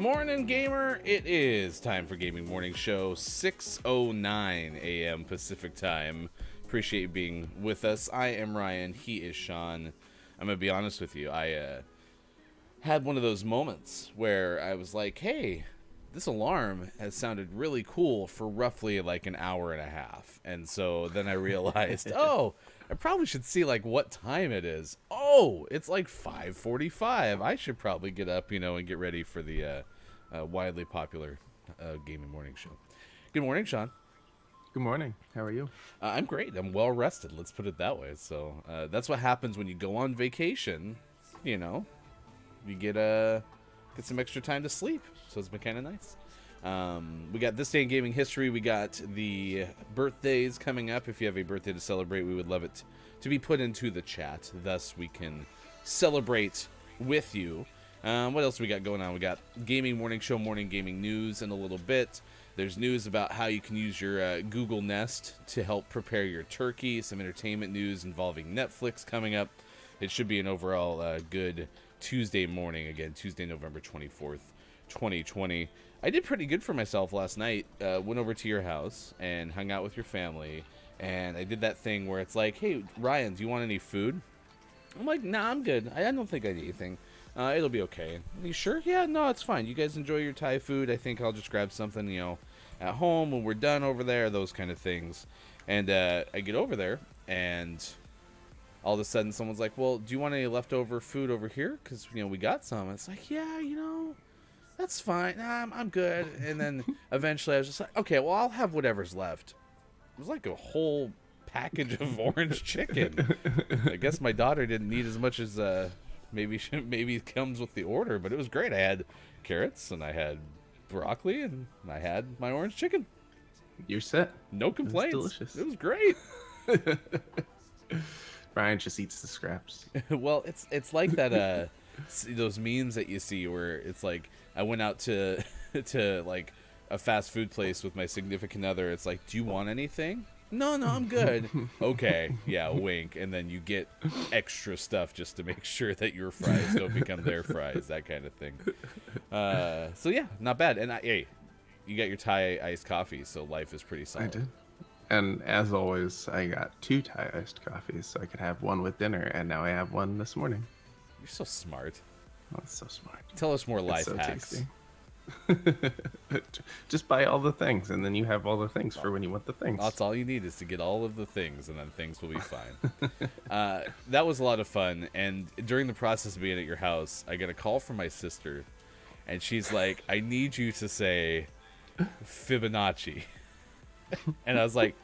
Morning gamer, it is time for Gaming Morning Show, 6:09 a.m. Pacific Time. Appreciate you being with us. I am Ryan, he is Sean. I'm gonna be honest with you, I had one of those moments where I was like, hey, this alarm has sounded really cool for roughly like an hour and a half. And so then I realized, oh, I probably should see like what time it is. Oh, it's like 5:45. I should probably get up, and get ready for the widely popular Gaming Morning Show. Good morning, Sean. Good morning. How are you? I'm great. I'm well rested. Let's put it that way. So that's what happens when you go on vacation. You get some extra time to sleep. So it's been kind of nice. We got this day in gaming history. We got the birthdays coming up. If you have a birthday to celebrate, we would love it to be put into the chat. Thus, we can celebrate with you. What else we got going on? We got Gaming Morning Show, morning gaming news in a little bit. There's news about how you can use your Google Nest to help prepare your turkey. Some entertainment news involving Netflix coming up. It should be an overall good Tuesday morning. Again, Tuesday, November 24th, 2020. I did pretty good for myself last night. Went over to your house and hung out with your family. And I did that thing where it's like, hey, Ryan, do you want any food? I'm like, nah, I'm good. I don't think I need anything. It'll be okay. Are you sure? Yeah, no, it's fine. You guys enjoy your Thai food. I think I'll just grab something, at home when we're done over there, those kind of things. And I get over there, and all of a sudden someone's like, well, do you want any leftover food over here? Because, we got some. And it's like, yeah, that's fine. Nah, I'm good. And then eventually I was just like, okay, well, I'll have whatever's left. It was like a whole package of orange chicken. I guess my daughter didn't need as much as maybe it comes with the order, but it was great. I had carrots and I had broccoli and I had my orange chicken. You're set. No complaints. It was delicious. It was great. Ryan just eats the scraps. Well, it's like that those memes that you see where it's like I went out to like a fast food place with my significant other. It's like, do you want anything? No, I'm good. Okay, yeah, wink. And then you get extra stuff just to make sure that your fries don't become their fries, that kind of thing. So yeah, not bad. And hey, you got your Thai iced coffee, so life is pretty solid. I did. And as always, I got 2 Thai iced coffees, so I could have one with dinner, and now I have one this morning. You're so smart. Oh, that's so smart. Tell us more It's life so hacks. tasty. Just buy all the things, and then you have all the things for when you want the things. That's all you need is to get all of the things, and then things will be fine. That was a lot of fun, and during the process of being at your house, I got a call from my sister, and she's like, I need you to say Fibonacci. And I was like,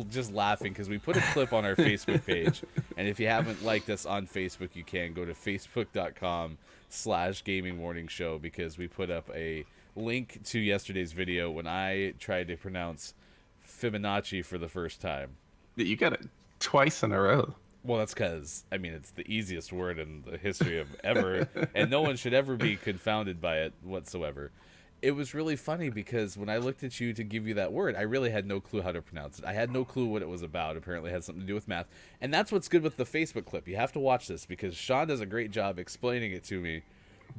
just laughing, because we put a clip on our Facebook page, and if you haven't liked us on Facebook, you can go to facebook.com/Gaming Morning Show, because we put up a link to yesterday's video when I tried to pronounce Fibonacci for the first time. You got it twice in a row. Well, that's because, it's the easiest word in the history of ever, and no one should ever be confounded by it whatsoever. It was really funny because when I looked at you to give you that word, I really had no clue how to pronounce it. I had no clue what it was about. Apparently it had something to do with math. And that's what's good with the Facebook clip. You have to watch this because Sean does a great job explaining it to me.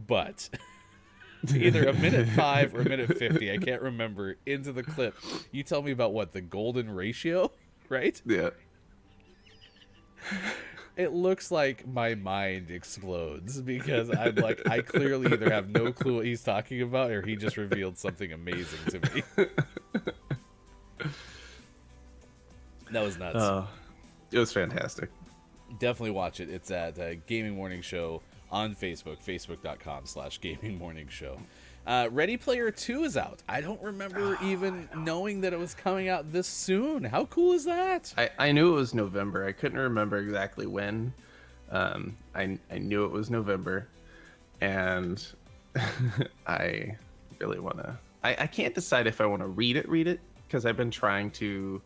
But either a minute 5 or a minute 50, I can't remember, into the clip, you tell me about what, the golden ratio, right? Yeah. It looks like my mind explodes because I'm like, I clearly either have no clue what he's talking about or he just revealed something amazing to me. That was nuts. It was fantastic. Definitely watch it. It's at Gaming Morning Show on Facebook, facebook.com/Gaming Morning Show. Ready Player 2 is out. I don't remember even knowing that it was coming out this soon. How cool is that? I knew it was November. I couldn't remember exactly when. I knew it was November, and I really want to... I can't decide if I want to read it, because I've been trying to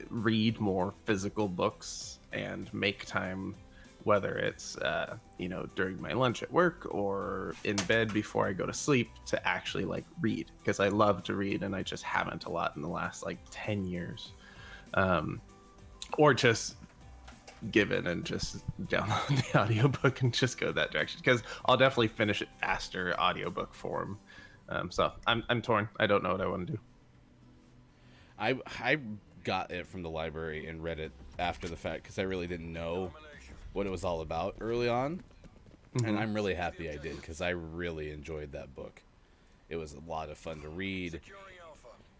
read more physical books and make time, whether it's during my lunch at work or in bed before I go to sleep, to actually read, because I love to read and I just haven't a lot in the last 10 years, or just give in and just download the audiobook and just go that direction, because I'll definitely finish it faster audiobook form. So I'm torn. I don't know what I want to do. I got it from the library and read it after the fact because I really didn't know what it was all about early on. And I'm really happy I did because I really enjoyed that book. It was a lot of fun to read.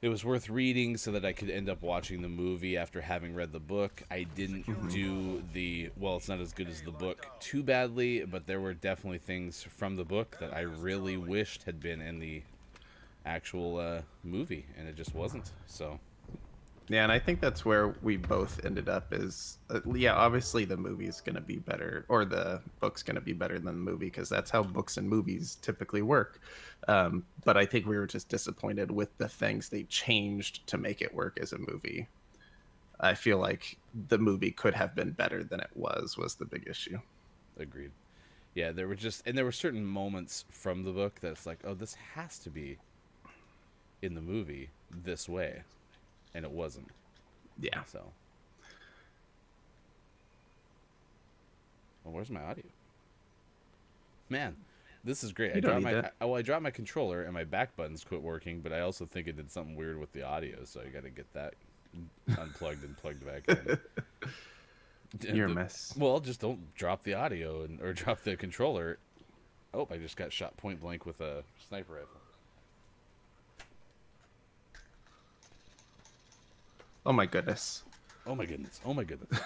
It was worth reading so that I could end up watching the movie after having read the book. I didn't do the, well, it's not as good as the book too badly, but there were definitely things from the book that I really wished had been in the actual movie, and it just wasn't. So Yeah, and I think that's where we both ended up is, yeah, obviously the movie's going to be better, or the book's going to be better than the movie, because that's how books and movies typically work. But I think we were just disappointed with the things they changed to make it work as a movie. I feel like the movie could have been better than it was the big issue. agreed. Yeah, there were certain moments from the book that's like, oh, this has to be in the movie this way. And it wasn't. Yeah. So. Well, where's my audio? Man, this is great. I dropped my controller and my back buttons quit working, but I also think it did something weird with the audio, so I got to get that unplugged and plugged back in. You're a mess. Well, just don't drop the audio or drop the controller. Oh, I just got shot point blank with a sniper rifle. Oh my goodness. Oh my goodness. Oh my goodness.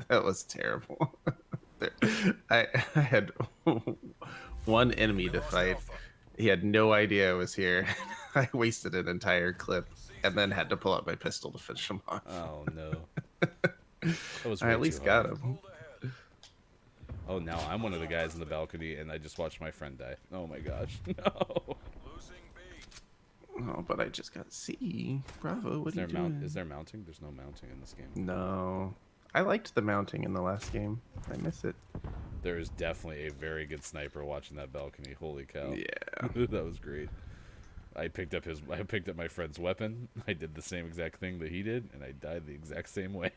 That was terrible. I had one enemy to fight. He had no idea I was here. I wasted an entire clip and then had to pull out my pistol to finish him off. Oh no. That was I at least got him. Oh, now I'm one of the guys in the balcony and I just watched my friend die. Oh my gosh. No. Oh, but I just got C. Bravo. What are you doing? Is there mounting? There's no mounting in this game. No. I liked the mounting in the last game. I miss it. There is definitely a very good sniper watching that balcony. Holy cow. Yeah. That was great. I picked up my friend's weapon. I did the same exact thing that he did, and I died the exact same way.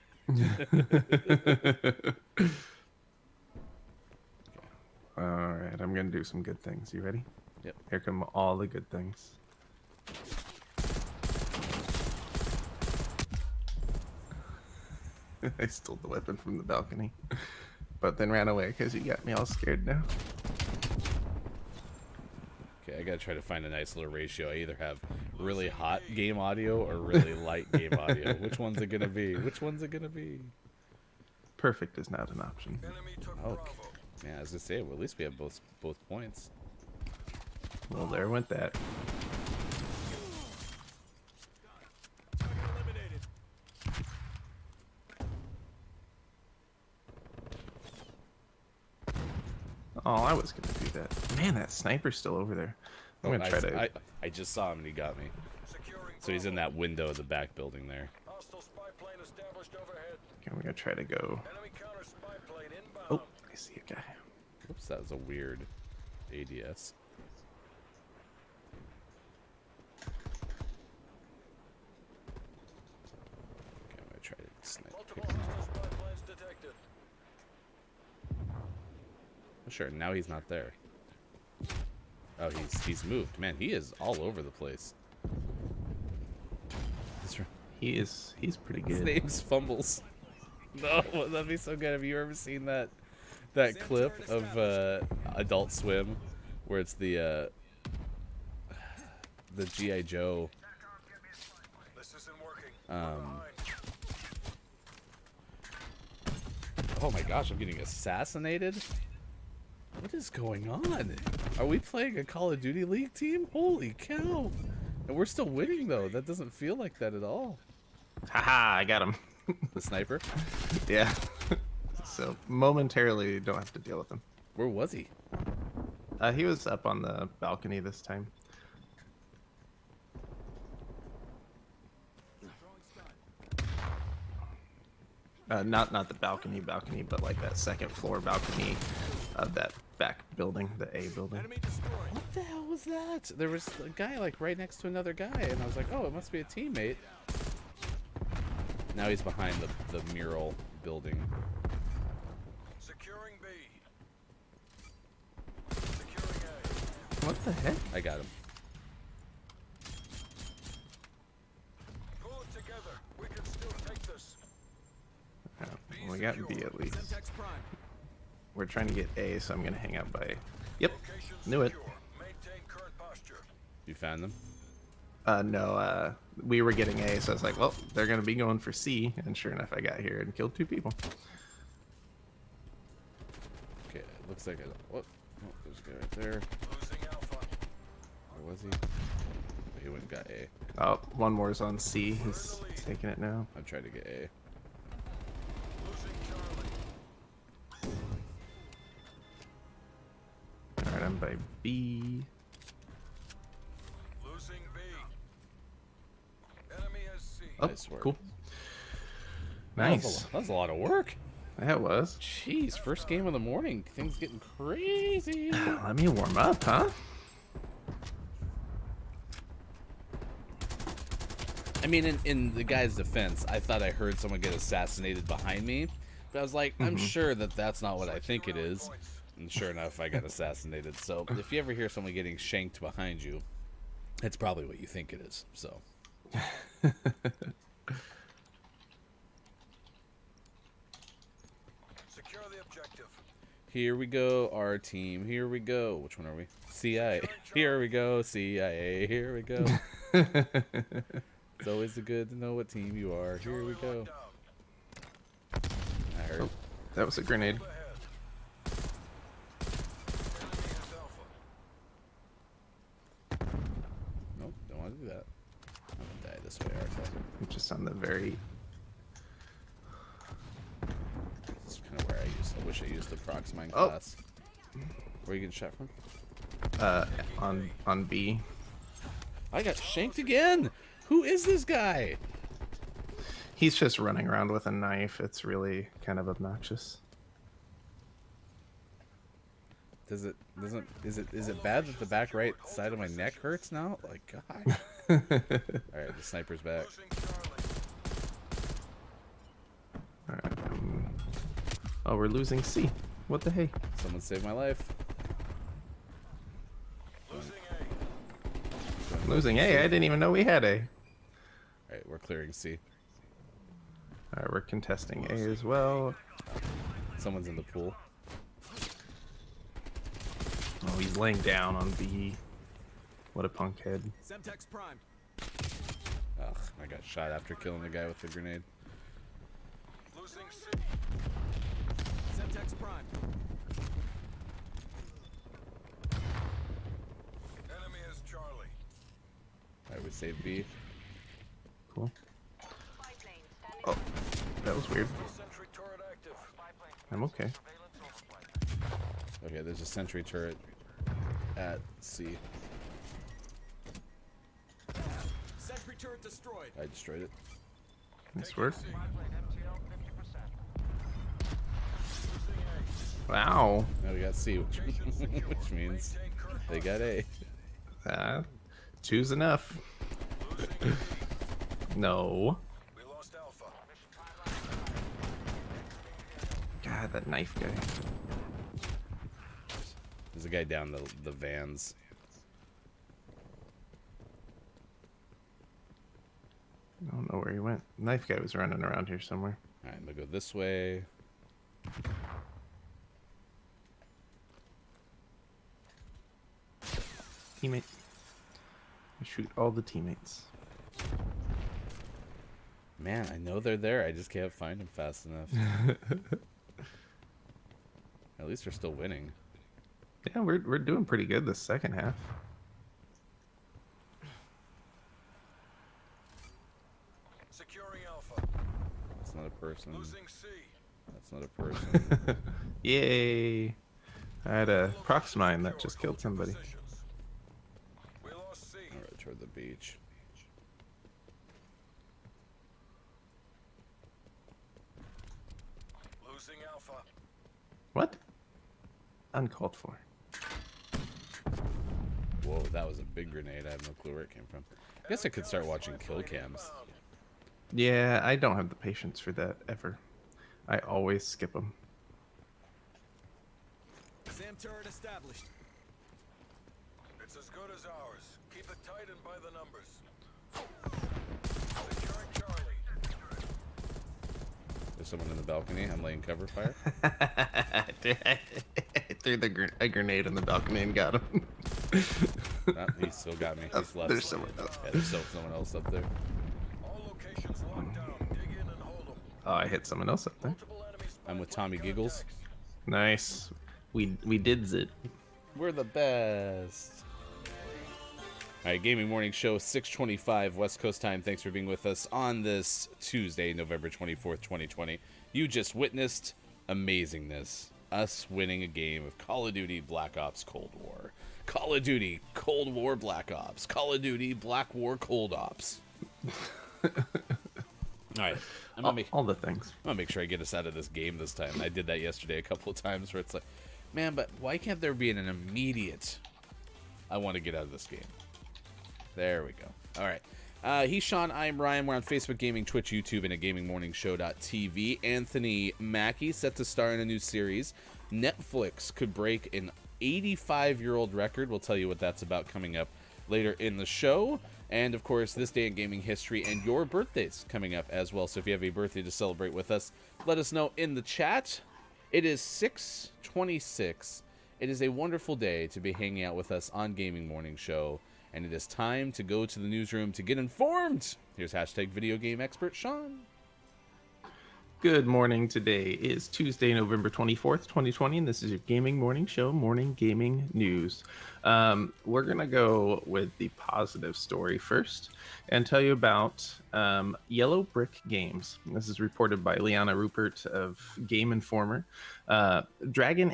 All right, I'm gonna do some good things. You ready? Yep. Here come all the good things. I stole the weapon from the balcony, but then ran away because you got me all scared now. Okay, I gotta try to find a nice little ratio. I either have really hot game audio or really light game audio. Which one's it gonna be? Which one's it gonna be? Perfect is not an option. Okay. Yeah, I was gonna say, well, at least we have both points. Well, there went that. Oh, I was gonna do that. Man, that sniper's still over there. I'm gonna try to. I just saw him and he got me. So he's in that window of the back building there. Okay, we're gonna try to go. Oh, I see a guy. Oops, that was a weird ADS. Okay, I'm gonna try to snipe here. Oh, sure, now he's not there. Oh, he's moved. Man, he is all over the place. He's pretty good. His name's Fumbles. No, that'd be so good. Have you ever seen that clip of Adult Swim where it's the G.I. Joe oh my gosh, I'm getting assassinated? What is going on? Are we playing a Call of Duty League team? Holy cow. And we're still winning though. That doesn't feel like that at all. Haha, I got him. The sniper? Yeah. So momentarily don't have to deal with him. Where was he? He was up on the balcony this time. Not the balcony, but like that second floor balcony of that back building, the A building. What the hell was that? There was a guy like right next to another guy, and I was like, oh, it must be a teammate. Now he's behind the mural building. Securing B. Securing A. What the heck? I got him. Pull it together. We can still take this. Oh, well, we got B at least. Semtex Prime. We're trying to get A, so I'm gonna hang out by. Yep, Location knew it. secure. Maintain current posture. You found them? No, we were getting A, so I was like, well, they're gonna be going for C, and sure enough, I got here and killed 2 people. Okay, it looks like it. What? Oh, there's a guy right there. Losing Alpha. Where was he? He went and got A. Oh, one more is on C. He's taking it now. I'm trying to get A. Losing Charlie. All right, I'm by B. Losing B. Enemy has C. Oh, Nice work. cool. That was Nice. that was a lot of work. That was. Jeez, first game of the morning. Things getting crazy. Let me warm up, huh? I mean, in the guy's defense, I thought I heard someone get assassinated behind me. But I was like, I'm sure that that's not what I think it is. And sure enough, I got assassinated. So if you ever hear someone getting shanked behind you, it's probably what you think it is. So Secure the objective. here we go, our team. Here we go. Which one are we? CIA. Here we go, CIA. Here we go. It's always good to know what team you are. Here we go. Down. I heard. That was a grenade. Ahead. Enemy has Alpha. Nope, don't want to do that. I'm gonna die this way, aren't I? I'm just on the very. This is kind of where I wish I used the Proxmine Oh. class. Where you getting shot from? On B. I got shanked again. Who is this guy? He's just running around with a knife. It's really kind of obnoxious. Is it bad that the back right side of my neck hurts now? Like, God. All right, the sniper's back. Losing Charlie. Alright. Oh, we're losing C. What the hey? Someone saved my life. Losing A. Losing A? I didn't even know we had A. All right, we're clearing C. Alright, we're contesting A as well. Someone's in the pool. Oh, he's laying down on B. What a punk head. Semtex Prime. Ugh, I got shot after killing the guy with the grenade. Losing C. Semtex Prime. Enemy has Charlie. All right, we saved B. Cool. Oh, that was weird. Sentry turret active. I'm okay. Okay, there's a sentry turret at C. Sentry turret destroyed. I destroyed it. Nice work. C. Wow. Now we got C, which, which means Maintain current they got A. Two's enough. No. We lost Alpha. God, that knife guy. There's a guy down the vans. I don't know where he went. Knife guy was running around here somewhere. All right, I'm gonna go this way. Teammate. I shoot all the teammates. Man, I know they're there. I just can't find them fast enough. At least we're still winning. Yeah, we're doing pretty good this second half. Securing Alpha. That's not a person. Losing C. That's not a person. Yay! I had a Proxmine that just killed somebody. Positions. We lost C. All right, toward the beach. Losing Alpha. What? Uncalled for. Whoa, that was a big grenade. I have no clue where it came from. I guess I could start watching kill cams. Yeah, I don't have the patience for that ever. I always skip them. SAM turret established. It's as good as ours. Keep it tight and by the numbers. Securing Charlie. There's someone in the balcony. I'm laying cover fire. I threw a grenade in the balcony and got him. Ah, he still got me. He's left. There's someone else. Yeah, there's still someone else up there. All locations locked down. Dig in and hold them. Oh, I hit someone else up there. Multiple enemies. I'm with Tommy Giggles. Nice. We did it. We're the best. All right, Gaming Morning Show, 6:25 West Coast time. Thanks for being with us on this Tuesday, November 24th, 2020. You just witnessed amazingness. Us winning a game of Call of Duty Black Ops Cold War. Call of Duty Cold War Black Ops. Call of Duty Black War Cold Ops. All right. All the things. I'm gonna make sure I get us out of this game this time. I did that yesterday a couple of times where it's like, man, but why can't there be an immediate I want to get out of this game? There we go. All right. He's Sean. I'm Ryan. We're on Facebook Gaming, Twitch, YouTube, and at GamingMorningShow.tv. Anthony Mackie set to star in a new series. Netflix could break an 85-year-old record. We'll tell you what that's about coming up later in the show. And, of course, this day in gaming history and your birthdays coming up as well. So if you have a birthday to celebrate with us, let us know in the chat. It is 6:26. It is a wonderful day to be hanging out with us on Gaming Morning Show. And it is time to go to the newsroom to get informed. Here's hashtag video game expert Sean. Good morning. Today is Tuesday, November 24th, 2020, and this is your Gaming Morning Show, Morning Gaming News. We're going to go with the positive story first and tell you about Yellow Brick Games. This is reported by Liana Rupert of Game Informer. Dragon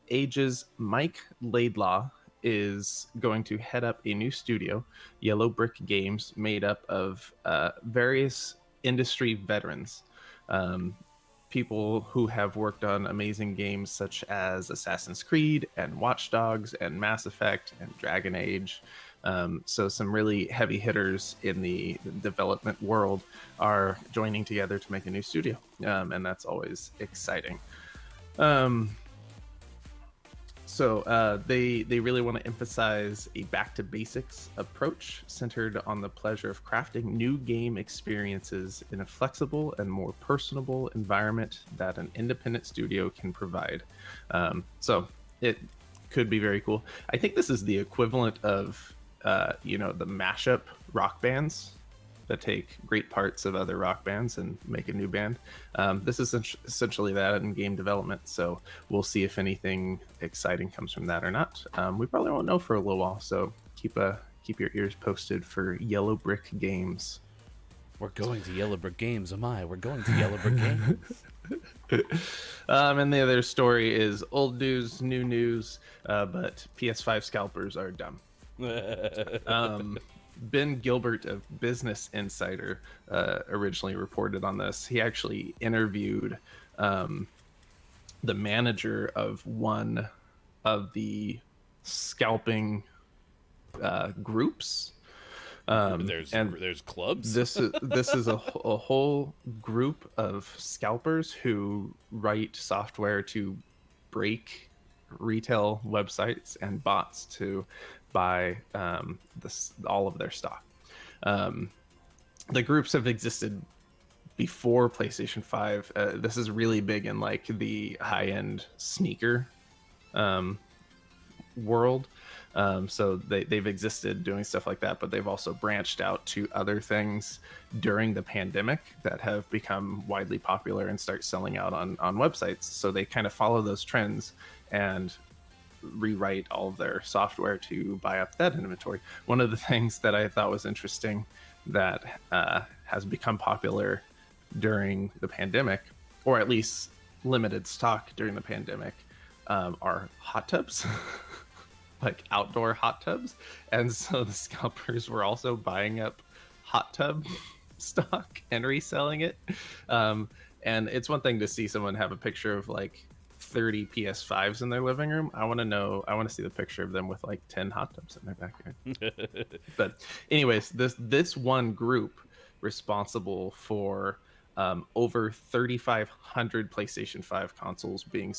Age's Mike Laidlaw is going to head up a new studio, Yellow Brick Games, made up of various industry veterans. People who have worked on amazing games such as Assassin's Creed and Watch Dogs and Mass Effect and Dragon Age. So some really heavy hitters in the development world are joining together to make a new studio. And that's always exciting. So they really want to emphasize a back to basics approach centered on the pleasure of crafting new game experiences in a flexible and more personable environment that an independent studio can provide. So it could be very cool. I think this is the equivalent of, the mashup rock bands that take great parts of other rock bands and make a new band. This is essentially that in game development, so we'll see if anything exciting comes from that or not. We probably won't know for a little while, so keep your ears posted for Yellow Brick Games. We're going to Yellow Brick Games, we're going to Yellow Brick Games. And the other story is old news, new news, but PS5 scalpers are dumb. Ben Gilbert of Business Insider originally reported on this. He actually interviewed the manager of one of the scalping groups. There's clubs. This is a whole group of scalpers who write software to break retail websites and bots to buy all of their stock. The groups have existed before PlayStation 5. This is really big in like the high-end sneaker world. So they've existed doing stuff like that, but they've also branched out to other things during the pandemic that have become widely popular and start selling out on websites. So they kind of follow those trends and rewrite all of their software to buy up that inventory. One of the things that I thought was interesting that has become popular during the pandemic, or at least limited stock during the pandemic, are hot tubs. Like outdoor hot tubs. And so the scalpers were also buying up hot tub stock and reselling it. And it's one thing to see someone have a picture of like 30 PS5s in their living room. I want to see the picture of them with like 10 hot tubs in their backyard. But anyways, this one group responsible for over 3,500 PlayStation 5 consoles being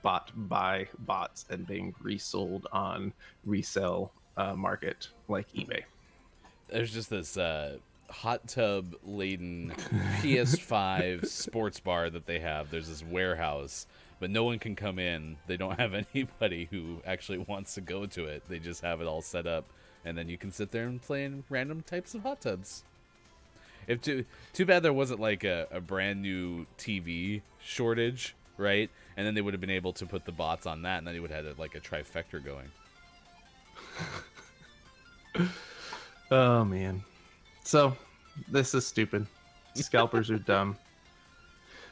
bought by bots and being resold on resale market like eBay. There's just this hot tub laden PS5 sports bar that they have. There's this warehouse, but no one can come in. They don't have anybody who actually wants to go to it. They just have it all set up, and then you can sit there and play in random types of hot tubs. If too bad there wasn't like a brand new TV shortage, right? And then they would have been able to put the bots on that, and then they would have had like a trifecta going. Oh man. So this is stupid. Scalpers are dumb.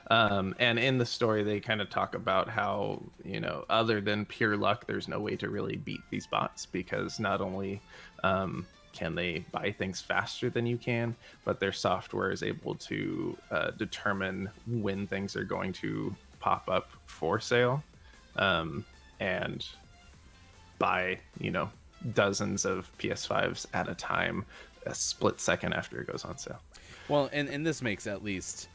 And in the story, they kind of talk about how, other than pure luck, there's no way to really beat these bots, because not only can they buy things faster than you can, but their software is able to determine when things are going to pop up for sale, and buy, dozens of PS5s at a time, a split second after it goes on sale. Well, and this makes at least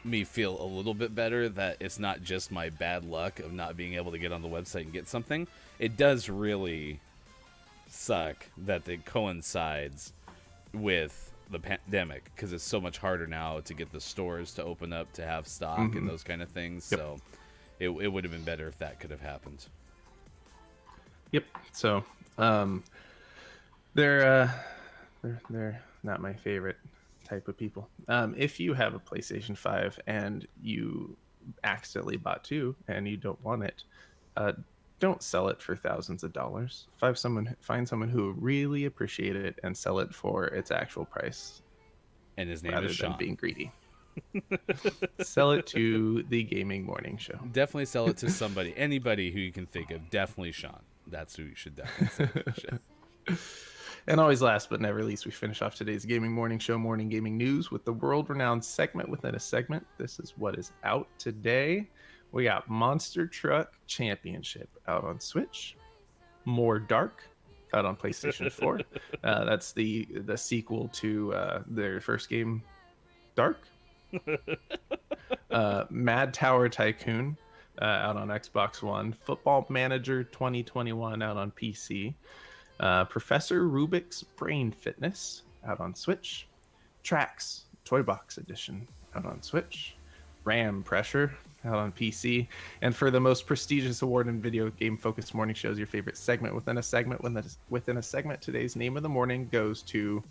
me feel a little bit better that it's not just my bad luck of not being able to get on the website and get something. It does really suck that it coincides with the pandemic, because it's so much harder now to get the stores to open up to have stock and those kind of things. Yep. So it would have been better if that could have happened. Yep. So they're not my favorite type of people. If you have a PlayStation 5 and you accidentally bought two and you don't want it, don't sell it for thousands of dollars. Find someone who will really appreciate it and sell it for its actual price. And his name rather is than Sean. being greedy. Sell it to the Gaming Morning Show. Definitely sell it to anybody who you can think of. Definitely Sean. That's who you should definitely sell it. And always last but never least, we finish off today's Gaming Morning Show morning gaming news with the world-renowned segment within a segment. This is what is out today. We got Monster Truck Championship out on Switch. More Dark out on PlayStation 4. That's the sequel to their first game, Dark. Mad Tower Tycoon out on Xbox One. Football Manager 2021 out on PC. Professor Rubik's Brain Fitness out on Switch. Tracks Toy Box Edition out on Switch. Ram Pressure out on PC. And for the most prestigious award in video game focused morning shows, your favorite segment within a segment within a segment, today's name of the morning goes to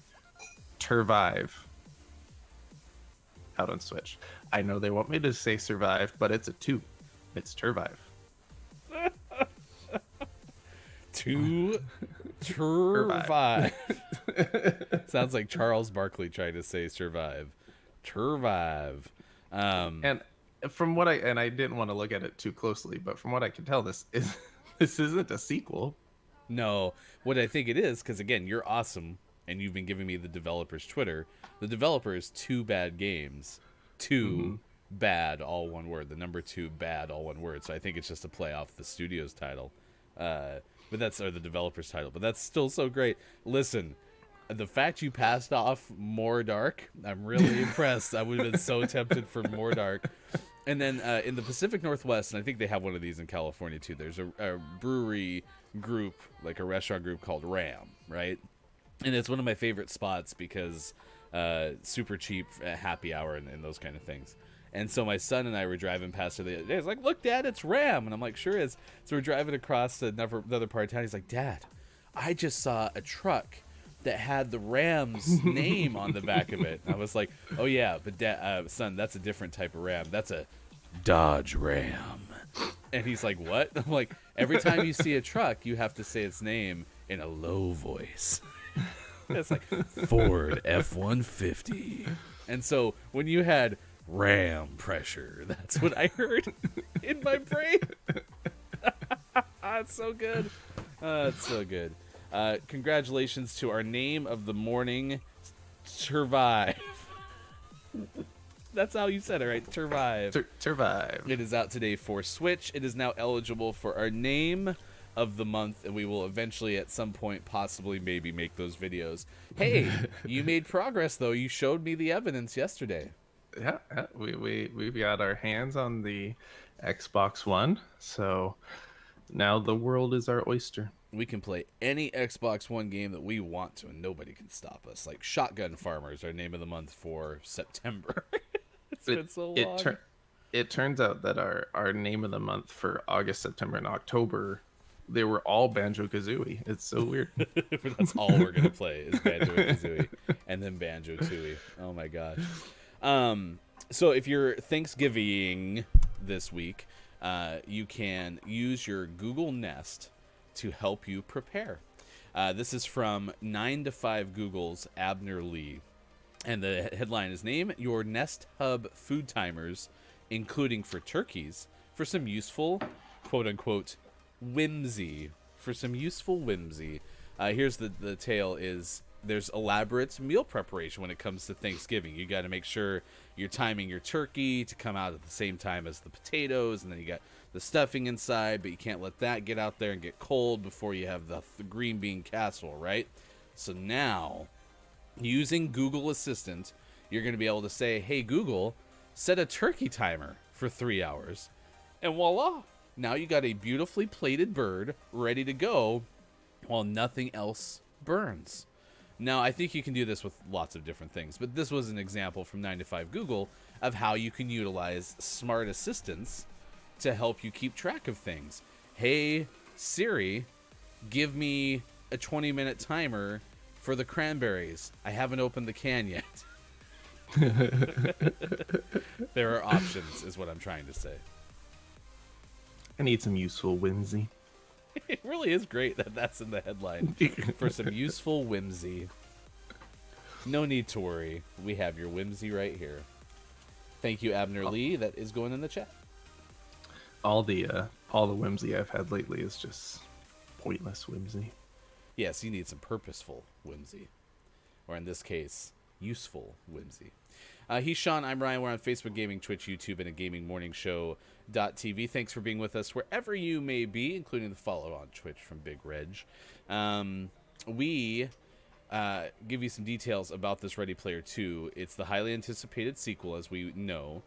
Turvive out on Switch. I know they want me to say Survive, but it's a 2. It's Turvive. Turvive. Sounds like Charles Barkley trying to say survive. Turvive. And from what I didn't want to look at it too closely, but from what I can tell, this isn't a sequel. No, what I think it is, because again, you're awesome, and you've been giving me the developer's Twitter. The developer is Two Bad Games. Bad, all one word. The number 2, bad, all one word. So I think it's just a play off the studio's title. Or the developer's title. But that's still so great. Listen, the fact you passed off More Dark, I'm really impressed. I would have been so tempted for More Dark. And then in the Pacific Northwest, and I think they have one of these in California too, there's a brewery group, like a restaurant group called Ram, right? And it's one of my favorite spots because super cheap happy hour and those kind of things. And so my son and I were driving past her the other day. He's like, "Look, Dad, it's Ram." And I'm like, "Sure is." So we're driving across to another part of town. He's like, "Dad, I just saw a truck that had the Rams name on the back of it." And I was like, "Oh yeah, but son, that's a different type of Ram. That's a Dodge Ram." And he's like, "What?" I'm like, "Every time you see a truck, you have to say its name in a low voice." It's like Ford F-150. And so when you had Ram Pressure, that's what I heard in my brain. It's so good. It's so good. Congratulations to our name of the morning, Survive. That's how you said it, right? Survive. Survive. It is out today for Switch. It is now eligible for our name of the month, and we will eventually at some point possibly maybe make those videos. Hey, you made progress though. You showed me the evidence yesterday. Yeah, we've got our hands on the Xbox One, so now the world is our oyster. We can play any Xbox One game that we want to, and nobody can stop us. Like Shotgun Farmers, our name of the month for September. It's been so long. It turns out that our name of the month for August, September, and October, they were all Banjo Kazooie. It's so weird. That's all we're gonna play is Banjo Kazooie, and then Banjo Tooie. Oh my gosh. So if you're Thanksgiving this week, you can use your Google Nest to help you prepare. This is from 9 to 5 Google's Abner Lee, and the headline is "Name your Nest Hub food timers, including for turkeys, for some useful, quote-unquote, whimsy." For some useful whimsy. Here's the tale is there's elaborate meal preparation when it comes to Thanksgiving. You got to make sure you're timing your turkey to come out at the same time as the potatoes, and then you got the stuffing inside, but you can't let that get out there and get cold before you have the green bean casserole, right? So now, using Google Assistant, you're going to be able to say, "Hey Google, set a turkey timer for 3 hours," and voila! Now you got a beautifully plated bird ready to go while nothing else burns. Now, I think you can do this with lots of different things, but this was an example from 9 to 5 Google of how you can utilize smart assistants to help you keep track of things. Hey, Siri, give me a 20-minute timer for the cranberries. I haven't opened the can yet. There are options, is what I'm trying to say. I need some useful whimsy. It really is great that that's in the headline. For some useful whimsy. No need to worry. We have your whimsy right here. Thank you, Abner Lee. That is going in the chat. All the whimsy I've had lately is just pointless whimsy. Yes, you need some purposeful whimsy. Or in this case, useful whimsy. He's Sean. I'm Ryan. We're on Facebook Gaming, Twitch, YouTube, and a Gaming Morning Show.tv. Thanks for being with us wherever you may be, including the follow on Twitch from Big Reg. We give you some details about this Ready Player 2. It's the highly anticipated sequel, as we know.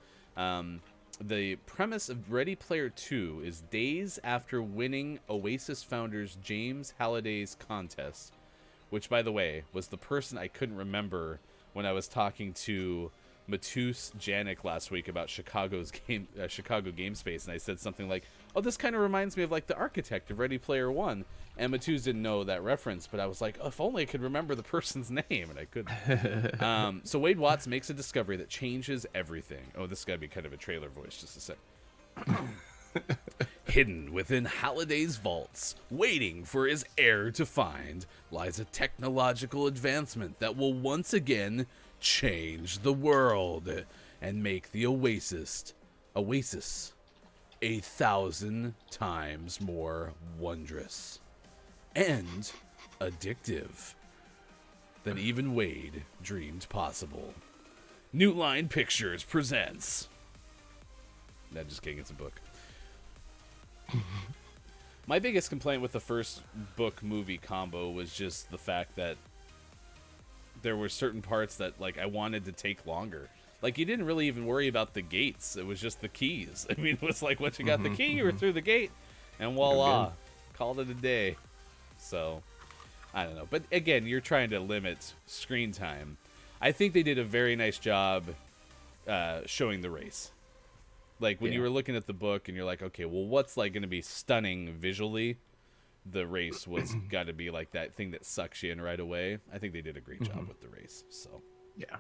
The premise of Ready Player 2 is days after winning Oasis founders James Halliday's contest, which, by the way, was the person I couldn't remember when I was talking to Matus Janik last week about Chicago Game Space, and I said something like, "Oh, this kind of reminds me of like the architect of Ready Player 1." And Matus didn't know that reference, but I was like, oh, if only I could remember the person's name, and I couldn't. So Wade Watts makes a discovery that changes everything. Oh, this has got to be kind of a trailer voice, just a sec. Hidden within Halliday's vaults, waiting for his heir to find, lies a technological advancement that will once again change the world and make the Oasis 1,000 times more wondrous and addictive than even Wade dreamed possible. New Line Pictures presents. No, just kidding, it's a book. My biggest complaint with the first book movie combo was just the fact that there were certain parts that like I wanted to take longer. Like, you didn't really even worry about the gates. It was just the keys. I mean, it was like once you got the key, you were through the gate, and voila, called it a day. So, I don't know. But again, you're trying to limit screen time. I think they did a very nice job showing the race. Like, when you were looking at the book and you're like, okay, well, what's like going to be stunning visually? The race was got to be like that thing that sucks you in right away. I think they did a great job with the race. So, yeah.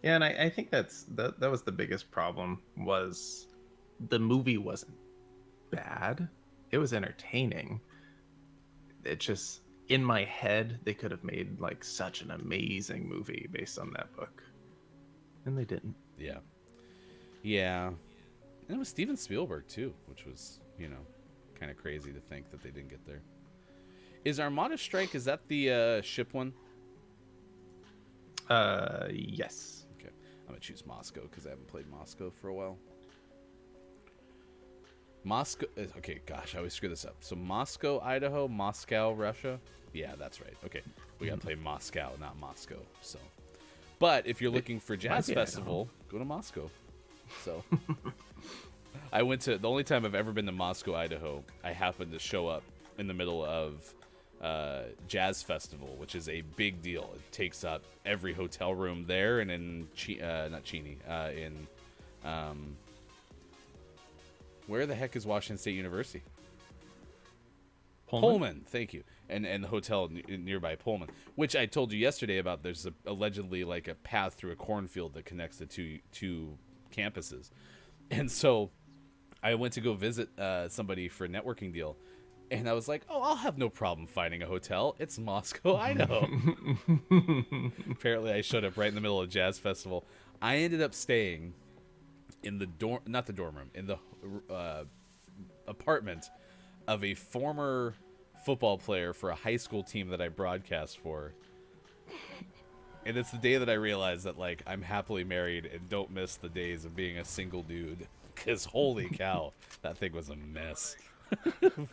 Yeah, and I think that was the biggest problem, was the movie wasn't bad. It was entertaining. It just, in my head, they could have made like such an amazing movie based on that book. And they didn't. Yeah. Yeah. And it was Steven Spielberg too, which was, you know, kind of crazy to think that they didn't get there. Is Armada Strike, is that the ship one? Yes. Okay. I'm going to choose Moscow because I haven't played Moscow for a while. Moscow. Okay, gosh, I always screw this up. So Moscow, Idaho, Moscow, Russia. Yeah, that's right. Okay, we got to play Moscow, not Moscow. So But if you're looking for Jazz be Idaho. Festival, go to Moscow. So I went to the only time I've ever been to Moscow, Idaho. I happened to show up in the middle of Jazz Festival, which is a big deal. It takes up every hotel room there, and in where the heck is Washington State University? Pullman, thank you, and the hotel nearby Pullman, which I told you yesterday about. There's allegedly like a path through a cornfield that connects the two campuses, and so I went to go visit somebody for a networking deal, and I was like, "Oh, I'll have no problem finding a hotel. It's Moscow, Idaho." Apparently, I showed up right in the middle of Jazz Festival. I ended up staying in the not the dorm room, in the apartment of a former football player for a high school team that I broadcast for. And it's the day that I realized that, like, I'm happily married and don't miss the days of being a single dude. Because holy cow, that thing was a mess.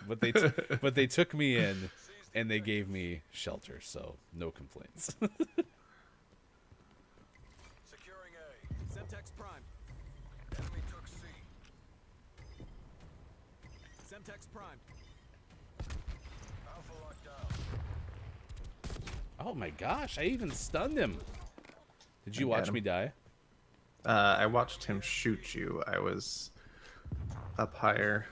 but they took me in and they gave me shelter, so no complaints. Securing A. Semtex Prime. Enemy took C. Semtex Prime. Alpha locked down. Oh my gosh, I even stunned him. Did you I watch got me him. die? I watched him shoot you. I was up higher.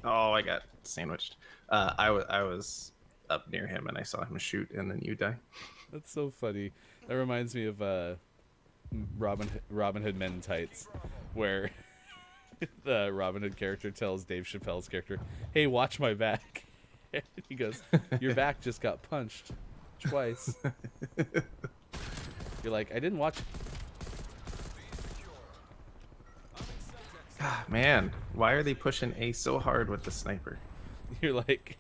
Oh, I got sandwiched. I was up near him and I saw him shoot, and then you die. That's so funny. That reminds me of Robin Hood Men in Tights, where the Robin Hood character tells Dave Chappelle's character, "Hey, watch my back." And he goes, "Your back just got punched twice." You're like, "I didn't watch." Ah, man, why are they pushing A so hard with the sniper? You're like,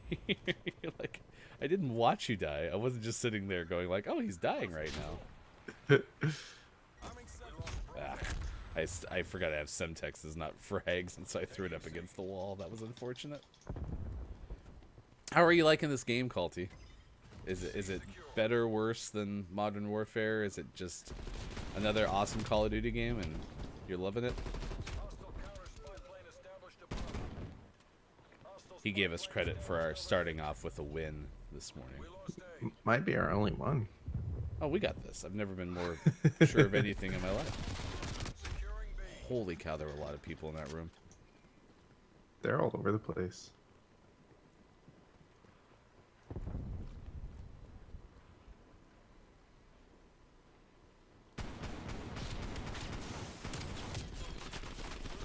"I didn't watch you die. I wasn't just sitting there going like, oh, he's dying right now." I forgot I have Semtex is not frags, and so I threw it up against the wall. That was unfortunate. How are you liking this game, Calty? Is it better, worse than Modern Warfare? Is it just another awesome Call of Duty game, and you're loving it? Hostile counter spy plane established above. Hostile He gave us credit for our starting off with a win this morning. We lost A. Might be our only one. Oh, we got this. I've never been more sure of anything in my life. Securing B. Holy cow, there were a lot of people in that room. They're all over the place.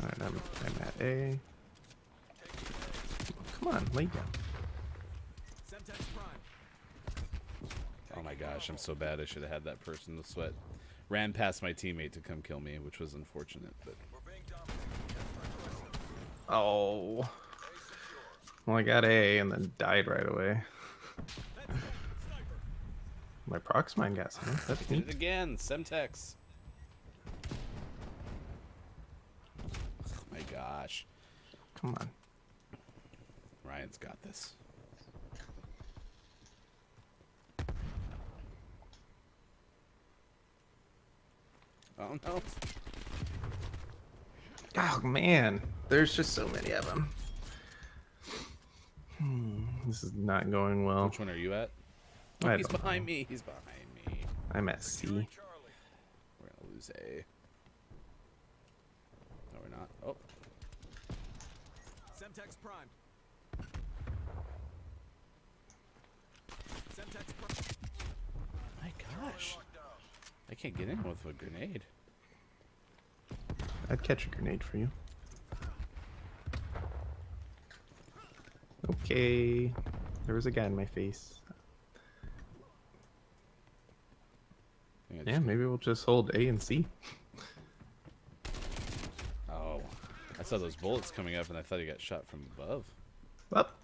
Alright, I'm at A. Come on, lay down. Semtex Prime. Oh my gosh, I'm so bad. I should have had that person to sweat. Ran past my teammate to come kill me, which was unfortunate, but We're being dominated. Oh. Well, I got A and then died right away. My prox mine got some. That's did it neat. again. Semtex. Oh my gosh. Come on. Ryan's got this. Oh no. Oh man, there's just so many of them. This is not going well. Which one are you at? I Oh, he's don't behind know. me. He's behind me. I'm at C. Charlie. We're gonna lose A. No, we're not. Oh, Semtex Prime. Semtex Prime. my gosh. Locked down. I can't get in with a grenade. I'd catch a grenade for you. Okay. There was a guy in my face. I think I Yeah, just- maybe we'll just hold A and C. Oh, I saw those bullets coming up, and I thought he got shot from above. Up.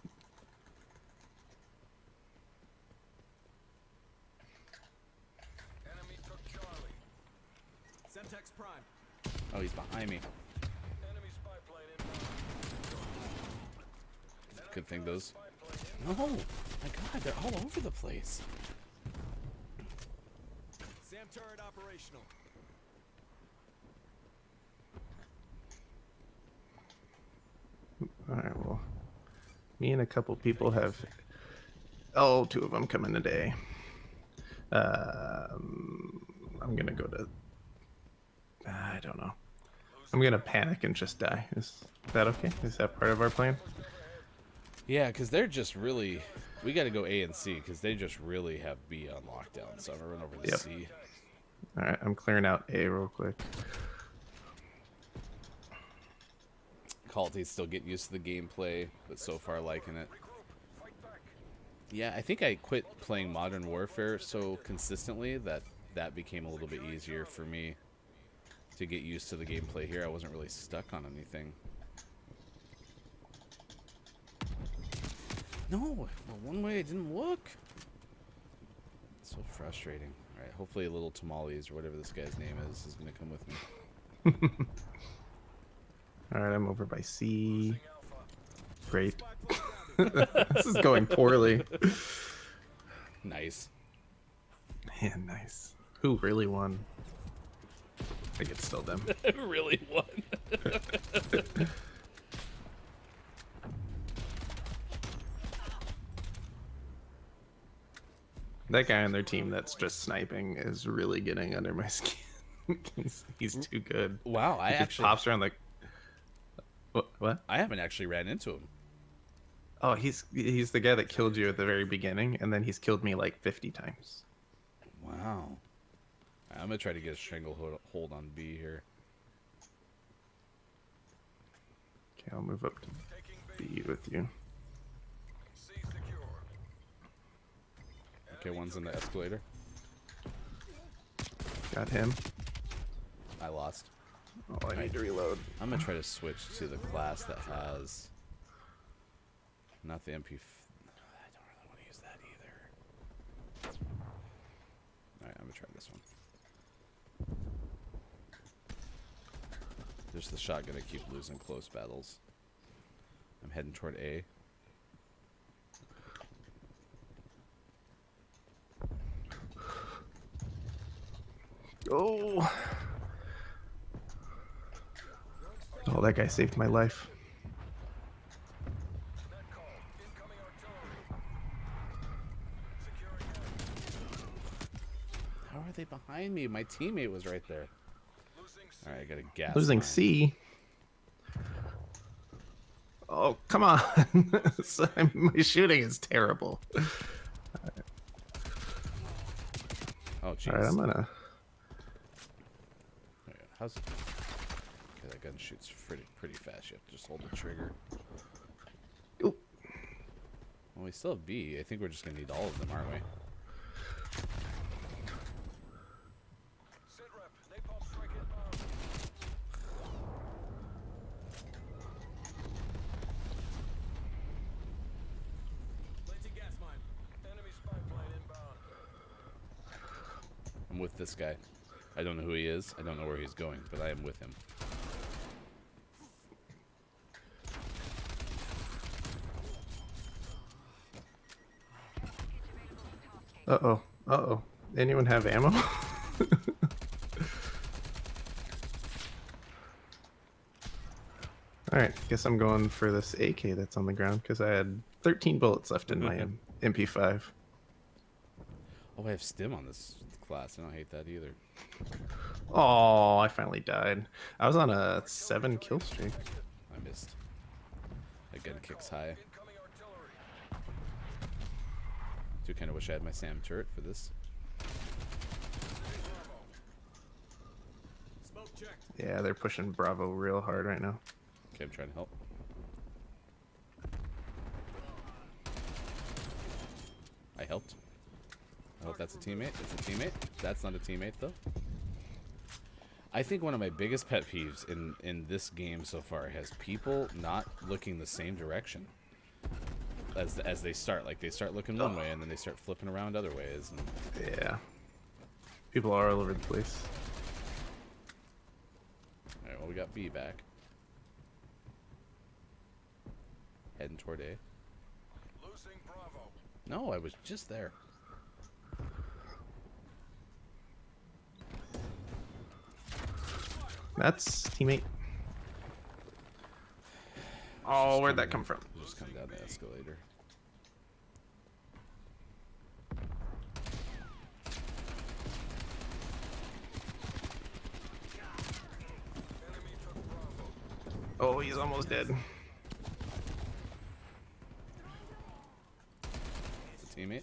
Enemy took Charlie. Semtex Prime. Oh, he's behind me. Enemy spy plane inbound. Good thing those. Spy plane No, my God, they're all over the place. Sam turret operational. All right, well, me and a couple people have. Oh, two of them coming today. I'm gonna go to. I don't know. I'm gonna panic and just die. Is that okay? Is that part of our plan? Yeah, because they're just really. We got to go A and C because they just really have B on lockdown. So I'm gonna run over to Yep. C. All right, I'm clearing out A real quick. Calty's still getting used to the gameplay, but so far liking it. Yeah, I think I quit playing Modern Warfare so consistently that that became a little bit easier for me to get used to the gameplay here. I wasn't really stuck on anything. No, well, one way it didn't look. So frustrating. All right, hopefully Little Tamales or whatever this guy's name is going to come with me. All right, I'm over by C. Great. Spy plane grounded. This is going poorly. Nice. Man, nice. Who really won? I think it's still them. Really won. That guy on their team that's just sniping is really getting under my skin. he's too good. Wow, I He just actually pops around like. What? I haven't actually ran into him. Oh, he's the guy that killed you at the very beginning, and then he's killed me like 50 times. Wow. I'm gonna try to get a stranglehold on B here. Okay, I'll move up to B with you. C secure. Okay, one's in the escalator. Got him. I lost. Oh, I need to reload. I'm gonna try to switch to the class that has not the MP. I don't really want to use that either. All right, I'm gonna try this one. There's the shotgun. I keep losing close battles. I'm heading toward A. Oh. Oh, that guy saved my life. Net call. Incoming artillery. Securing A. How are they behind me? My teammate was right there. Losing C. All right, I got a gas. Losing line. C. Oh, come on. My shooting is terrible. Oh, jeez. All right, I'm gonna. How's? Okay, that gun shoots pretty fast. You have to just hold the trigger. Ooh. Well, we still have B. I think we're just gonna need all of them, aren't we? Sit rep. Napalm strike inbound. Planting gas mine. Enemy spy plane inbound. I'm with this guy. I don't know who he is. I don't know where he's going, but I am with him. Uh-oh. Uh-oh. Anyone have ammo? Alright, guess I'm going for this AK that's on the ground because I had 13 bullets left in my MP5. Oh, I have stim on this class. I don't hate that either. Oh, I finally died. I was on a 7 kill streak. I missed. That gun kicks high. Incoming artillery. Do kind of wish I had my SAM turret for this. Smoke checked. Yeah, they're pushing Bravo real hard right now. Okay, I'm trying to help. I helped. I hope that's a teammate. It's a teammate. That's not a teammate, though. I think one of my biggest pet peeves in this game so far has people not looking the same direction as they start. Like, they start looking one way, and then they start flipping around other ways. And Yeah. People are all over the place. all right, well, we got B back. Heading toward A. Losing Bravo. No, I was just there. That's teammate. Oh, where'd that come from? Just come down the escalator. Oh, he's almost dead. It's a teammate.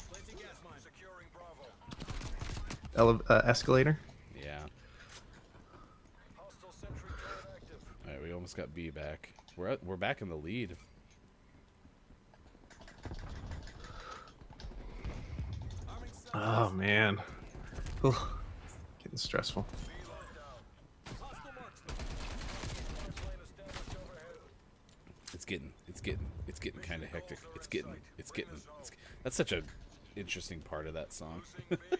Planting gas mine. Securing Bravo. Escalator. Yeah. Hostile sentry turret active. All right, we almost got B back. We're back in the lead. Arming cell. Oh man. Ugh. Getting stressful. Hostile marksman. Plane established overhead. It's getting kind of hectic. That's such a interesting part of that song. Losing B.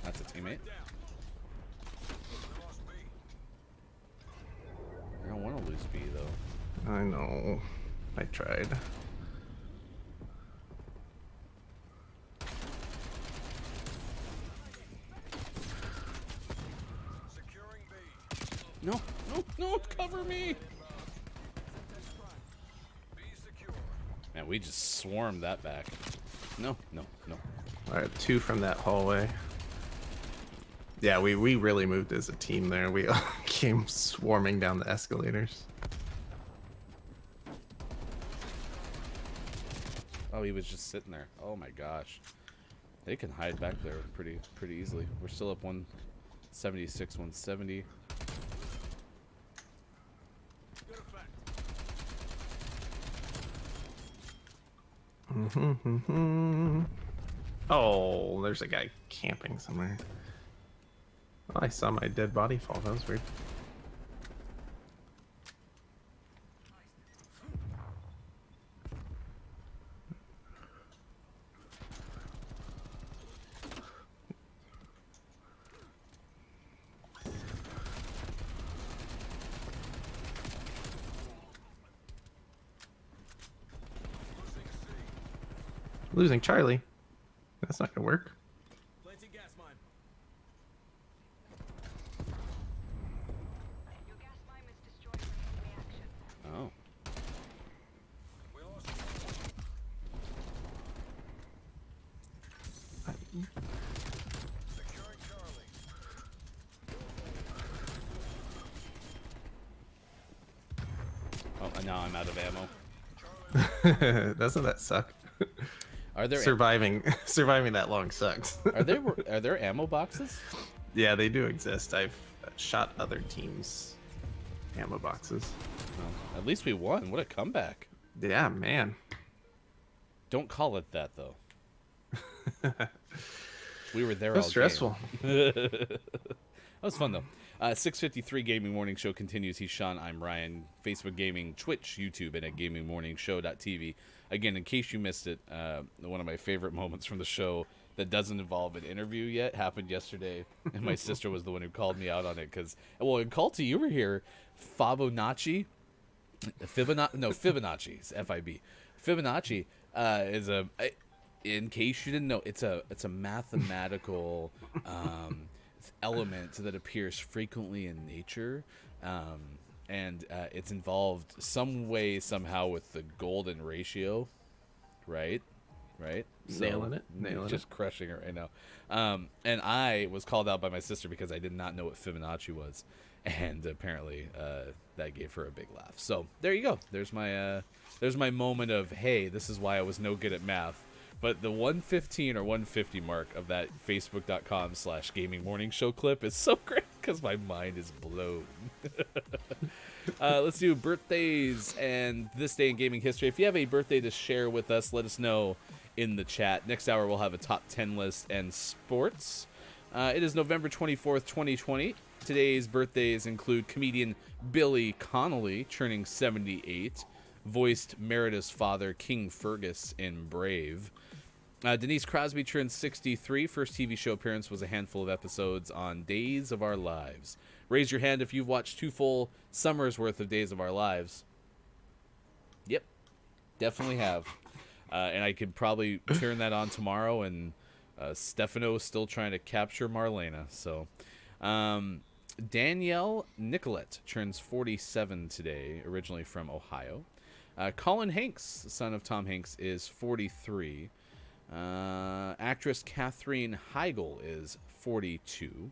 That's a teammate. Down. Lost B. I don't want to lose B though. I know. I tried. Securing B. No, cover me. B secure. Man, we just swarmed that back. No. All right, 2 from that hallway. Yeah, we really moved as a team there. We all came swarming down the escalators. Oh, he was just sitting there. Oh my gosh. They can hide back there pretty easily. We're still up 176, 170. Good effect. Oh, there's a guy camping somewhere. Oh, I saw my dead body fall. That was weird. Losing Charlie. That's not gonna work. Planting gas mine. Your gas mine was destroyed in reaction. Oh. We lost securing Charlie. Oh, now I'm out of ammo. Doesn't that suck? Are there surviving that long sucks. are there ammo boxes? Yeah, they do exist. I've shot other teams' ammo boxes. Well, at least we won. What a comeback. Yeah, man. Don't call it that though. We were there That all was stressful. That was fun though. 6:53 Gaming Morning Show continues. He's Sean. I'm Ryan. Facebook Gaming, Twitch, YouTube, and at GamingMorningShow.tv. Again, in case you missed it, one of my favorite moments from the show that doesn't involve an interview yet happened yesterday, and my sister was the one who called me out on it because, well, in Culty, you were here. Fibonacci, Fibonacci, F-I-B. Fibonacci is a. In case you didn't know, it's a mathematical element that appears frequently in nature, and it's involved some way somehow with the golden ratio, right? Nailing it. Just crushing it right now. And I was called out by my sister because I did not know what Fibonacci was, and apparently that gave her a big laugh. So there you go. There's my moment of, hey, this is why I was no good at math. But the 115 or 150 mark of that Facebook.com/Gaming Morning Show clip is so great because my mind is blown. Let's do birthdays and this day in gaming history. If you have a birthday to share with us, let us know in the chat. Next hour, we'll have a top 10 list and sports. It is November 24th, 2020. Today's birthdays include comedian Billy Connolly, turning 78, voiced Merida's father, King Fergus, in Brave. Denise Crosby turned 63. First TV show appearance was a handful of episodes on Days of Our Lives. Raise your hand if you've watched 2 full summers worth of Days of Our Lives. Yep, definitely have. And I could probably turn that on tomorrow and Stefano still trying to capture Marlena. So, Danielle Nicolette turns 47 today, originally from Ohio. Colin Hanks, son of Tom Hanks, is 43. Actress Katherine Heigl is 42.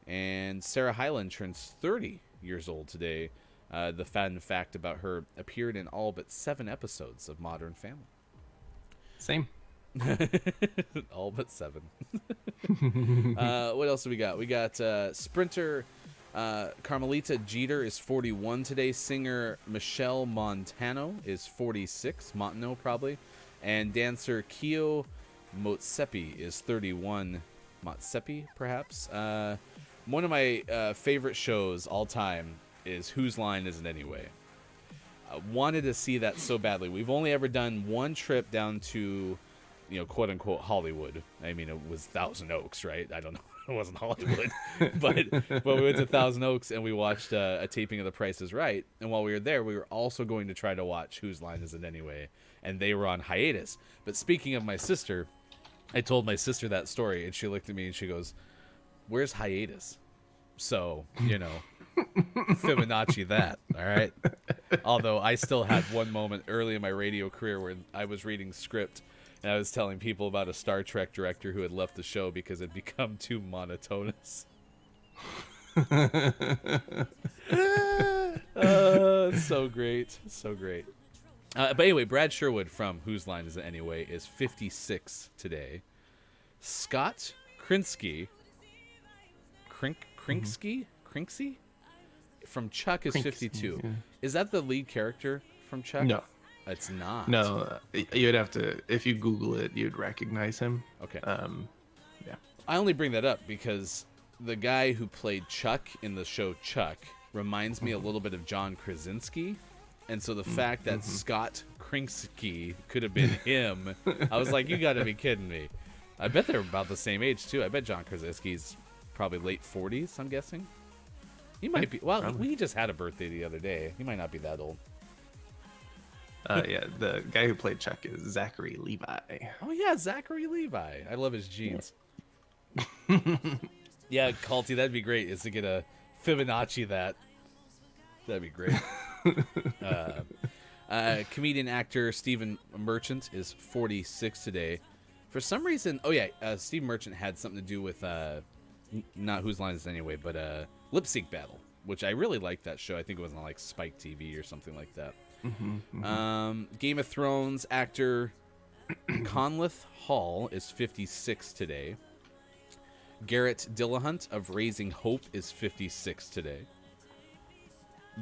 And Sarah Hyland turns 30 years old today. The fun fact about her: appeared in all but 7 episodes of Modern Family. Same. All but 7. What else do we got? We got sprinter Carmelita Jeter is 41 today. Singer Michelle Montano is 46. Montano, probably. And dancer Kyo Motsepi is 31. Motsepi, perhaps. One of my favorite shows all time is Whose Line Is It Anyway? I wanted to see that so badly. We've only ever done one trip down to, quote unquote Hollywood. I mean, it was Thousand Oaks, right? I don't know. It wasn't Hollywood, but we went to Thousand Oaks and we watched a taping of The Price is Right. And while we were there, we were also going to try to watch Whose Line Is It Anyway? And they were on hiatus. But speaking of my sister, I told my sister that story, and she looked at me and she goes, "Where's hiatus?" So, Fibonacci that, all right? Although I still had one moment early in my radio career where I was reading script and I was telling people about a Star Trek director who had left the show because it had become too monotonous. It's so great. So great. But anyway, Brad Sherwood from Whose Line Is It Anyway is 56 today. Scott Krinsky from Chuck is 52. Yeah. Is that the lead character from Chuck? No. It's not. No, you'd have to, if you Google it, you'd recognize him. Okay. Yeah. I only bring that up because the guy who played Chuck in the show Chuck reminds me a little bit of John Krasinski. And so the fact that Scott Krinsky could have been him, I was like, you got to be kidding me. I bet they're about the same age, too. I bet John Krasinski's probably late 40s, I'm guessing. He might be. Well, probably. we just had a birthday the other day. He might not be that old. Yeah, the guy who played Chuck is Zachary Levi. Oh, yeah, Zachary Levi. I love his jeans. Yeah, Calty, that'd be great, is to get a Fibonacci that. That'd be great. Comedian actor Stephen Merchant is 46 today. For some reason, Steve Merchant had something to do with, not Whose Line Is It Anyway, but Lip Sync Battle, which I really liked that show. I think it was on like Spike TV or something like that. Game of Thrones actor Conleth Hall is 56 today. Garrett Dillahunt of Raising Hope is 56 today.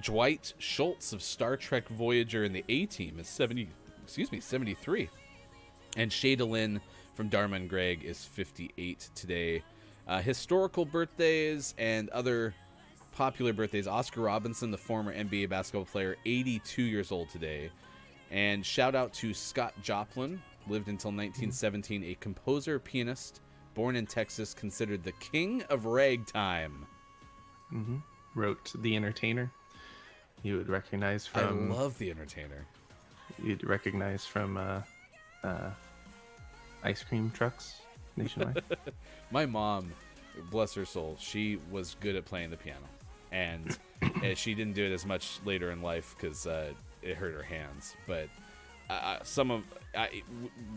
Dwight Schultz of Star Trek Voyager and the A-Team is 73. And Shada Lynn from Dharma and Greg is 58 today. Historical birthdays and other popular birthdays. Oscar Robinson, the former NBA basketball player, 82 years old today. And shout out to Scott Joplin, lived until 1917, a composer, pianist, born in Texas, considered the king of ragtime. Wrote The Entertainer. You would recognize from. I love The Entertainer. You'd recognize from ice cream trucks nationwide. My mom, bless her soul, she was good at playing the piano. And she didn't do it as much later in life because it hurt her hands. But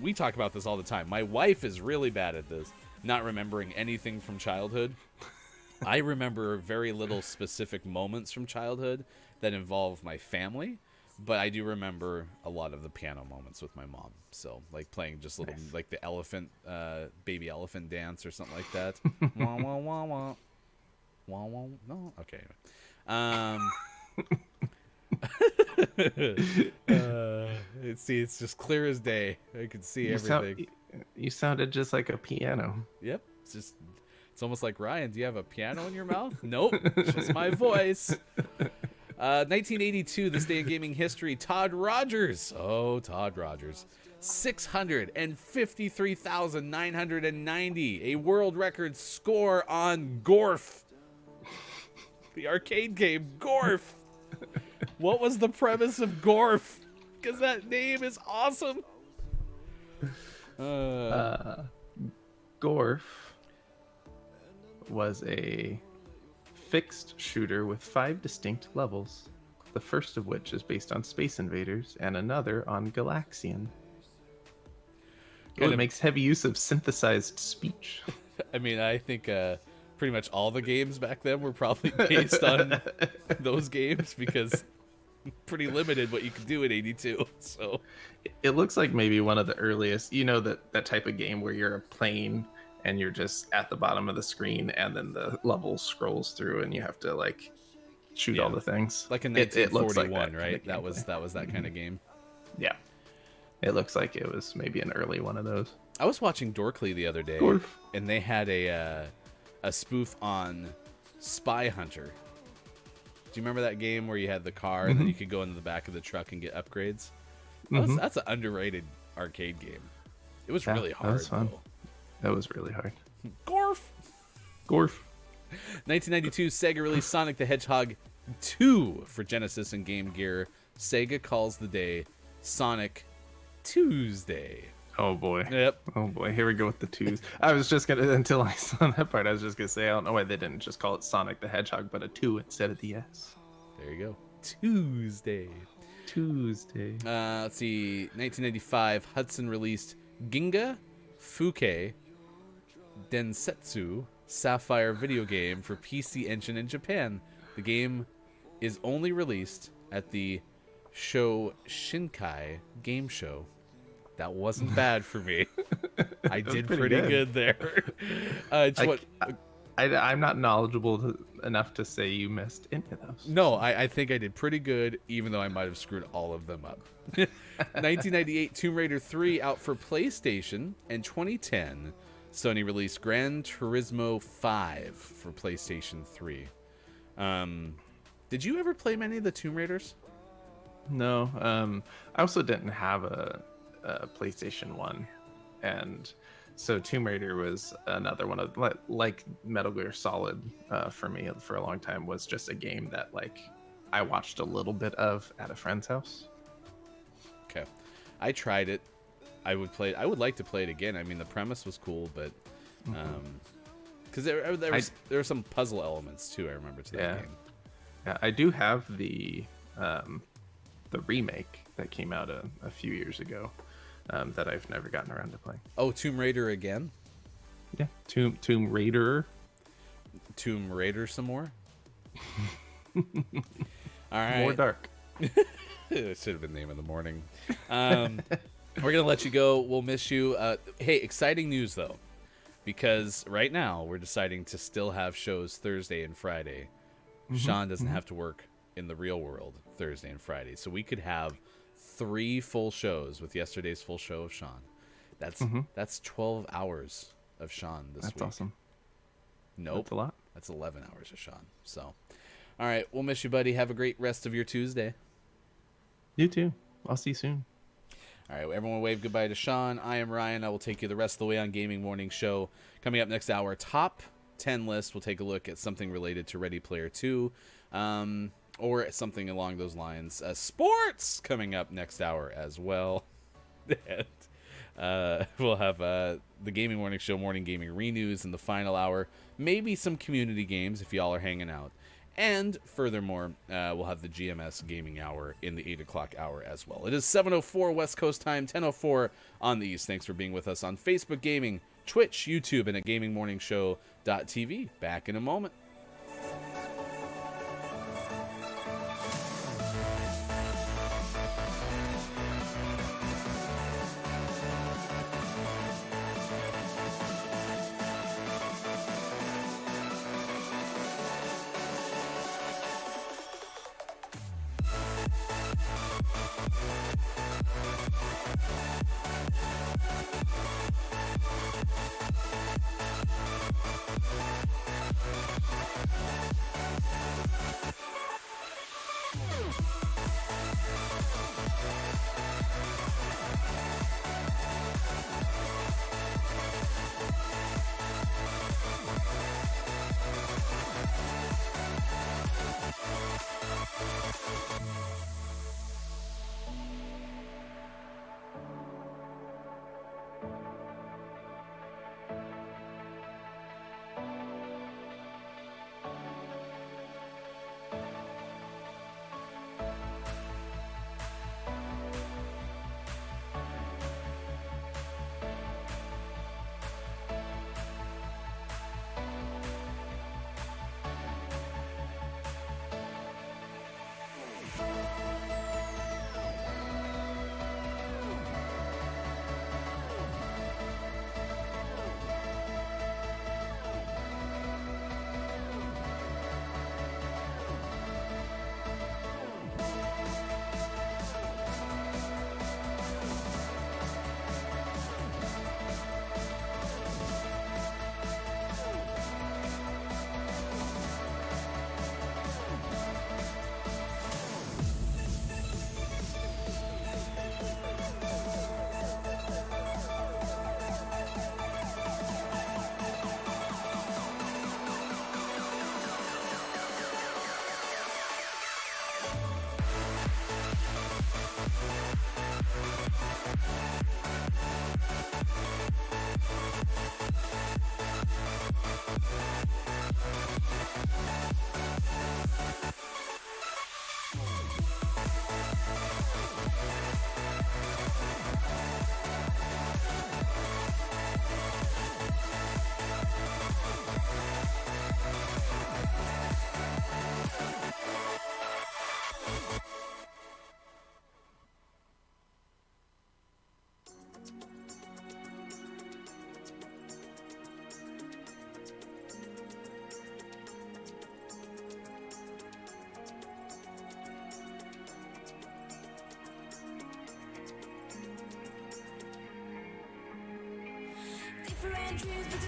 we talk about this all the time. My wife is really bad at this, not remembering anything from childhood. I remember very little specific moments from childhood that involve my family, but I do remember a lot of the piano moments with my mom. So, like playing just little, like the elephant, baby elephant dance or something like that. Wah, wah, wah, wah. Wah, wah. No? Okay. It's just clear as day. I can see everything. You sounded just like a piano. Yep. It's almost like, Ryan, do you have a piano in your mouth? Nope. It's just my voice. 1982, this day in gaming history, Todd Rogers. Oh, Todd Rogers. 653,990. A world record score on Gorf. The arcade game, Gorf. What was the premise of Gorf? Because that name is awesome. Gorf was a fixed shooter with 5 distinct levels, the first of which is based on Space Invaders and another on Galaxian. Kind It of- makes heavy use of synthesized speech. I mean, I think pretty much all the games back then were probably based on those games because pretty limited what you could do in 82. So It looks like maybe one of the earliest, that type of game where you're a plane and you're just at the bottom of the screen and then the level scrolls through and you have to like shoot Yeah. all the things. like in It looks like 1941, that right? kind of That was that kind of game. Yeah. It looks like it was maybe an early one of those. I was watching Dorkly the other day, Gorf. and they had a spoof on Spy Hunter. Do you remember that game where you had the car and then you could go into the back of the truck and get upgrades? That's an underrated arcade game. It was Yeah, really that hard. was fun. Though. That was really hard. Gorf. Gorf. 1992, Sega released Sonic the Hedgehog 2 for Genesis and Game Gear. Sega calls the day Sonic Tuesday. Oh boy. Yep. Oh boy. Here we go with the twos. I was just gonna until I saw that part. I was just gonna say I don't know why they didn't just call it Sonic the Hedgehog, but a 2 instead of the S. There you go. Tuesday. Tuesday. Let's see. 1995, Hudson released Ginga Fuke Densetsu Sapphire video game for PC Engine in Japan. The game is only released at the Show Shinkai game show. That wasn't bad for me. I did pretty pretty good. good there. It's what- I'm not knowledgeable enough to say you missed any of those. No, I think I did pretty good, even though I might have screwed all of them up. 1998, Tomb Raider 3 out for PlayStation, and 2010, Sony released Gran Turismo 5 for PlayStation 3. Did you ever play many of the Tomb Raiders? No. I also didn't have a PlayStation 1, and so Tomb Raider was another one of like Metal Gear Solid for me for a long time was just a game that like I watched a little bit of at a friend's house. Okay. I tried it. I would like to play it again. I mean, the premise was cool, but because there were some puzzle elements too. I remember to that Yeah. game. Yeah, I do have the remake that came out a few years ago that I've never gotten around to playing. Oh, Tomb Raider again. Yeah, Tomb Raider. Tomb Raider some more. All right. More dark. It should have been name of the morning. We're gonna let you go. We'll miss you. Hey, exciting news though, because right now we're deciding to still have shows Thursday and Friday. Sean doesn't have to work in the real world Thursday and Friday, so we could have 3 full shows with yesterday's full show of Sean. That's 12 hours of Sean this week. That's awesome. Nope, That's a lot. that's 11 hours of Sean. So, all right, we'll miss you, buddy. Have a great rest of your Tuesday. You too. I'll see you soon. All right, everyone wave goodbye to Sean. I am Ryan. I will take you the rest of the way on Gaming Morning Show. Coming up next hour, top 10 list. We'll take a look at something related to Ready Player 2 or something along those lines. Sports coming up next hour as well. And we'll have the Gaming Morning Show Morning Gaming Renews in the final hour. Maybe some community games if y'all are hanging out. And furthermore, we'll have the GMS Gaming Hour in the 8 o'clock hour as well. It is 7:04 West Coast time, 10:04 on the East. Thanks for being with us on Facebook Gaming, Twitch, YouTube, and at GamingMorningshow.tv. Back in a moment.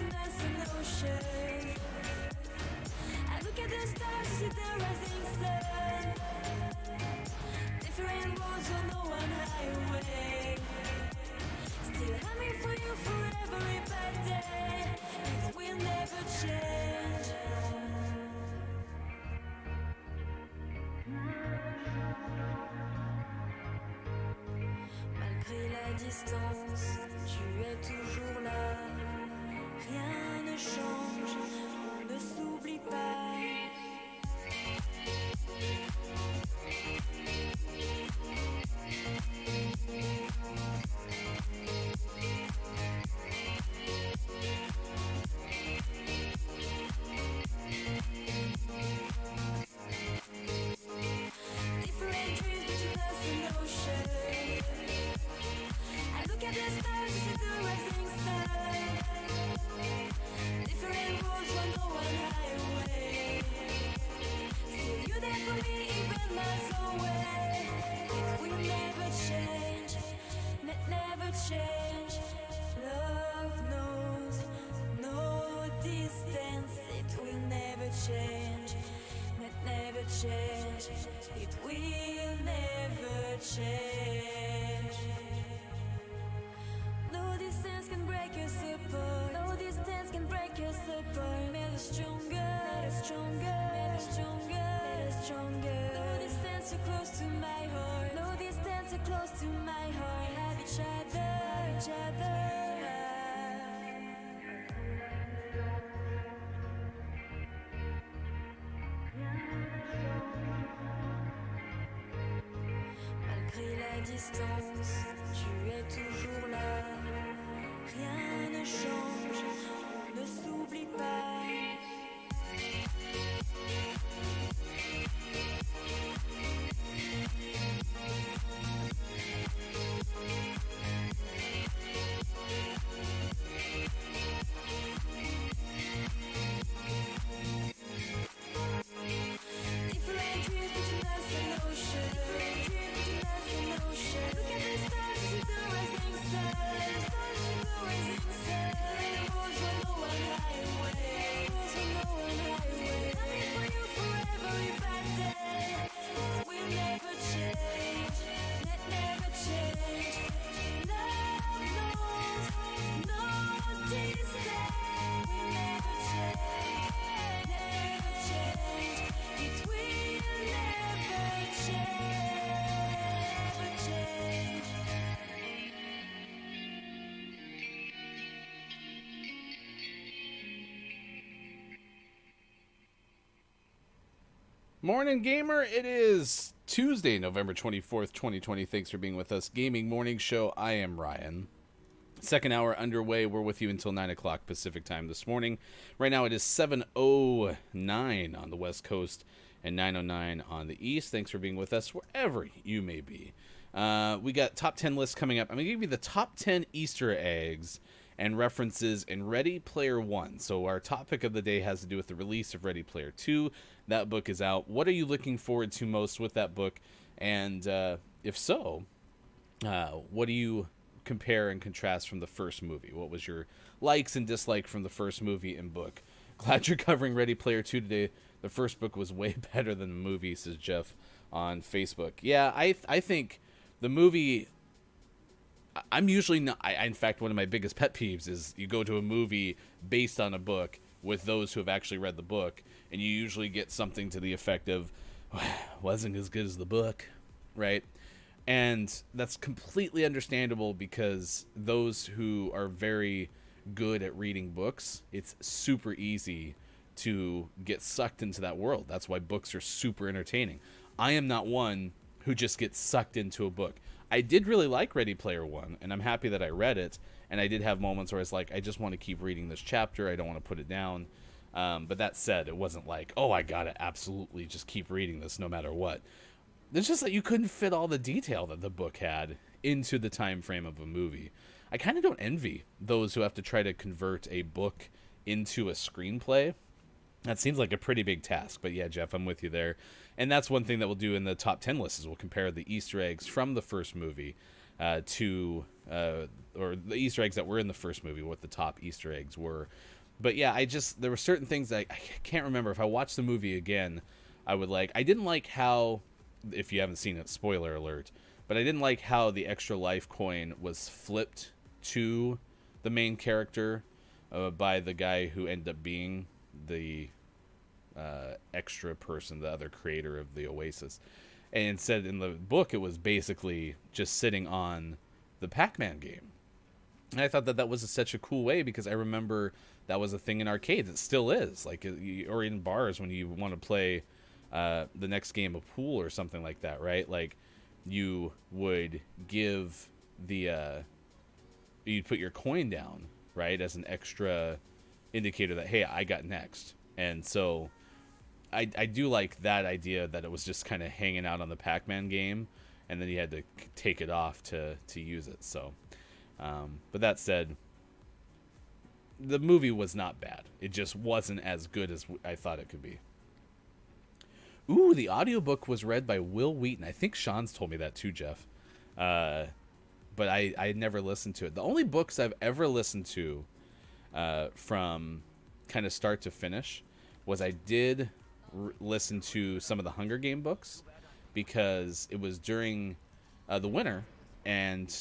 between us and ocean. I look at the stars, see the rising sun. Different roads on the one highway. Still humming for you for every bad day. It will never change. Malgré la distance, tu es toujours là. Rien ne change, on ne s'oublie pas. Different dreams between us and ocean. I look at the stars, see the rising sun. Different roads on the one highway. Still you there for me, even miles away. It will never change, never change. Love knows no distance. It will never change, never change. It will never change. No distance can break us apart. No distance can break us apart. Made us stronger, made us stronger, made us stronger, made us stronger. No distance too close to my heart. No distance too close to my heart. Have each other, each other. Malgré la distance, tu es toujours là. Rien ne change, on ne s'oublie pas. Different dreams between us and ocean. Different dreams between us and ocean. Look at the stars, see the rising sun. Stars see the rising sun. Roads on the one highway. Roads on the one highway. Coming for you for every bad day. It will never change, never change. Love knows no distance. Will never change, never change. It will never change. Morning Gamer, it is Tuesday, November 24th, 2020. Thanks for being with us. Gaming Morning Show, I am Ryan. Second hour underway. We're with you until 9 o'clock Pacific time this morning. Right now it is 7:09 on the West Coast and 9:09 on the East. Thanks for being with us wherever you may be. We got top 10 lists coming up. I'm going to give you the top 10 Easter eggs and references in Ready Player One. So our topic of the day has to do with the release of Ready Player 2. That book is out. What are you looking forward to most with that book? And if so, what do you compare and contrast from the first movie? What was your likes and dislikes from the first movie and book? Glad you're covering Ready Player 2 today. The first book was way better than the movie, says Jeff on Facebook. Yeah, I think the movie... I'm usually not... in fact, one of my biggest pet peeves is you go to a movie based on a book with those who have actually read the book, and you usually get something to the effect of, wasn't as good as the book, right? And that's completely understandable because those who are very good at reading books, it's super easy to get sucked into that world. That's why books are super entertaining. I am not one who just gets sucked into a book. I did really like Ready Player One, and I'm happy that I read it. And I did have moments where I was like, I just want to keep reading this chapter. I don't want to put it down. But that said, it wasn't like, oh, I got to absolutely just keep reading this no matter what. It's just that you couldn't fit all the detail that the book had into the time frame of a movie. I kind of don't envy those who have to try to convert a book into a screenplay. That seems like a pretty big task. But yeah, Jeff, I'm with you there. And that's one thing that we'll do in the top 10 list is we'll compare the Easter eggs from the first movie or the Easter eggs that were in the first movie, what the top Easter eggs were. But yeah, there were certain things that I can't remember. If I watched the movie again, I didn't like how, if you haven't seen it, spoiler alert, but I didn't like how the extra life coin was flipped to the main character by the guy who ended up being the extra person, the other creator of the Oasis. And instead, in the book, it was basically just sitting on the Pac-Man game. And I thought that was such a cool way, because I remember that was a thing in arcades. It still is. Like, or in bars when you want to play the next game of pool or something like that, right? Like, you would give you'd put your coin down, right, as an extra indicator that, hey, I got next. And so I do like that idea, that it was just kind of hanging out on the Pac-Man game, and then you had to take it off to use it. So, but that said, the movie was not bad. It just wasn't as good as I thought it could be. Ooh, the audiobook was read by Will Wheaton. I think Sean's told me that too, Jeff. But I never listened to it. The only books I've ever listened to from kind of start to finish was I did listen to some of the Hunger Game books, because it was during the winter, and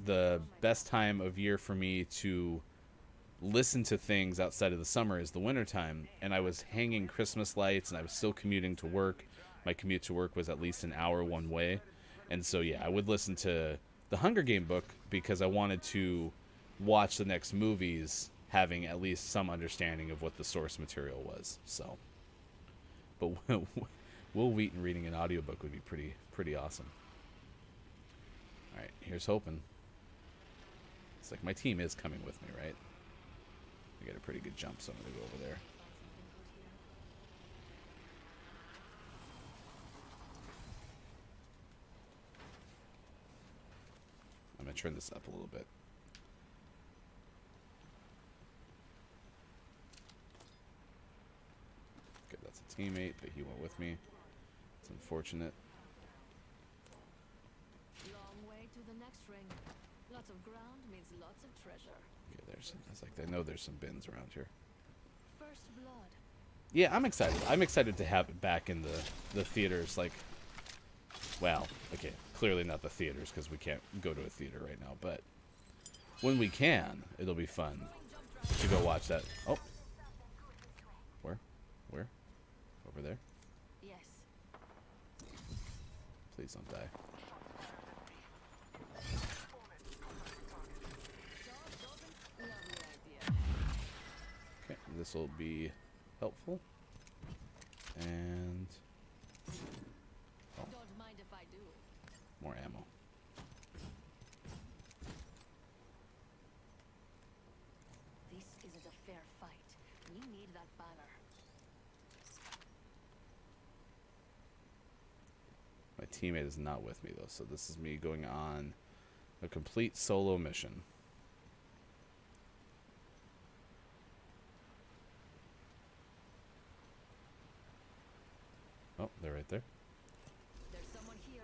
the best time of year for me to listen to things outside of the summer is the winter time. And I was hanging Christmas lights, and I was still commuting to work. My commute to work was at least an hour one way. And so, yeah, I would listen to the Hunger Game book because I wanted to watch the next movies having at least some understanding of what the source material was. So, but Will Wheaton reading an audiobook would be pretty awesome. All right, here's hoping. It's like my team is coming with me, right? We got a pretty good jump, so I'm gonna go over there. I'm gonna turn this up a little bit. Okay, that's a teammate, but he went with me. It's unfortunate. Long way to the next ring. Lots of ground means lots of treasure. Okay, I know there's some bins around here. First blood. Yeah, I'm excited. I'm excited to have it back in the theaters. Like, well, okay, clearly not the theaters because we can't go to a theater right now. But when we can, it'll be fun to go watch that. Oh, where? Over there? Yes. Please don't die. Lovely idea. Okay, this will be helpful. And Don't mind if I do. more ammo. This isn't a fair fight. We need that banner. My teammate is not with me though, so this is me going on a complete solo mission. Oh, they're right there. There's someone here.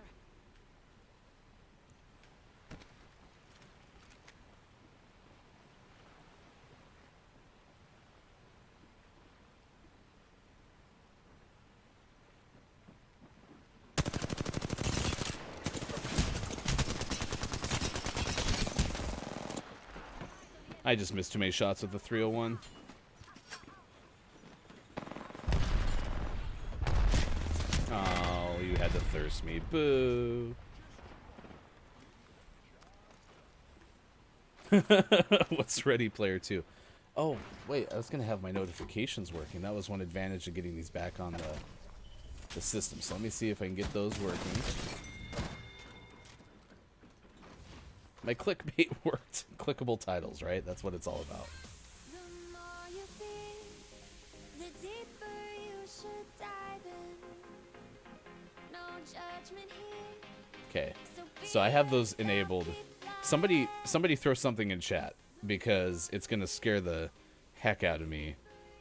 I just missed too many shots with the 301. Oh, you had to thirst me. Boo. What's Ready Player 2? Oh, wait, I was going to have my notifications working. That was one advantage of getting these back on the system. So let me see if I can get those working. My clickbait worked. Clickable titles, right? That's what it's all about. The more you think, the deeper you should dive in. No judgment here. Okay, so I have those enabled. Somebody throw something in chat because it's gonna scare the heck out of me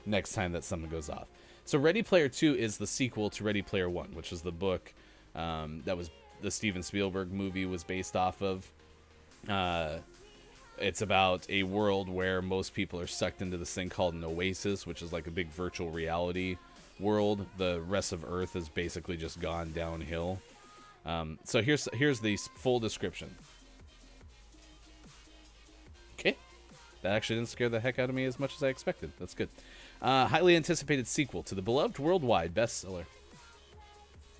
next time that something goes off. So Ready Player 2 is the sequel to Ready Player 1, which was the book that was the Steven Spielberg movie was based off of. It's about a world where most people are sucked into this thing called an oasis, which is like a big virtual reality world. The rest of Earth has basically just gone downhill. So here's the full description. Okay. That actually didn't scare the heck out of me as much as I expected. That's good. Highly anticipated sequel to the beloved worldwide bestseller.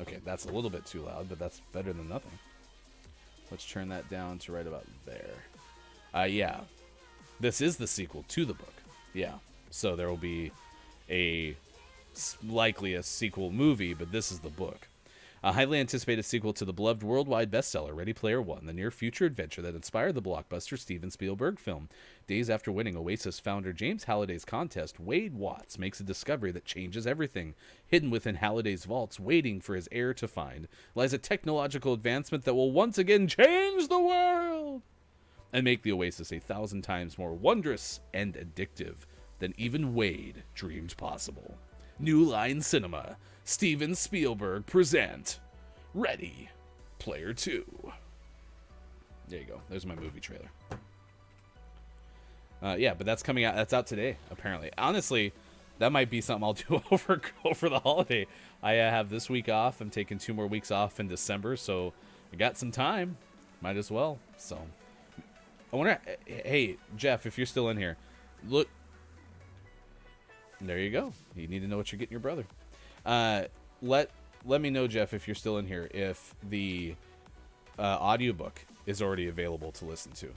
Okay, that's a little bit too loud, but that's better than nothing. Let's turn that down to right about there. Yeah. This is the sequel to the book. Yeah. So there will be likely a sequel movie, but this is the book. A highly anticipated sequel to the beloved worldwide bestseller Ready Player One, the near-future adventure that inspired the blockbuster Steven Spielberg film. Days after winning Oasis founder James Halliday's contest, Wade Watts makes a discovery that changes everything. Hidden within Halliday's vaults, waiting for his heir to find, lies a technological advancement that will once again change the world and make the Oasis 1,000 times more wondrous and addictive than even Wade dreamed possible. New Line Cinema, Steven Spielberg present Ready Player 2. There you go. There's my movie trailer. Yeah, but that's coming out. That's out today, apparently. Honestly, that might be something I'll do over the holiday. I have this week off. I'm taking 2 more weeks off in December, so I got some time. Might as well. So, I wonder. Hey, Jeff, if you're still in here, look. There you go. You need to know what you're getting your brother. Let me know, Jeff, if you're still in here, if the audiobook is already available to listen to.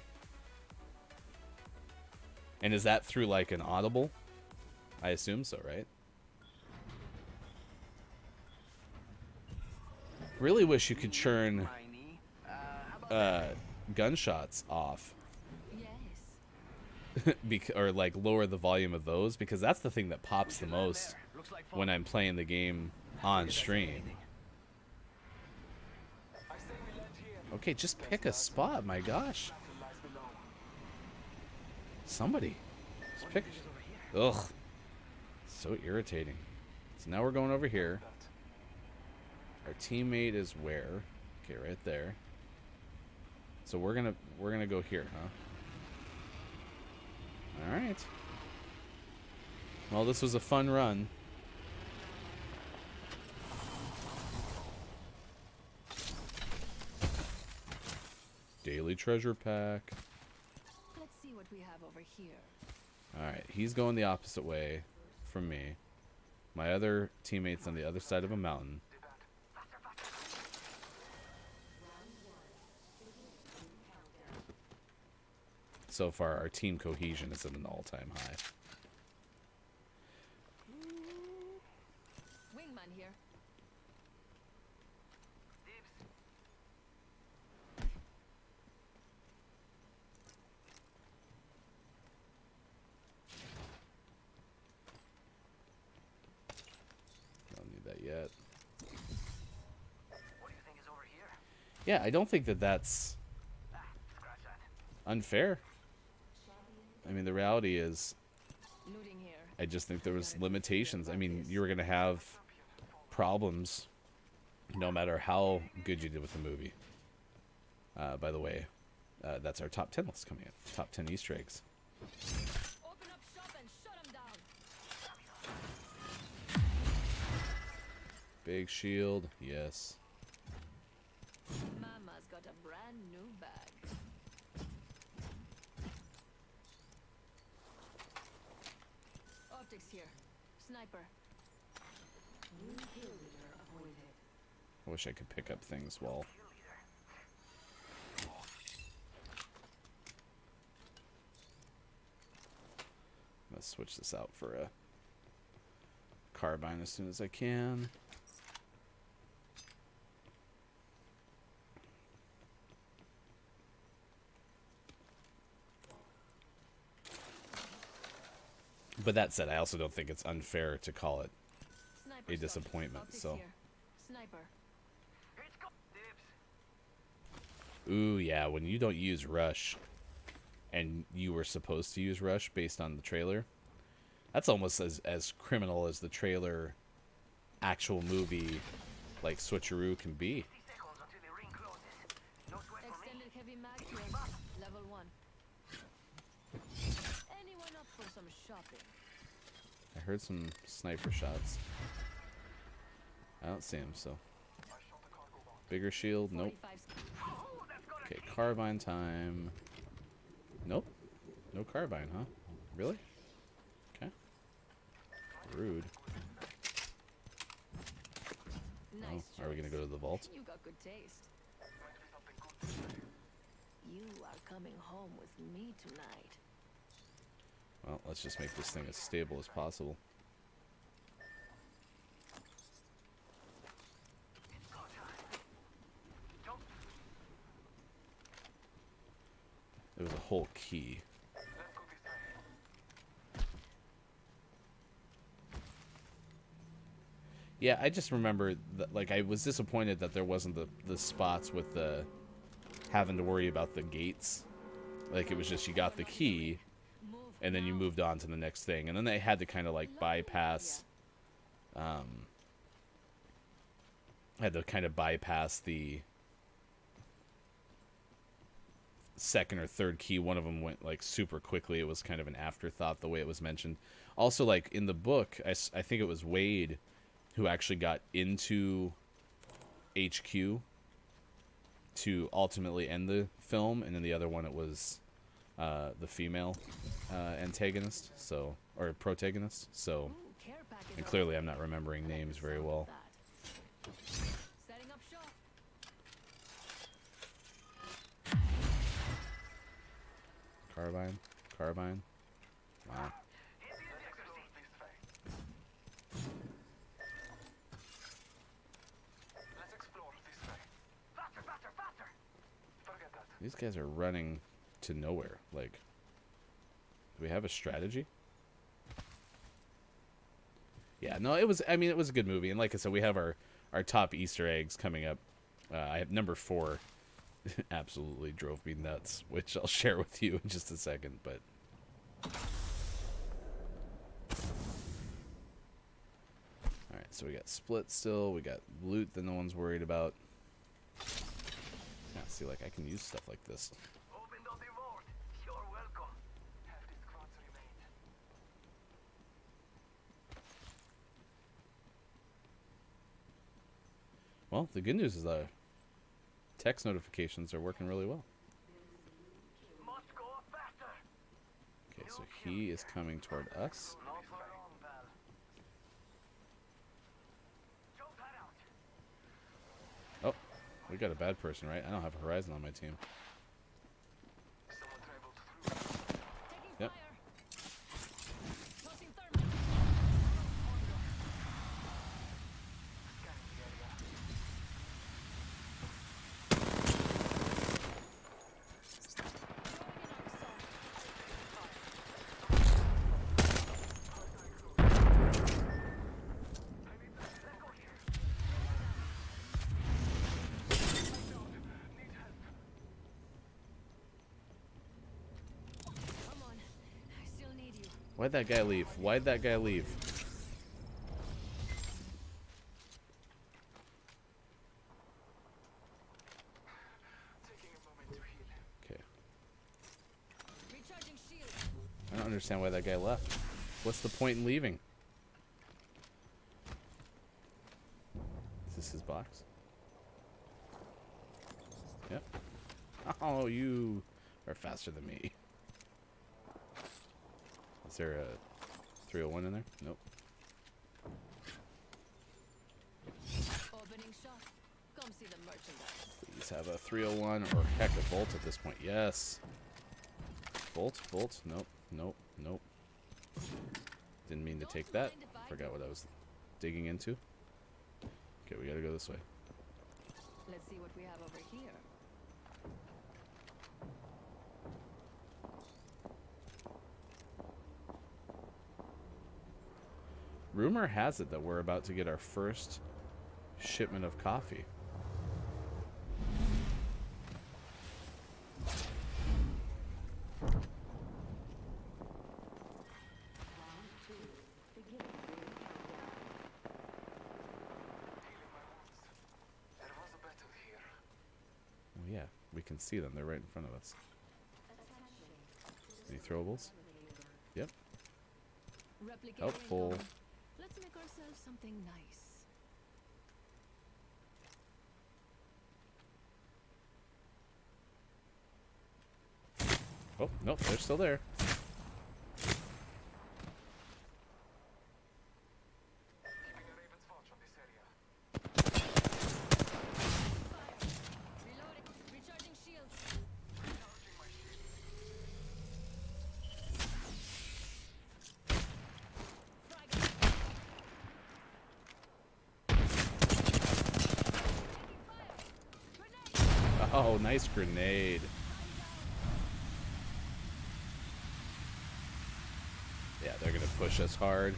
And is that through like an Audible? I assume so, right? Really wish you could churn gunshots off. Or like lower the volume of those, because that's the thing that pops the most when I'm playing the game on stream. Okay, just pick a spot, my gosh. Somebody. Just pick. Ugh. So irritating. So now we're going over here. Our teammate is where? Okay, right there. So we're gonna go here, huh? Alright. Well, this was a fun run. Daily treasure pack. Let's see what we have over here. Alright, he's going the opposite way from me. My other teammate's on the other side of a mountain. So far, our team cohesion is at an all-time high. Wingman here. Don't need that yet. What do you think is over here? Yeah, I don't think that that's Scratch that. unfair. I mean, the reality is, Looting here. I just think there was limitations. I mean, you were going to have problems no matter how good you did with the movie. By the way, that's our top 10 list coming up. Top 10 Easter eggs. Open up shop and shut them down. Big shield, yes. Mama's got a brand new bag. Optics here. Sniper. New kill leader appointed. I wish I could pick up things while... Let's switch this out for a carbine as soon as I can. But that said, I also don't think it's unfair to call it Sniper a shot. disappointment. Optics So, here. Sniper. It's got dibs. ooh, yeah, when you don't use rush, and you were supposed to use rush based on the trailer, that's almost as criminal as the trailer actual movie like switcheroo can be. 60 seconds until the ring closes. No sweat for me. Extended heavy mag here. shopping. I heard some sniper shots. I don't see him, so. Bigger shield? Nope. 45 Okay, carbine time. Nope. No carbine, huh? Really? Okay. Rude. Nice Oh, are we gonna go to the vault? You got good taste. You are coming home with me tonight. Well, let's just make this thing as stable as possible. There was a whole key. Yeah, I just remember that, like, I was disappointed that there wasn't the spots with the having to worry about the gates. Like, it was just you got the key, Move and then you now. moved on to the next thing, and then they had to kind of like bypass the second or third key. One of them went like super quickly. It was kind of an afterthought the way it was mentioned. Also, like in the book, I think it was Wade who actually got into HQ to ultimately end the film, and then the other one it was the female antagonist, so, or protagonist. So, Ooh, care package and over clearly there. I'm not remembering I like names the very sound of well. that. Setting up shop. Carbine, carbine. Wow. Let's explore this way. Faster, faster, faster! Forget that. These guys are running to nowhere. Like, do we have a strategy? Yeah, no, it was, I mean, it was a good movie. And like I said, we have our top Easter eggs coming up. I have number 4 absolutely drove me nuts, which I'll share with you in just a second, but. Alright, so we got split still. We got loot that no one's worried about. Yeah, see, like, I can use stuff like this. Open the vault. You're welcome. Have these clots remain. Well, the good news is the text notifications are working really well. Must go faster. Okay, so he is coming toward us. Not for long, pal. Jump that out. Oh, we got a bad person, right? I don't have Horizon on my team. Someone traveled through. Taking Yep. fire. Tossing thermite. Scanning the area. Come on. I still need you. Why'd that guy leave? Why'd that guy leave? Taking a moment to heal. Okay. Recharging shield. I don't understand why that guy left. What's the point in leaving? Is this his box? Yep. Oh, you are faster than me. Is there a 301 in there? Nope. Opening shop. Come see the merchandise. Please have a 301 or heck a Bolt at this point. Yes. Bolt, Bolt. Nope, nope, nope. Didn't mean to take that. Forgot what I was digging into. Okay, we gotta go this way. Let's see what we have over here. Rumor has it that we're about to get our first shipment of coffee. There was a battle here. Oh yeah, we can see them. They're right in front of us. Any throwables? Yep. Replicating Helpful. home. Let's make ourselves something nice. Oh, nope, they're still there. Keeping a Raven's watch on this area. Reloading. Recharging shields. Charging my shield. Oh, nice grenade. Yeah, they're gonna push us hard.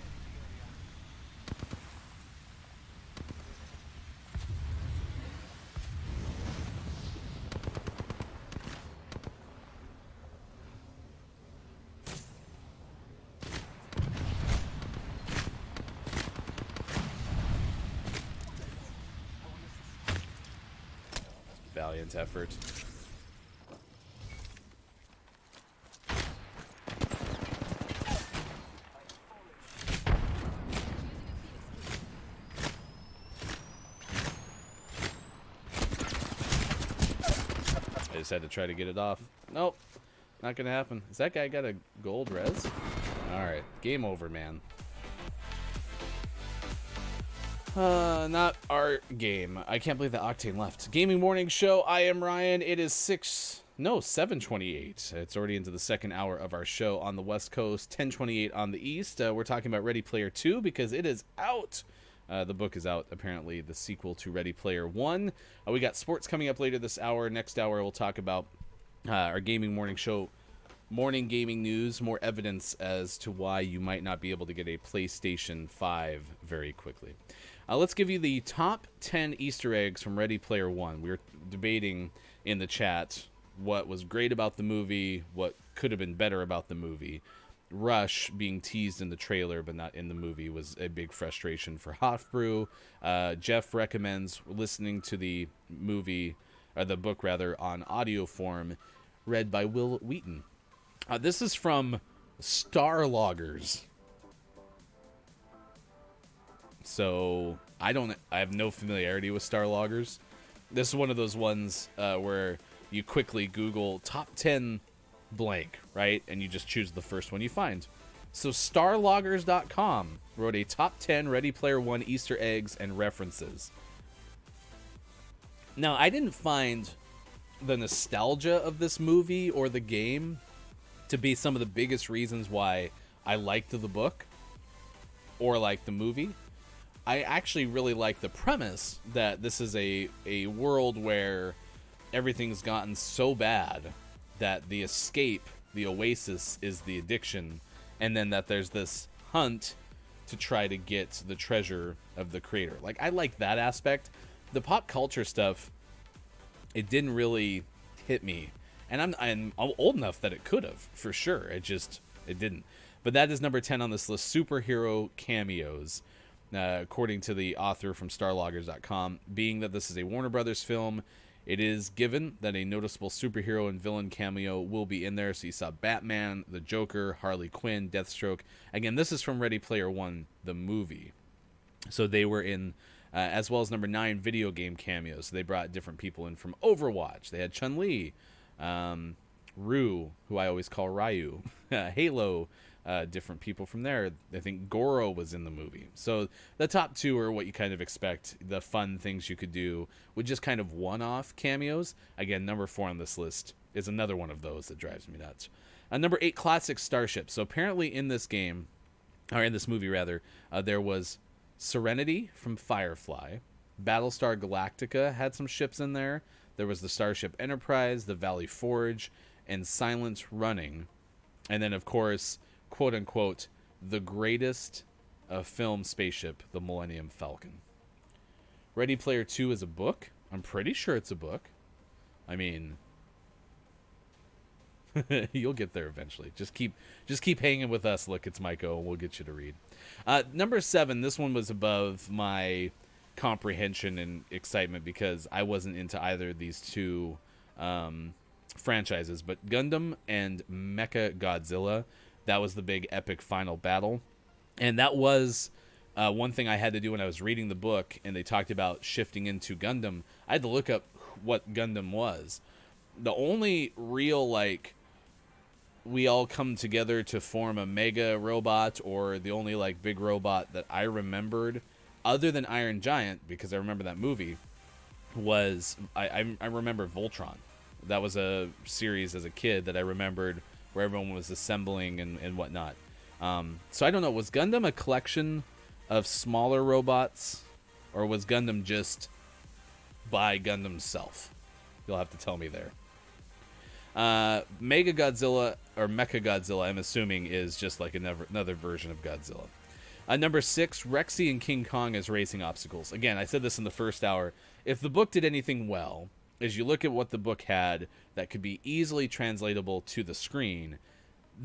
Valiant effort. I just had to try to get it off. Nope. Not gonna happen. Is that guy got a gold res? Alright. Game over, man. Not our game. I can't believe that Octane left. Gaming Morning Show. I am Ryan. It is 7:28. It's already into the second hour of our show on the West Coast, 10:28 on the East. We're talking about Ready Player 2 because it is out. The book is out, apparently, the sequel to Ready Player 1. We got sports coming up later this hour. Next hour, we'll talk about our Gaming Morning Show, morning gaming news, more evidence as to why you might not be able to get a PlayStation 5 very quickly. Let's give you the top 10 Easter eggs from Ready Player 1. We were debating in the chat what was great about the movie, what could have been better about the movie. Rush being teased in the trailer but not in the movie was a big frustration for Hofbrew. Jeff recommends listening to the movie, or the book rather, on audio form, read by Will Wheaton. This is from Star Loggers. So I have no familiarity with Star Loggers. This is one of those ones where you quickly Google top 10 blank, right? And you just choose the first one you find. So starloggers.com wrote a top 10 Ready Player 1 Easter eggs and references. Now, I didn't find the nostalgia of this movie or the game to be some of the biggest reasons why I liked the book or liked the movie. I actually really like the premise that this is a world where everything's gotten so bad that the escape, the oasis, is the addiction, and then that there's this hunt to try to get the treasure of the creator. Like, I like that aspect. The pop culture stuff, it didn't really hit me. And I'm old enough that it could have, for sure. It didn't. But that is number 10 on this list, superhero cameos. According to the author from starloggers.com, being that this is a Warner Brothers film, it is given that a noticeable superhero and villain cameo will be in there. So you saw Batman, the Joker, Harley Quinn, Deathstroke. Again, this is from Ready Player 1, the movie. So they were in, as well as number 9, video game cameos. So they brought different people in from Overwatch. They had Chun-Li, Rue, who I always call Ryu, Halo, different people from there. I think Goro was in the movie. So the top 2 are what you kind of expect, the fun things you could do with just kind of one-off cameos. Again, number 4 on this list is another one of those that drives me nuts. Number 8, classic Starship. So apparently in this game, or in this movie rather, there was Serenity from Firefly. Battlestar Galactica had some ships in there. There was the Starship Enterprise, the Valley Forge, and Silent Running. And then, of course, quote-unquote, the greatest film spaceship, the Millennium Falcon. Ready Player 2 is a book. I'm pretty sure it's a book. I mean, you'll get there eventually. Just keep hanging with us. Look, it's Maiko, and we'll get you to read. Number 7, this one was above my comprehension and excitement because I wasn't into either of these two franchises, but Gundam and Mecha Godzilla, that was the big epic final battle. And that was one thing I had to do when I was reading the book, and they talked about shifting into Gundam. I had to look up what Gundam was. The only real, like, we all come together to form a mega robot, or the only, like, big robot that I remembered, other than Iron Giant, because I remember that movie, was, I remember Voltron. That was a series as a kid that I remembered where everyone was assembling and whatnot. So I don't know, was Gundam a collection of smaller robots, or was Gundam just by Gundam's self? You'll have to tell me there. Mega Godzilla, or Mecha Godzilla, I'm assuming, is just like another version of Godzilla. Number 6, Rexy and King Kong as racing obstacles. Again, I said this in the first hour. If the book did anything well, as you look at what the book had that could be easily translatable to the screen,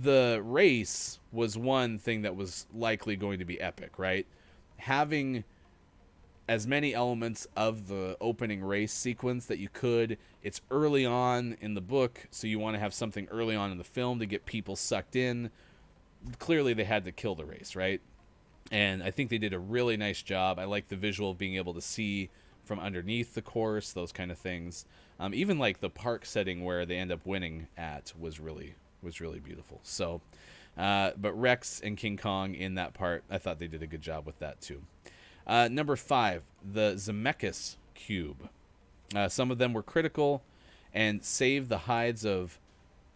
the race was one thing that was likely going to be epic, right? Having as many elements of the opening race sequence that you could. It's early on in the book, so you want to have something early on in the film to get people sucked in. Clearly, they had to kill the race, right? And I think they did a really nice job. I like the visual of being able to see from underneath the course, those kind of things. Even like the park setting where they end up winning at was really beautiful. So, but Rex and King Kong in that part, I thought they did a good job with that too. Number 5, the Zemeckis Cube. Some of them were critical and saved the hides of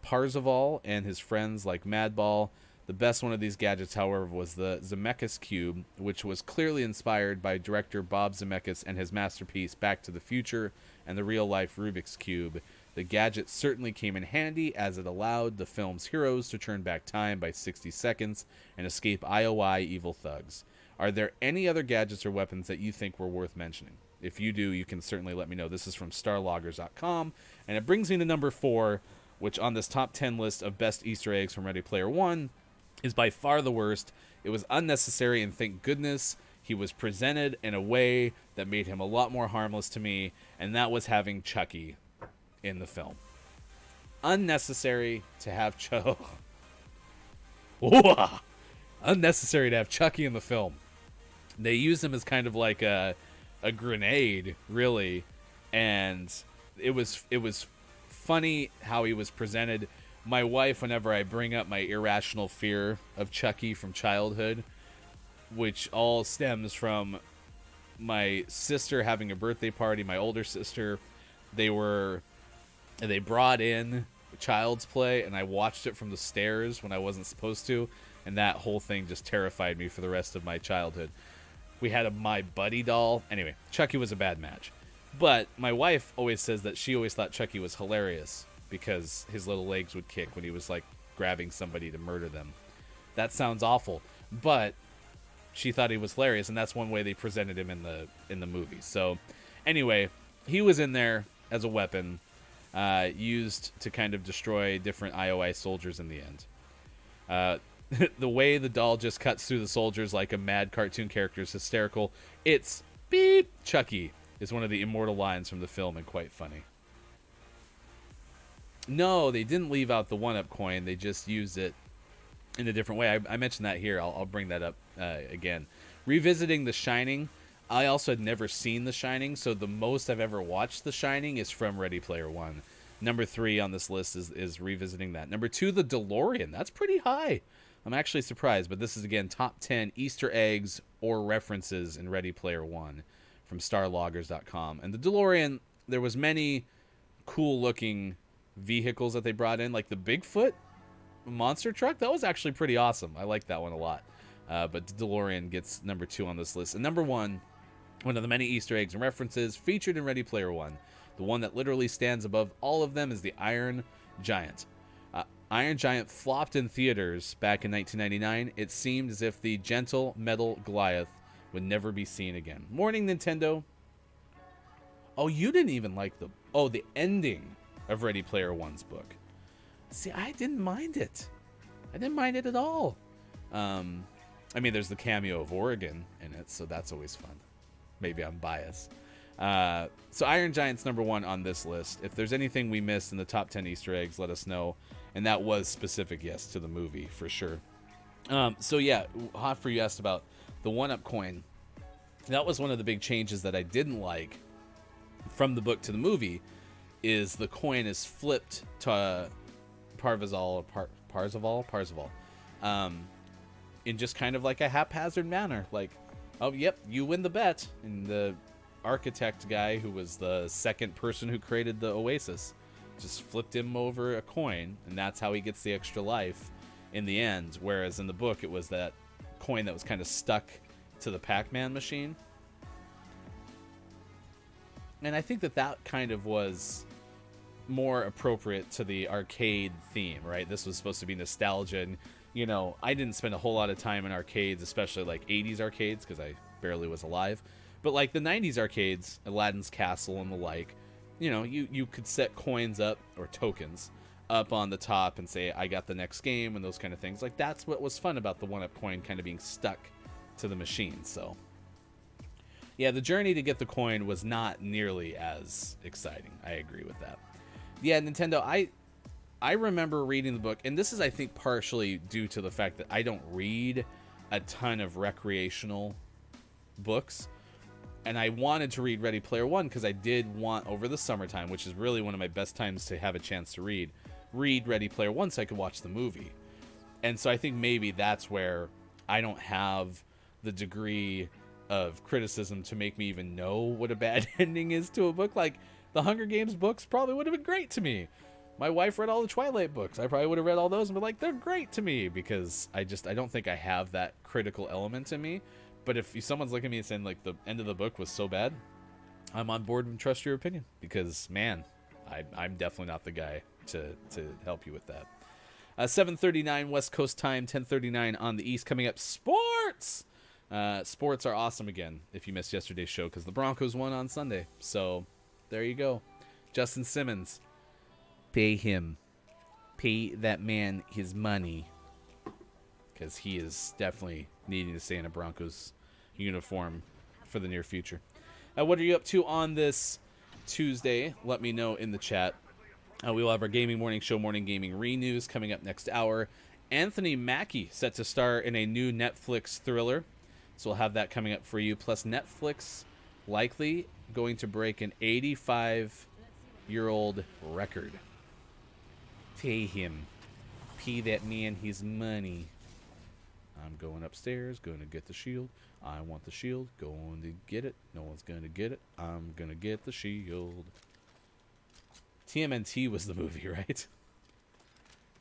Parzival and his friends like Madball. The best one of these gadgets, however, was the Zemeckis Cube, which was clearly inspired by director Bob Zemeckis and his masterpiece Back to the Future and the real-life Rubik's Cube. The gadget certainly came in handy, as it allowed the film's heroes to turn back time by 60 seconds and escape IOI evil thugs. Are there any other gadgets or weapons that you think were worth mentioning? If you do, you can certainly let me know. This is from starloggers.com, and it brings me to number 4, which on this top 10 list of best Easter eggs from Ready Player One is by far the worst. It was unnecessary, and thank goodness he was presented in a way that made him a lot more harmless to me, and that was having Chucky in the film. Unnecessary to have unnecessary to have Chucky in the film. They used him as kind of like a grenade, really, and it was funny how he was presented. My wife, whenever I bring up my irrational fear of Chucky from childhood, which all stems from my sister having a birthday party, my older sister, they brought in Child's Play, and I watched it from the stairs when I wasn't supposed to, and that whole thing just terrified me for the rest of my childhood. We had a My Buddy doll. Anyway, Chucky was a bad match. But my wife always says that she always thought Chucky was hilarious because his little legs would kick when he was like grabbing somebody to murder them. That sounds awful, but she thought he was hilarious, and that's one way they presented him in the movie. So anyway, he was in there as a weapon, used to kind of destroy different IOI soldiers in the end. The way the doll just cuts through the soldiers like a mad cartoon character is hysterical. It's beep Chucky is one of the immortal lines from the film, and quite funny. No, they didn't leave out the 1-up coin. They just used it in a different way. I mentioned that here. I'll bring that up again. Revisiting The Shining. I also had never seen The Shining, so the most I've ever watched The Shining is from Ready Player One. Number 3 on this list is revisiting that. Number 2, the DeLorean. That's pretty high. I'm actually surprised, but this is, again, top 10 Easter eggs or references in Ready Player One from starloggers.com. And the DeLorean, there was many cool-looking vehicles that they brought in, like the Bigfoot monster truck. That was actually pretty awesome. I like that one a lot. But the DeLorean gets number 2 on this list. And number 1, one of the many Easter eggs and references featured in Ready Player One. The one that literally stands above all of them is the Iron Giant. Iron Giant flopped in theaters back in 1999. It seemed as if the gentle metal Goliath would never be seen again. Morning, Nintendo. Oh, you didn't even like the ending of Ready Player One's book. See, I didn't mind it. I didn't mind it at all. I mean, there's the cameo of Oregon in it, so that's always fun. Maybe I'm biased. So Iron Giant's number 1 on this list. If there's anything we missed in the top 10 Easter eggs, let us know. And that was specific, yes, to the movie, for sure. So yeah, Hot for you asked about the 1-Up coin. That was one of the big changes that I didn't like from the book to the movie. Is the coin is flipped to Parzival, in just kind of like a haphazard manner. Like, oh, yep, you win the bet. And the architect guy, who was the second person who created the Oasis, just flipped him over a coin, and that's how he gets the extra life in the end. Whereas in the book, it was that coin that was kind of stuck to the Pac-Man machine. And I think that kind of was more appropriate to the arcade theme, right? This was supposed to be nostalgia, and you know, I didn't spend a whole lot of time in arcades, especially like 80s arcades, because I barely was alive. But like the 90s arcades, Aladdin's Castle and the like, you know, you could set coins up, or tokens, up on the top and say, I got the next game, and those kind of things. Like, that's what was fun about the 1-Up coin kind of being stuck to the machine. So yeah, the journey to get the coin was not nearly as exciting. I agree with that. Yeah, Nintendo, I remember reading the book, and this is, I think, partially due to the fact that I don't read a ton of recreational books, and I wanted to read Ready Player One because I did want, over the summertime, which is really one of my best times to have a chance to read Ready Player One so I could watch the movie. And so I think maybe that's where I don't have the degree of criticism to make me even know what a bad ending is to a book. Like, the Hunger Games books probably would have been great to me. My wife read all the Twilight books. I probably would have read all those and been like, they're great to me, because I don't think I have that critical element in me. But if someone's looking at me and saying, like, the end of the book was so bad, I'm on board and trust your opinion, because, man, I'm definitely not the guy to help you with that. 7:39 West Coast time, 10:39 on the East. Coming up, sports! Sports are awesome again, if you missed yesterday's show, because the Broncos won on Sunday. So, there you go. Justin Simmons. Pay him. Pay that man his money, because he is definitely needing to stay in a Broncos uniform for the near future. What are you up to on this Tuesday? Let me know in the chat. We will have our Gaming Morning Show Morning Gaming Re-News coming up next hour. Anthony Mackie set to star in a new Netflix thriller, so we'll have that coming up for you. Plus, Netflix likely going to break an 85-year-old record. Pay him. Pay that man his money. I'm going upstairs, going to get the shield. I want the shield, going to get it. No one's going to get it. I'm going to get the shield. TMNT was the movie, right?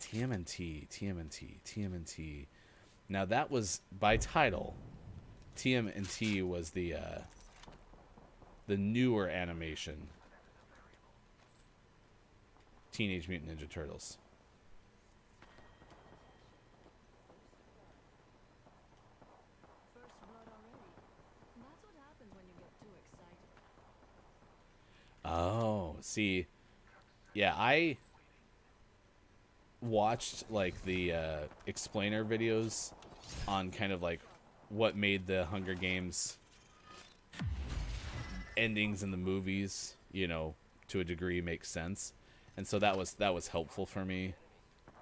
TMNT. Now that was by title. TMNT was the newer animation. Teenage Mutant Ninja Turtles. First blood already. That's what happens when you get too excited. Oh, see, yeah, I watched like the explainer videos on kind of like what made the Hunger Games endings in the movies, you know, to a degree make sense. And so that was helpful for me. My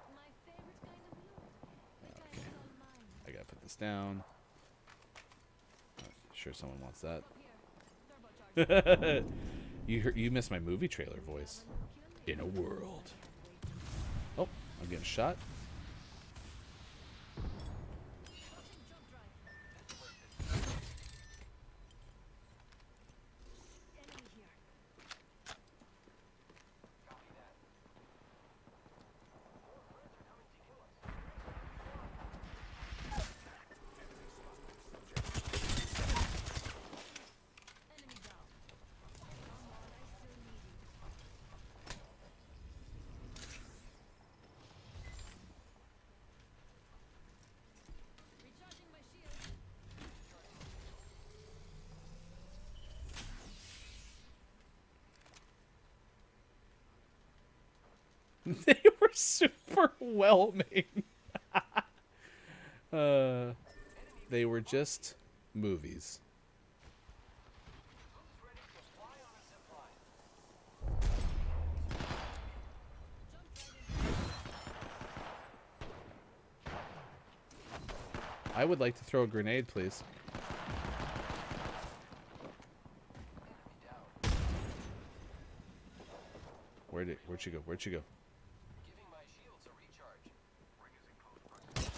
favorite kind of blue. The Okay. kind on mine. I gotta put this down. I'm sure someone wants that. Here, turbo charge. You missed my movie trailer voice. In a world. Oh, I'm getting shot. Jump drive. Enemy here. Enemy down. Come on, I still need you. Recharging my shield. They were super well made. They were just movies. I would like to throw a grenade, please. Where'd she go? Where'd she go? Giving my shields a recharge. Ring is in close proximity.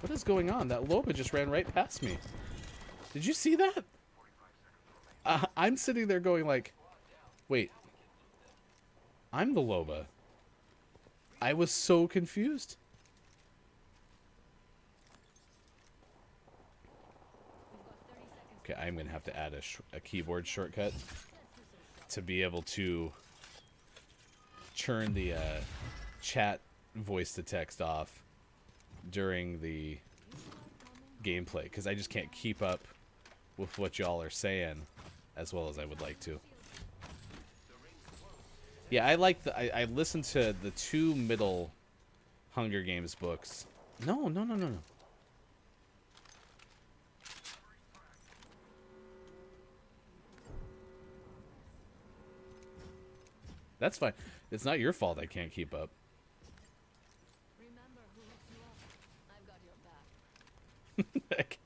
What is going on? That Loba just ran right past me. Did you see that? I'm sitting there going like, wait, I'm the Loba. I was so confused. Okay, I'm going to have to add a keyboard shortcut to be able to turn the chat voice to text off during the gameplay, because I just can't keep up with what y'all are saying as well as I would like to. Yeah, I listened to the 2 middle Hunger Games books. No. That's fine. It's not your fault I can't keep up. Remember who hooked you up. I've got your back.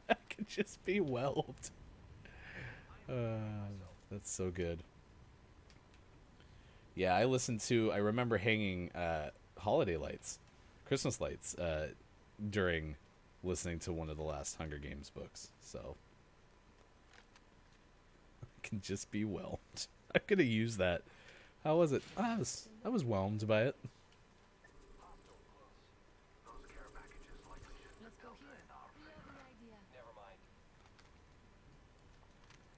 I could just be whelmed. That's so good. Yeah, I remember hanging holiday lights, Christmas lights, during listening to one of the last Hunger Games books. So I can just be whelmed. I'm gonna use that. How was it? I was whelmed by it. Those care packages likely should Let's go here. We have an idea. Never mind.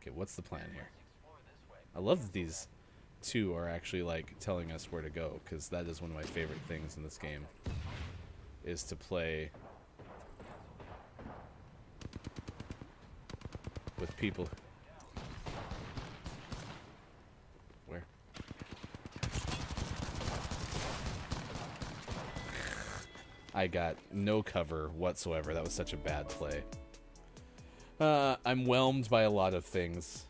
Okay, what's the plan here? Explore this way. I love that these 2 are actually like telling us where to go, because that is one of my favorite things in this game, is to play with people. Where? I got no cover whatsoever. That was such a bad play. I'm whelmed by a lot of things.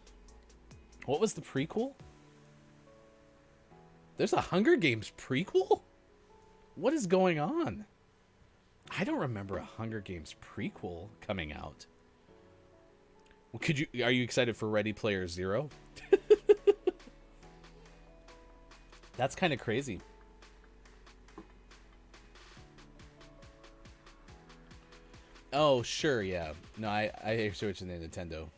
What was the prequel? There's a Hunger Games prequel? What is going on? I don't remember a Hunger Games prequel coming out. Well, are you excited for Ready Player Zero? That's kind of crazy. Oh, sure, yeah. No, I hear what you're saying, Nintendo.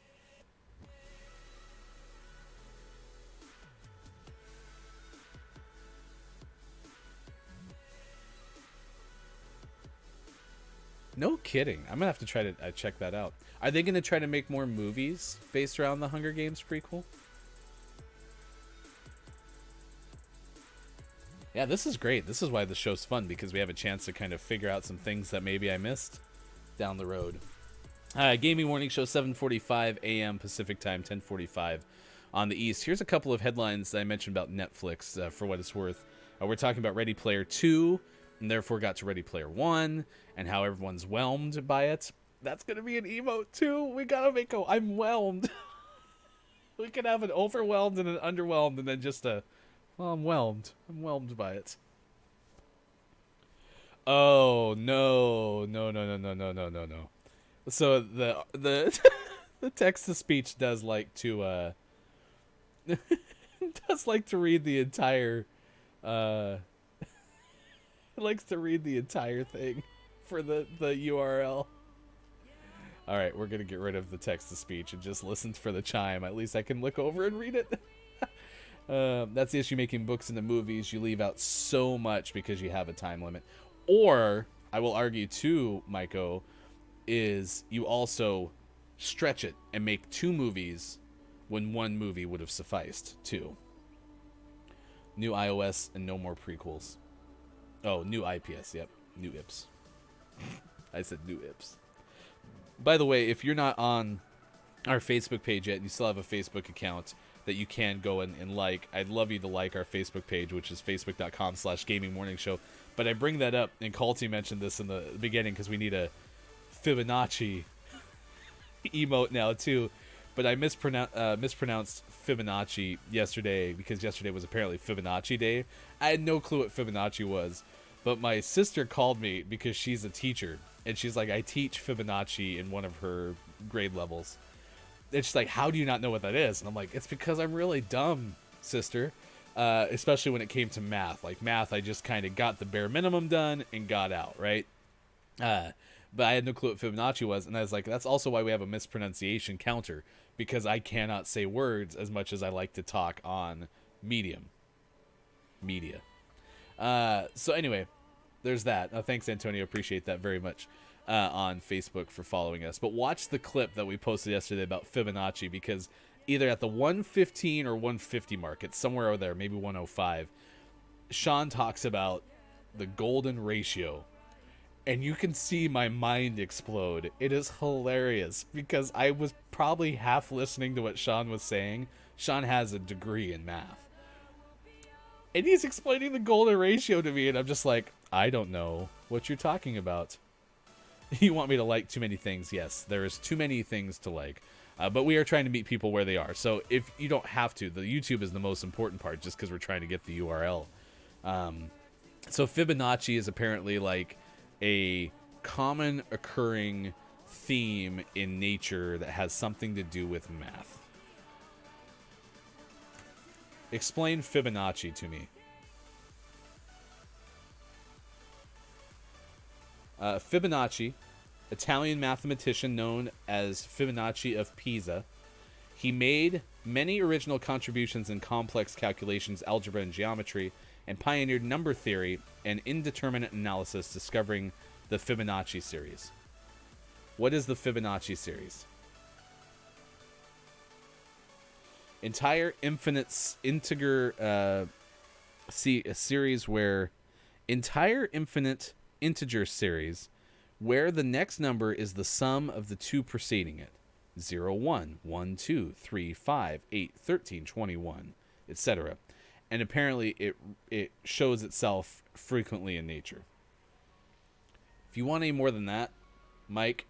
No kidding. I'm gonna have to try to check that out. Are they gonna try to make more movies based around the Hunger Games prequel? Yeah, this is great. This is why the show's fun, because we have a chance to kind of figure out some things that maybe I missed down the road. Gaming Morning Show, 7:45 a.m. Pacific Time, 10:45 on the East. Here's a couple of headlines that I mentioned about Netflix, for what it's worth. We're talking about Ready Player 2, and therefore got to Ready Player 1, and how everyone's whelmed by it. That's going to be an emote, too. We got to make I'm whelmed. We could have an overwhelmed and an underwhelmed, and then just well, I'm whelmed. I'm whelmed by it. Oh, no. No. So the the text to speech does like to does like to read the entire it likes to read the entire thing for the URL. All right, we're going to get rid of the text to speech and just listen for the chime. At least I can look over and read it. That's the issue making books into movies. You leave out so much because you have a time limit. Or, I will argue too, Maiko, is you also stretch it and make 2 movies when 1 movie would have sufficed, too. New iOS and no more prequels. Oh, new IPS, yep. New IPS. I said new IPS. By the way, if you're not on our Facebook page yet and you still have a Facebook account that you can go and like, I'd love you to like our Facebook page, which is facebook.com/gamingmorningshow. But I bring that up, and Calty mentioned this in the beginning because we need a Fibonacci emote now too. but I mispronounced Fibonacci yesterday because yesterday was apparently Fibonacci Day. I had no clue what Fibonacci was, but my sister called me because she's a teacher, and she's like, I teach Fibonacci in one of her grade levels. And she's like, how do you not know what that is? And I'm like, it's because I'm really dumb, sister. Especially when it came to math. Like math, I just kind of got the bare minimum done and got out, right? But I had no clue what Fibonacci was, and I was like, that's also why we have a mispronunciation counter, because I cannot say words as much as I like to talk on media. So anyway, there's that. Thanks, Antonio. Appreciate that very much on Facebook for following us. But watch the clip that we posted yesterday about Fibonacci, because either at the 115 or 150 mark, it's somewhere over there, maybe 105, Sean talks about the golden ratio. And you can see my mind explode. It is hilarious because I was probably half listening to what Sean was saying. Sean has a degree in math. And he's explaining the golden ratio to me, and I'm just like, I don't know what you're talking about. You want me to like too many things? Yes, there is too many things to like. But we are trying to meet people where they are. So if you don't have to, the YouTube is the most important part just because we're trying to get the URL. So Fibonacci is apparently like a common occurring theme in nature that has something to do with math. Explain Fibonacci to me. Fibonacci, Italian mathematician known as Fibonacci of Pisa. He made many original contributions in complex calculations, algebra, and geometry, and pioneered number theory and indeterminate analysis, discovering the Fibonacci series. What is the Fibonacci series? Entire infinite integer series where entire infinite integer series where the next number is the sum of the two preceding it. 0, 1, 1, 2, 3, 5, 8, 13, 21, etc. And apparently it shows itself frequently in nature. If you want any more than that, Mike,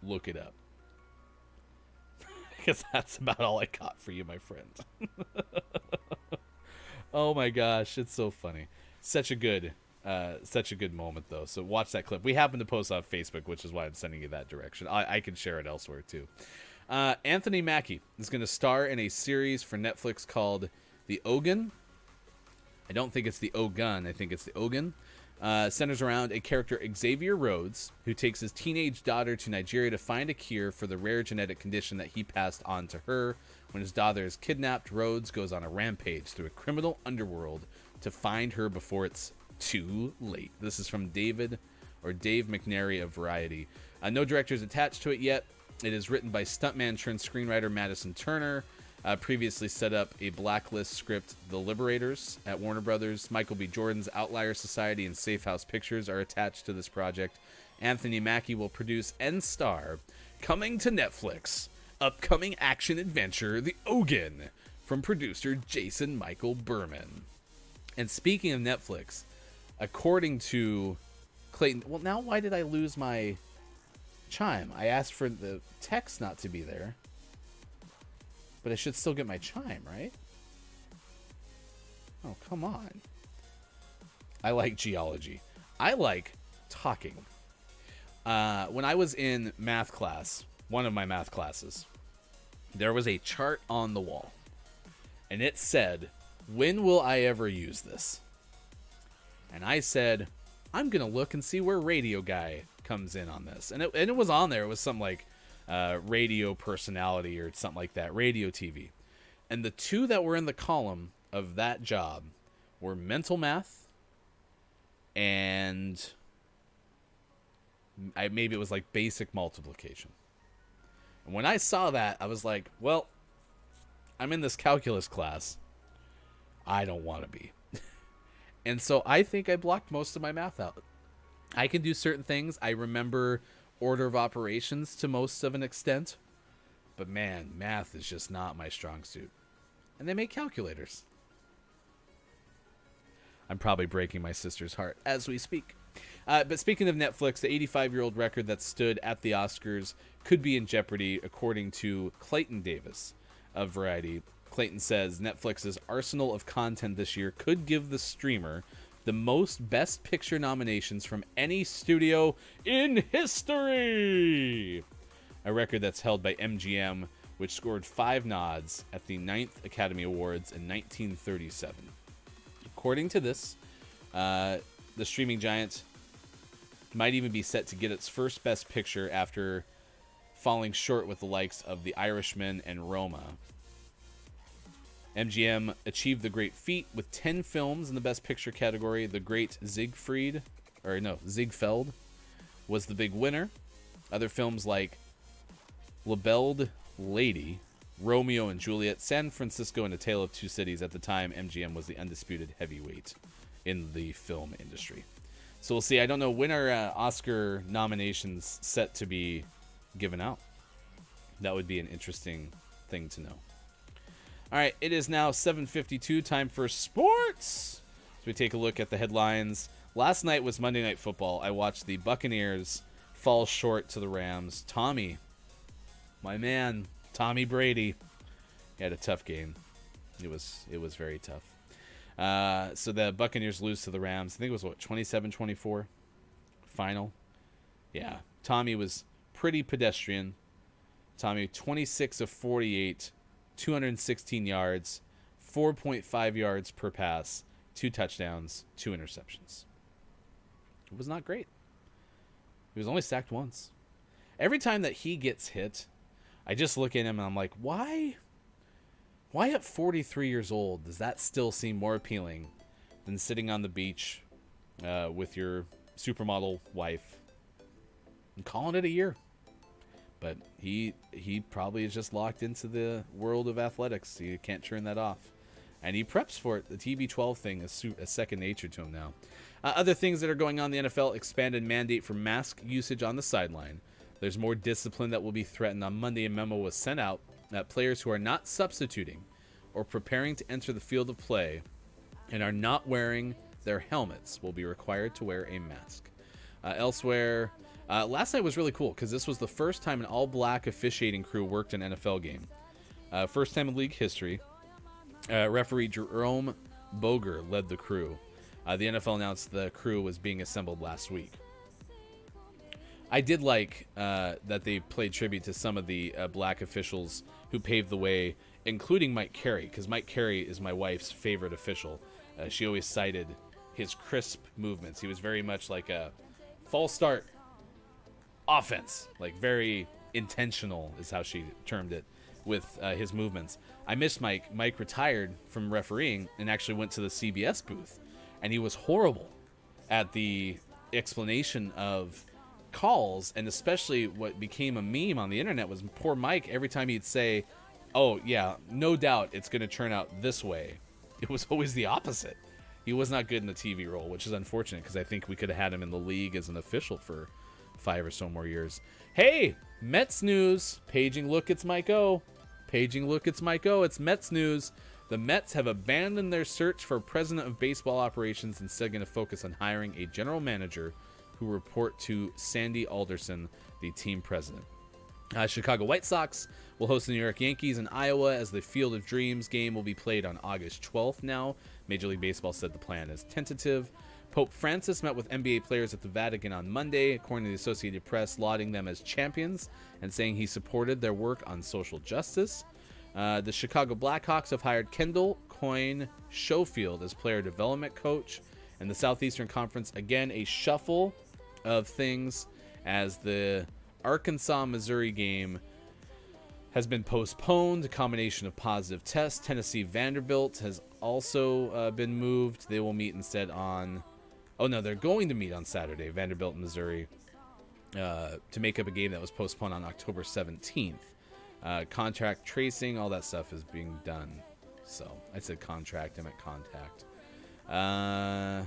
look it up. Because that's about all I got for you, my friend. Oh my gosh, it's so funny. Such a good moment, though. So watch that clip. We happen to post on Facebook, which is why I'm sending you that direction. I can share it elsewhere, too. Anthony Mackie is going to star in a series for Netflix called The Ogun. I don't think it's the Ogun. I think it's the Ogun. Centers around a character, Xavier Rhodes, who takes his teenage daughter to Nigeria to find a cure for the rare genetic condition that he passed on to her. When his daughter is kidnapped, Rhodes goes on a rampage through a criminal underworld to find her before it's too late. This is from Dave McNary of Variety. No directors attached to it yet. It is written by stuntman turned screenwriter Madison Turner. Previously set up a Blacklist script, The Liberators, at Warner Brothers. Michael B. Jordan's Outlier Society and Safe House Pictures are attached to this project. Anthony Mackie will produce and star. Coming to Netflix, upcoming action adventure, The Ogun, from producer Jason Michael Berman. And speaking of Netflix, according to Clayton... Well, now why did I lose my chime? I asked for the text not to be there. But I should still get my chime, right? Oh, come on. I like geology. I like talking. When I was in math class, one of my math classes, there was a chart on the wall. And it said, when will I ever use this? And I said, I'm going to look and see where Radio Guy comes in on this. And it was on there. It was something like radio personality or something like that, radio TV. And the two that were in the column of that job were mental math and maybe it was like basic multiplication. And when I saw that, I was like, well, I'm in this calculus class. I don't want to be. And so I think I blocked most of my math out. I can do certain things. I remember order of operations to most of an extent, but man, math is just not my strong suit. And they make calculators. I'm probably breaking my sister's heart as we speak. But speaking of Netflix, the 85-year-old record that stood at the Oscars could be in jeopardy, according to Clayton Davis of Variety. Clayton says Netflix's arsenal of content this year could give the streamer the most Best Picture nominations from any studio in history. A record that's held by MGM, which scored 5 nods at the 9th Academy Awards in 1937. According to this, the streaming giant might even be set to get its first Best Picture after falling short with the likes of The Irishman and Roma. MGM achieved the great feat with 10 films in the Best Picture category. The Great Ziegfeld was the big winner. Other films like La Belle Lady, Romeo and Juliet, San Francisco, and A Tale of Two Cities. At the time, MGM was the undisputed heavyweight in the film industry. So we'll see. I don't know when are Oscar nominations set to be given out. That would be an interesting thing to know. All right, it is now 7:52, time for sports. So we take a look at the headlines. Last night was Monday Night Football. I watched the Buccaneers fall short to the Rams. Tommy, my man, Tommy Brady, he had a tough game. It was very tough. So the Buccaneers lose to the Rams. I think it was, 27-24 final? Yeah, Tommy was pretty pedestrian. Tommy, 26 of 48, 216 yards, 4.5 yards per pass, 2 touchdowns, 2 interceptions. It was not great. He was only sacked once. Every time that he gets hit, I just look at him and I'm like, why at 43 years old does that still seem more appealing than sitting on the beach with your supermodel wife and calling it a year? But he probably is just locked into the world of athletics. He can't turn that off. And he preps for it. The TB12 thing is a second nature to him now. Other things that are going on, the NFL expanded mandate for mask usage on the sideline. There's more discipline that will be threatened. On Monday, a memo was sent out that players who are not substituting or preparing to enter the field of play and are not wearing their helmets will be required to wear a mask. Elsewhere, last night was really cool because this was the first time an all-black officiating crew worked an NFL game. First time in league history. Referee Jerome Boger led the crew. The NFL announced the crew was being assembled last week. I did like that they played tribute to some of the black officials who paved the way, including Mike Carey, because Mike Carey is my wife's favorite official. She always cited his crisp movements. He was very much like a false start offense, like very intentional is how she termed it with his movements. I missed Mike. Mike retired from refereeing and actually went to the CBS booth, and he was horrible at the explanation of calls, and especially what became a meme on the internet was poor Mike. Every time he'd say, oh yeah, no doubt it's going to turn out this way, it was always the opposite. He was not good in the TV role, which is unfortunate because I think we could have had him in the league as an official for 5 or so more years. Hey, Mets news. Paging look, it's Mike O. Paging look, it's Mike O. It's Mets news. The Mets have abandoned their search for president of baseball operations and instead going to focus on hiring a general manager who will report to Sandy Alderson, the team president. Chicago White Sox will host the New York Yankees in Iowa as the Field of Dreams game will be played on August 12th now. Major League Baseball said the plan is tentative. Pope Francis met with NBA players at the Vatican on Monday, according to the Associated Press, lauding them as champions and saying he supported their work on social justice. The Chicago Blackhawks have hired Kendall Coyne Schofield as player development coach. And the Southeastern Conference, again, a shuffle of things as the Arkansas-Missouri game has been postponed. A combination of positive tests. Tennessee-Vanderbilt has also been moved. They will meet instead on... Oh, no, they're going to meet on Saturday, Vanderbilt and Missouri, to make up a game that was postponed on October 17th. Contract tracing, all that stuff is being done. So, I said contract, I meant contact. The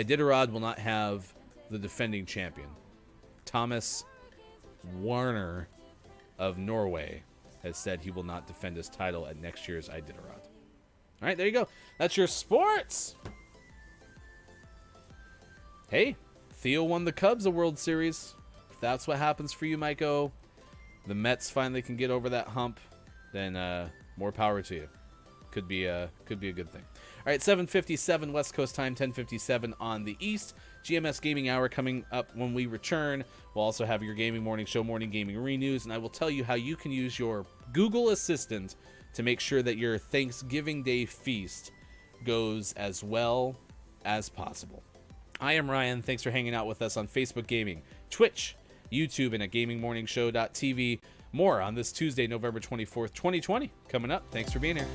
Iditarod will not have the defending champion. Thomas Warner of Norway has said he will not defend his title at next year's Iditarod. All right, there you go. That's your sports. Hey, Theo won the Cubs a World Series. If that's what happens for you, Maiko, the Mets finally can get over that hump, then more power to you. Could be a good thing. All right, 7:57 West Coast time, 10:57 on the East. GMS Gaming Hour coming up when we return. We'll also have your Gaming Morning Show, Morning Gaming Renews, and I will tell you how you can use your Google Assistant to make sure that your Thanksgiving Day feast goes as well as possible. I am Ryan. Thanks for hanging out with us on Facebook Gaming, Twitch, YouTube, and at GamingMorningShow.tv. More on this Tuesday, November 24th, 2020. Coming up. Thanks for being here.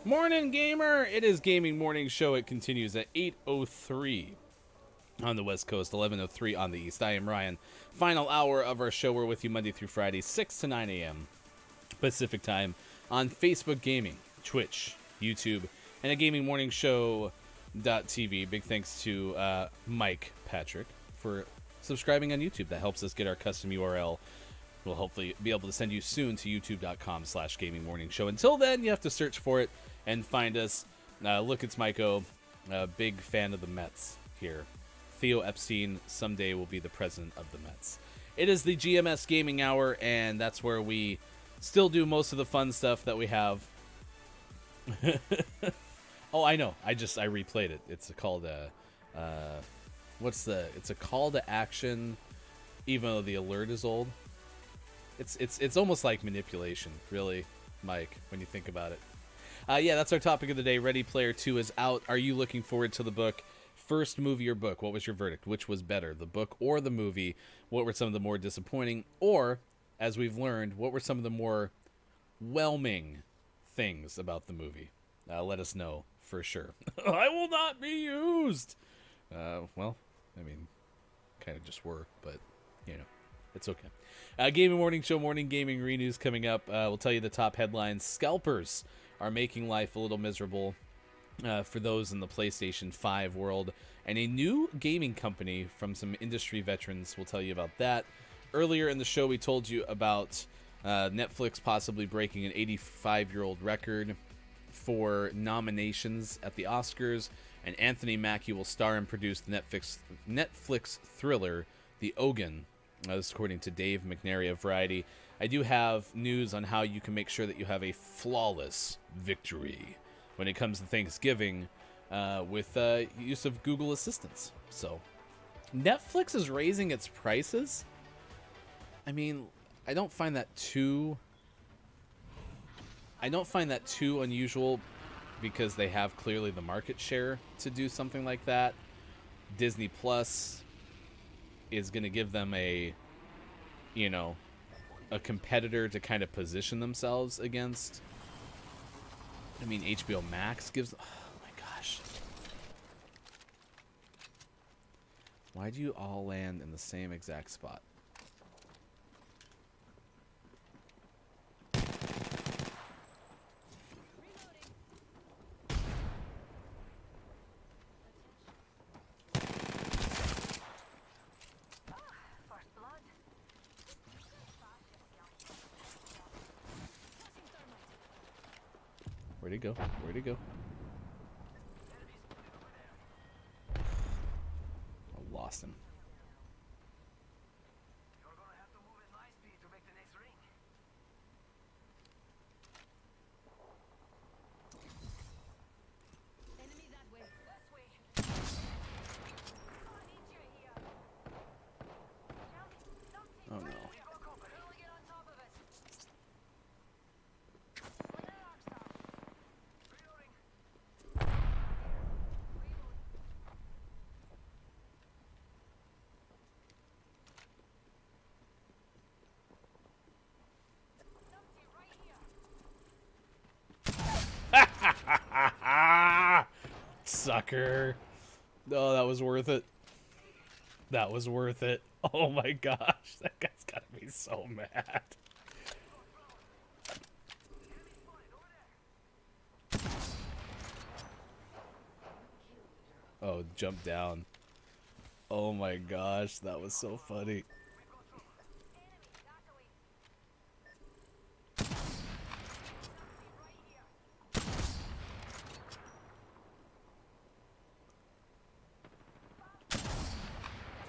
Morning Gamer! It is Gaming Morning Show. It continues at 8:03 on the West Coast, 11:03 on the East. I am Ryan. Final hour of our show. We're with you Monday through Friday, 6 to 9 a.m. Pacific Time on Facebook Gaming, Twitch, YouTube, and at GamingMorningShow.tv. Big thanks to Mike Patrick for subscribing on YouTube. That helps us get our custom URL. We'll hopefully be able to send you soon to youtube.com/gamingmorningshow. Until then, you have to search for it and find us. Look, it's Myko, a big fan of the Mets here. Theo Epstein someday will be the president of the Mets. It is the GMS Gaming Hour, and that's where we still do most of the fun stuff that we have. Oh, I know. I replayed it. It's called it's a call to action, even though the alert is old. It's almost like manipulation, really, Mike, when you think about it. Yeah, that's our topic of the day. Ready Player 2 is out. Are you looking forward to the book? First movie or book? What was your verdict? Which was better, the book or the movie? What were some of the more disappointing? Or, as we've learned, what were some of the more whelming things about the movie? Let us know for sure. I will not be used! Well, I mean, kind of just were, but, you know, it's okay. Gaming Morning Show, Morning Gaming Renews coming up. We'll tell you the top headlines. Scalpers are making life a little miserable for those in the PlayStation 5 world. And a new gaming company from some industry veterans. We'll tell you about that. Earlier in the show, we told you about Netflix possibly breaking an 85-year-old record for nominations at the Oscars. And Anthony Mackie will star and produce the Netflix thriller, The Ogun. This is according to Dave McNary of Variety. I do have news on how you can make sure that you have a flawless victory when it comes to Thanksgiving with use of Google Assistants. So, Netflix is raising its prices. I mean, I don't find that too unusual because they have clearly the market share to do something like that. Disney Plus is going to give them a competitor to kind of position themselves against. I mean, HBO Max gives... Oh my gosh. Why do you all land in the same exact spot? First blood. Where'd he go? Where'd he go? I lost him. You're gonna have to move at my speed to make the next ring. Enemy that way. This way. I need you here. Something Oh no. Really get on top of it. When that arc's out. Reloading. Something right here. Sucker. Oh, that was worth it. That was worth it. Oh my gosh. That guy's gotta be so mad. Oh, jump down. Oh my gosh. That was so funny.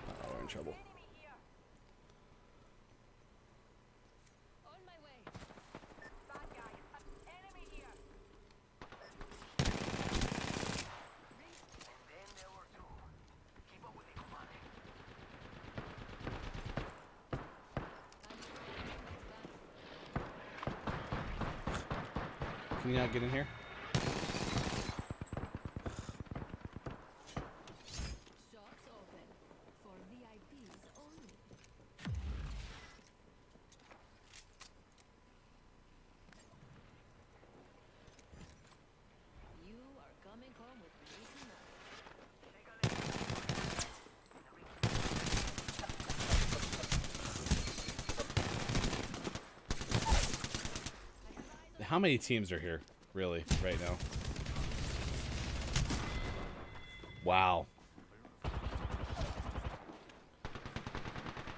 Oh, we're in trouble. Enemy here. On my way. Bad guy. Enemy here. Then there were two. Keep up with it, compadre. Can you not get in here? Shots open for VIPs only. how many teams are here, really, right now? Wow.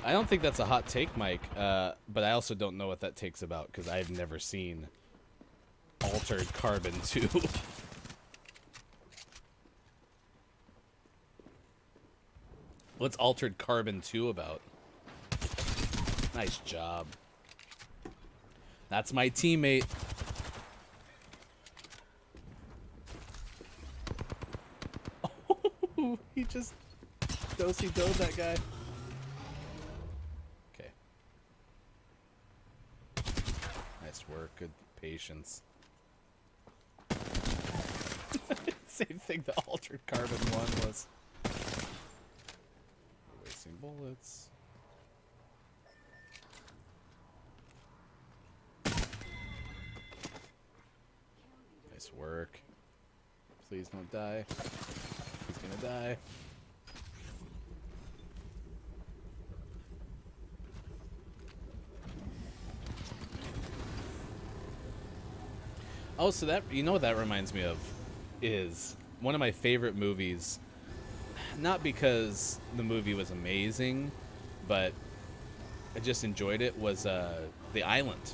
I don't think that's a hot take, Mike, but I also don't know what that take's about, because I've never seen Altered Carbon 2. What's Altered Carbon 2 about? Nice job. That's my teammate. Oh, he just do-si-doed that guy. Okay. Nice work. Good patience. Same thing the Altered Carbon 1 was. Wasting bullets. Nice work. Please don't die. He's gonna die. Oh, so that, you know what that reminds me of is one of my favorite movies. Not because the movie was amazing, but I just enjoyed it, was The Island.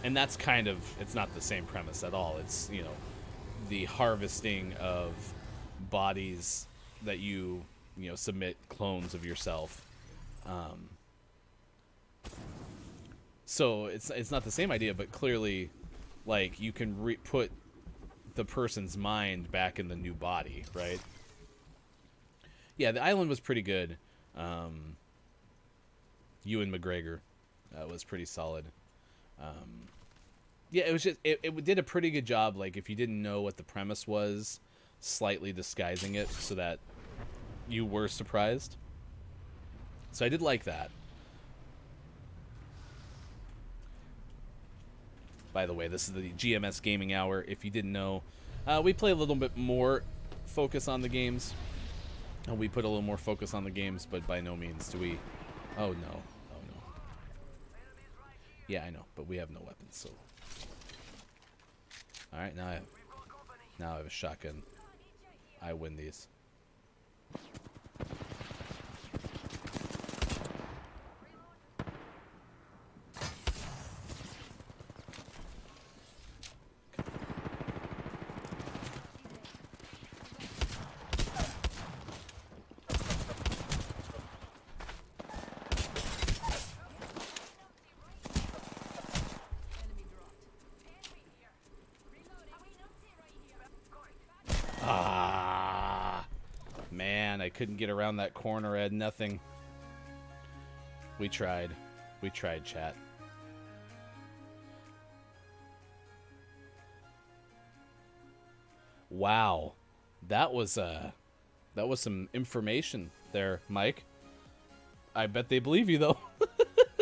And that's kind of, it's not the same premise at all. It's, you know, the harvesting of bodies that you know, submit clones of yourself. So it's not the same idea, but clearly, like, you can put the person's mind back in the new body, right? Yeah, The Island was pretty good. Ewan McGregor was pretty solid. Yeah, it was just it did a pretty good job. Like, if you didn't know what the premise was, slightly disguising it so that you were surprised. So I did like that. By the way, this is the GMS Gaming Hour. If you didn't know, we play a little bit more focus on the games. We put a little more focus on the games, but by no means do we. Oh no! Oh no! Yeah, I know, but we have no weapons, so. All right, now I have a shotgun. I win these. I couldn't get around that corner. I had nothing. We tried. We tried, chat. Wow. That was some information there, Mike. I bet they believe you, though.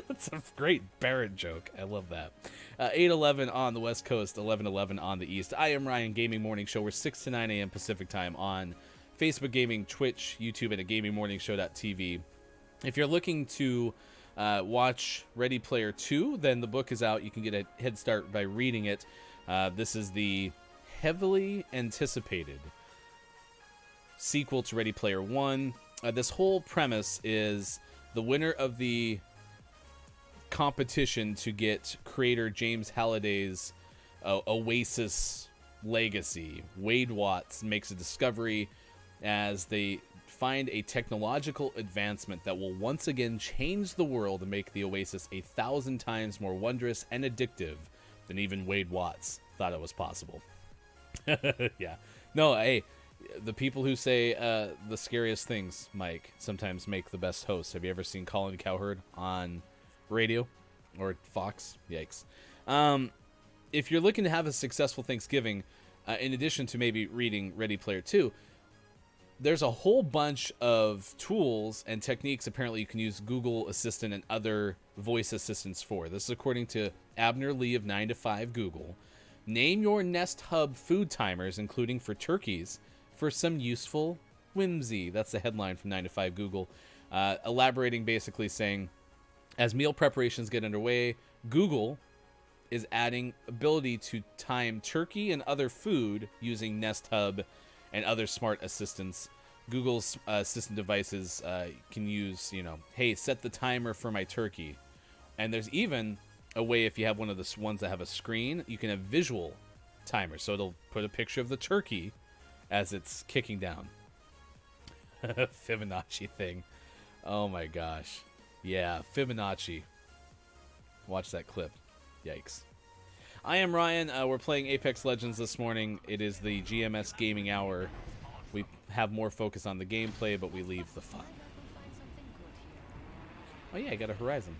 That's a great Barrett joke. I love that. 8:11 on the West Coast, 11:11 on the East. I am Ryan, Gaming Morning Show. We're 6 to 9 a.m. Pacific Time on Facebook Gaming, Twitch, YouTube, and at GamingMorningShow.tv. If you're looking to watch Ready Player 2, then the book is out. You can get a head start by reading it. This is the heavily anticipated sequel to Ready Player 1. This whole premise is the winner of the competition to get creator James Halliday's Oasis legacy. Wade Watts makes a discovery as they find a technological advancement that will once again change the world and make the Oasis 1,000 times more wondrous and addictive than even Wade Watts thought it was possible. Yeah. No, hey, the people who say the scariest things, Mike, sometimes make the best hosts. Have you ever seen Colin Cowherd on radio or Fox? Yikes. If you're looking to have a successful Thanksgiving, in addition to maybe reading Ready Player 2, there's a whole bunch of tools and techniques apparently you can use Google Assistant and other voice assistants for. This is according to Abner Lee of 9 to 5 Google. Name your Nest Hub food timers, including for turkeys, for some useful whimsy. That's the headline from 9 to 5 Google. Elaborating, basically saying, as meal preparations get underway, Google is adding ability to time turkey and other food using Nest Hub and other smart assistants. Google's assistant devices can use, hey, set the timer for my turkey. And there's even a way, if you have one of the ones that have a screen, you can have visual timer. So it'll put a picture of the turkey as it's kicking down. Fibonacci thing. Oh my gosh. Yeah, Fibonacci. Watch that clip. Yikes. I am Ryan. We're playing Apex Legends this morning. It is the GMS Gaming Hour. We have more focus on the gameplay, but we leave the fun. Oh yeah, I got a Horizon.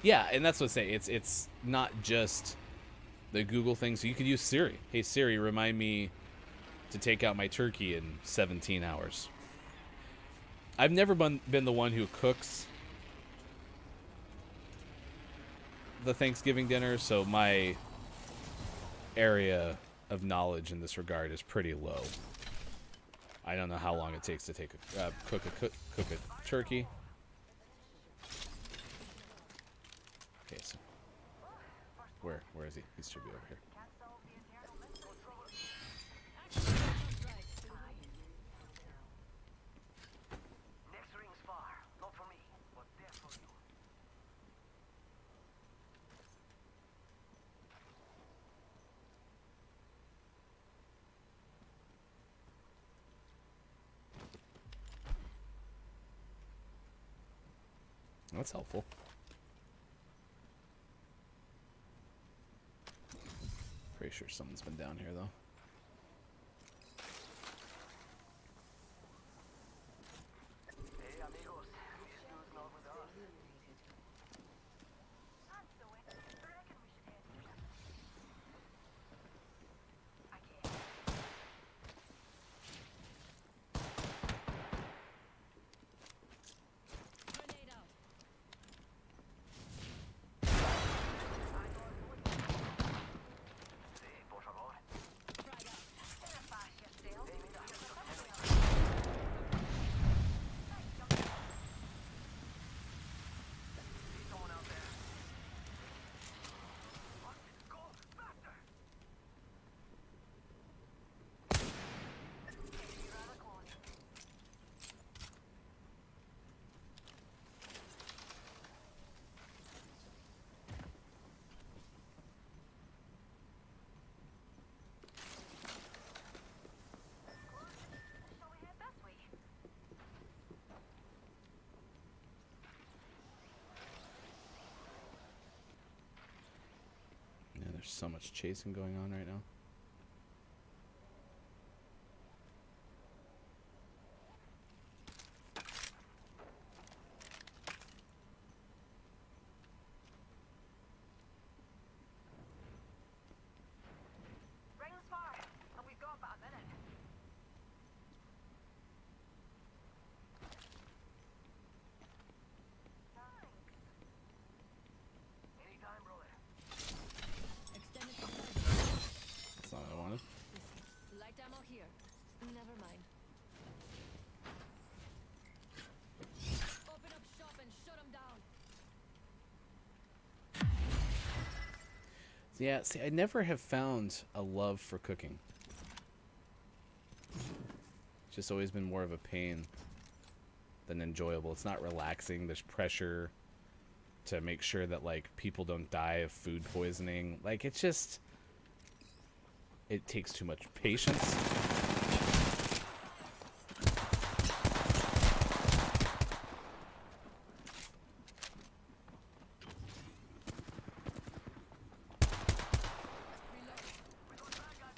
Yeah, and that's what I say. It's not just the Google thing. So you could use Siri. Hey Siri, remind me to take out my turkey in 17 hours. I've never been the one who cooks the Thanksgiving dinner, so my area of knowledge in this regard is pretty low. I don't know how long it takes to cook a turkey. Okay, so where is he? He should be over here. Next ring's far. Not for me, but there for you. That's helpful. Pretty sure someone's been down here though. Hey, amigos. This dude's not with us. I'm so in. I reckon we should head here. I can't. Grenade out. Sí, por favor. Frag out. Fast yourself. Hey, mira. See someone out there. What? Go faster! Enemy around the corner. Shall we head this way? Yeah, there's so much chasing going on right now. Ring's far, and we've got about a minute. Anytime, brother. Extended supply. That's not what I wanted. Light ammo here. Never mind. Open up shop and shut them down. Yeah, see, I never have found a love for cooking. It's just always been more of a pain than enjoyable. It's not relaxing. There's pressure to make sure that, like, people don't die of food poisoning. Like, it's just... It takes too much patience. Recharging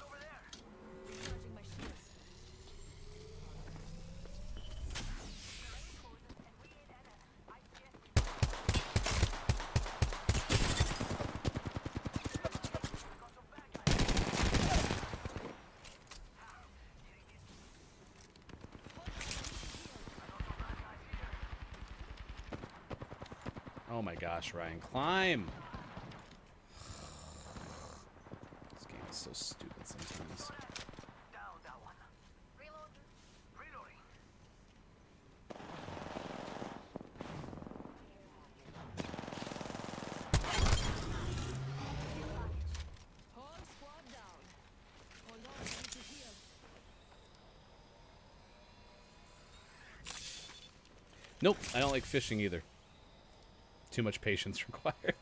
my shields. Oh my gosh, Ryan, climb! This game is so stupid sometimes. Down that one. Reloading. Reloading. Nope, I don't like fishing either. Too much patience required.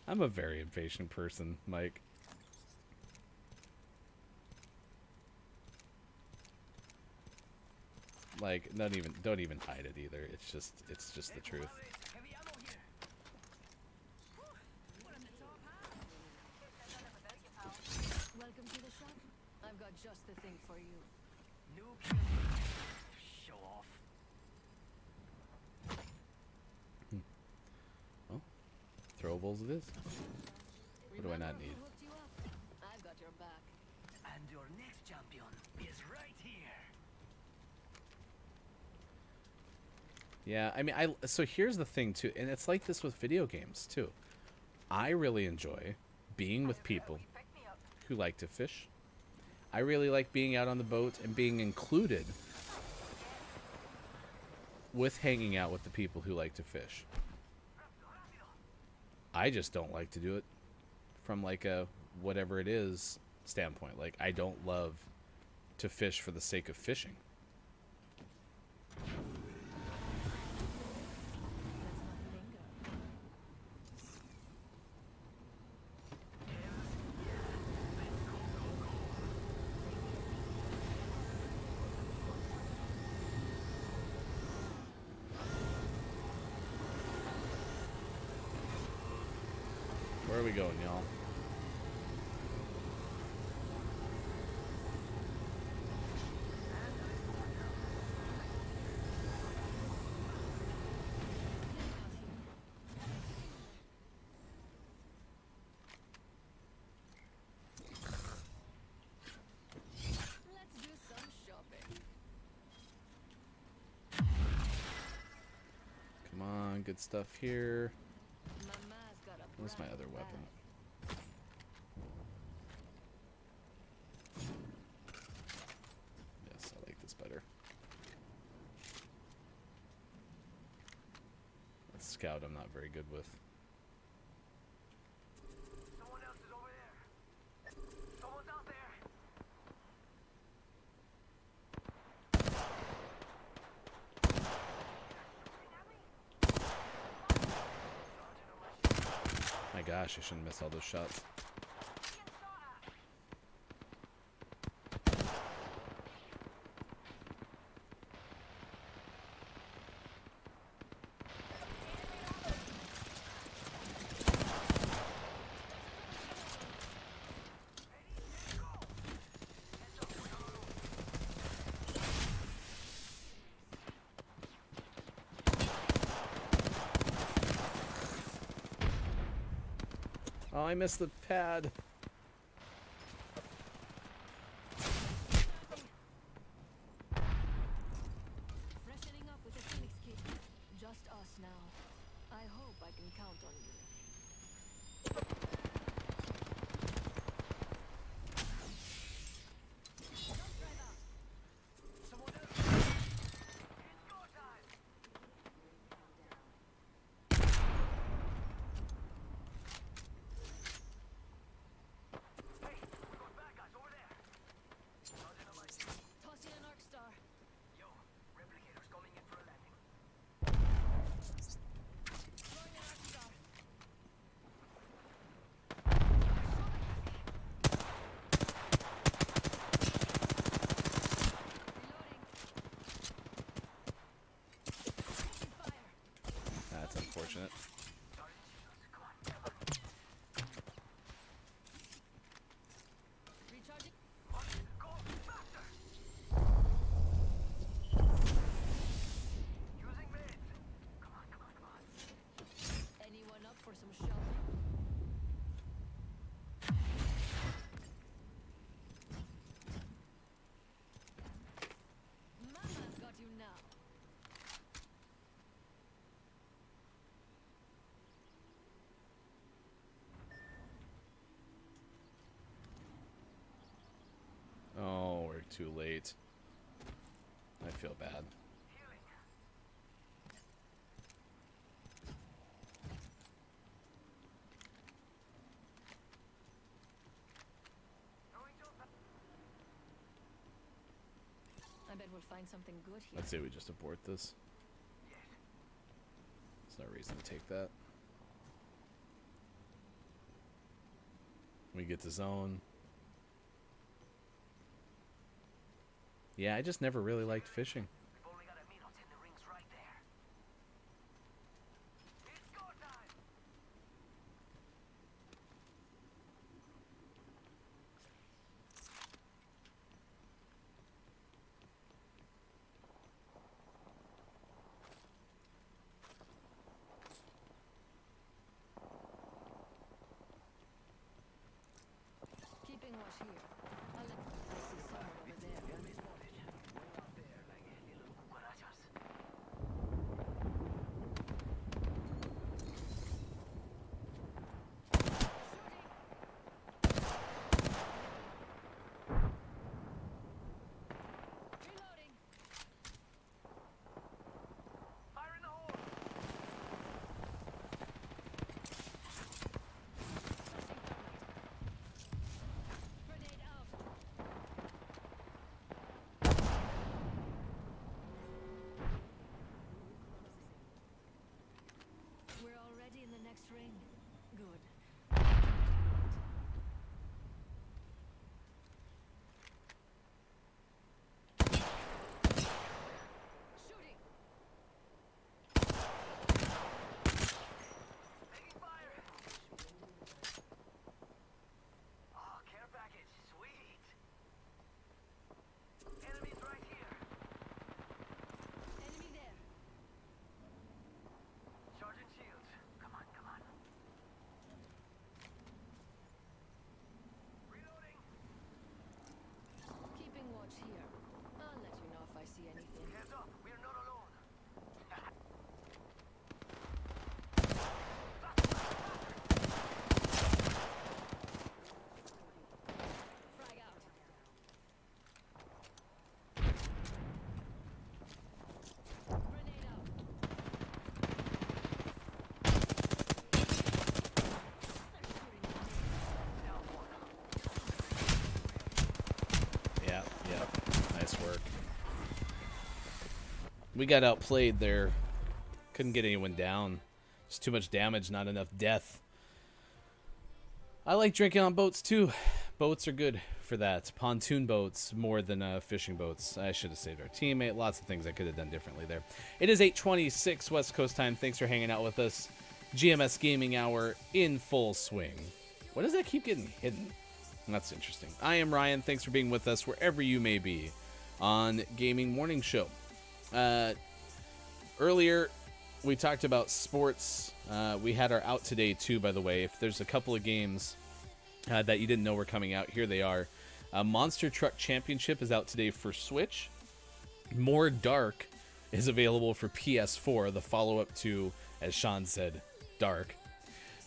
I'm a very impatient person, Mike. Like, don't even hide it either. It's just the truth. Welcome to the shop. I've got just the thing for you. Show off. Well, throwables it is. What do I not need? Who hooked you up? I've got your back. And your next champion is right here. Yeah, I mean, so here's the thing too, and it's like this with video games too. I really enjoy being with people who like to fish. I really like being out on the boat and being included with hanging out with the people who like to fish. I just don't like to do it from like a whatever it is standpoint. Like, I don't love to fish for the sake of fishing. Where are we going, y'all? Let's do some shopping. Come on, good stuff here. Mama's got a Where's my brand other new weapon? bag. Yes, I like this better. That scout I'm not very good with. Someone else is over there. Someone's out there. My gosh, I shouldn't miss all those shots. Oh, I missed the pad. Freshening up with a Phoenix kit. Just us now. I hope I can count on you. Someone else. It's go time. Hey, we got bad guys over there. Charging on my team. Tossing an arc star. Yo, replicators coming in for a landing. Throwing an arc star. Reloading. Taking fire. That's unfortunate. Recharging. Go faster. Using meds. Come on, come on, come on. Anyone up for some shopping? Mama's got you now. Oh, we're too late. I feel bad. Healing. Throwing jump. I bet we'll find something good here. I'd say we just abort this. reason to take that. We get to zone. Yeah, I just never really liked fishing. We've only got a minute and the ring's right there. It's go time! Keeping watch here. I see someone over there. Enemy spotted. Way out there like little cucarachas. Reloading. Fire in the hole! Grenade out. We're already in the next ring. Good. Shooting. Taking fire! Oh, care package. Sweet! Enemies right here. Enemy there. Charging shields. Come on, come on. Reloading. Keeping watch here. I'll let you know if I see anything. Heads up. We're not alone. Frag out. Grenade out. Yeah, yeah. Nice work. We got outplayed there. Couldn't get anyone down. Just too much damage, not enough death. I like drinking on boats too. Boats are good for that. Pontoon boats more than fishing boats. I should have saved our teammate. Lots of things I could have done differently there. It is 8:26 West Coast time. Thanks for hanging out with us. GMS Gaming Hour in full swing. Why does that keep getting hidden? That's interesting. I am Ryan. Thanks for being with us wherever you may be on Gaming Morning Show. Earlier, we talked about sports. We had our out today, too, by the way. If there's a couple of games that you didn't know were coming out, here they are. Monster Truck Championship is out today for Switch. More Dark is available for PS4, the follow-up to, as Sean said, Dark.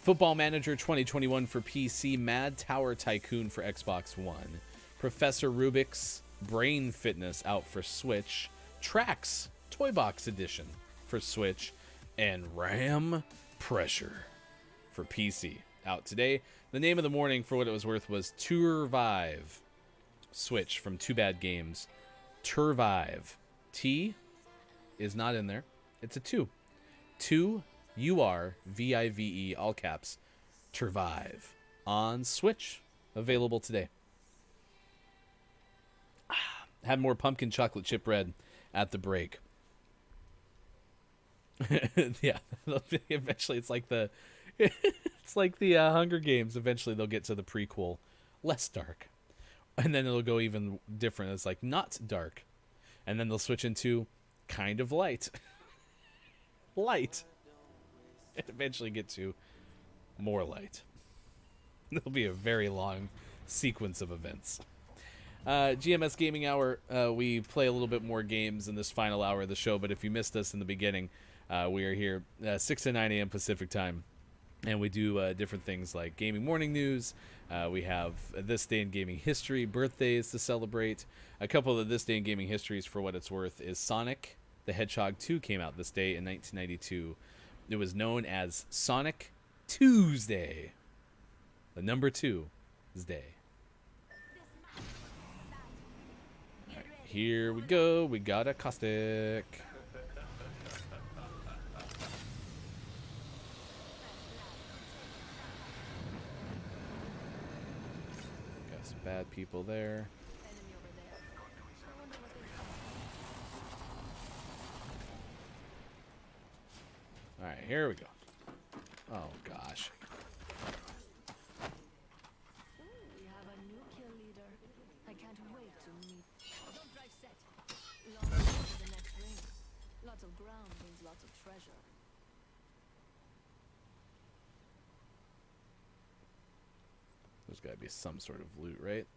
Football Manager 2021 for PC, Mad Tower Tycoon for Xbox One, Professor Rubik's Brain Fitness out for Switch, Trax Toy Box Edition for Switch, and Ram Pressure for PC out today. The name of the morning, for what it was worth, was Turvive. Switch from Two Bad Games. Turvive. T is not in there. It's a 2. 2 URVIVE, all caps. Turvive on Switch, available today. Had more pumpkin chocolate chip bread at the break. Yeah, eventually it's like the Hunger Games. Eventually they'll get to the prequel, less dark, and then it'll go even different. It's like not dark, and then they'll switch into kind of light, light, and eventually get to more light. There'll be a very long sequence of events. GMS Gaming Hour, we play a little bit more games in this final hour of the show, but if you missed us in the beginning, we are here 6 to 9 a.m. Pacific time, and we do different things like gaming morning news. We have This Day in Gaming History, birthdays to celebrate. A couple of This Day in Gaming Histories, for what it's worth, is Sonic the Hedgehog 2 came out this day in 1992. It was known as Sonic Tuesday. The number 2 is day. All right, here we go. We got a caustic. bad people there. Enemy over there. I wonder what they found. Alright, here we go. Oh, gosh. Ooh, we have a new kill leader. I can't wait to meet. Don't drive set. Long way to the next ring. Lots of ground means lots of treasure. There's got to be some sort of loot, right?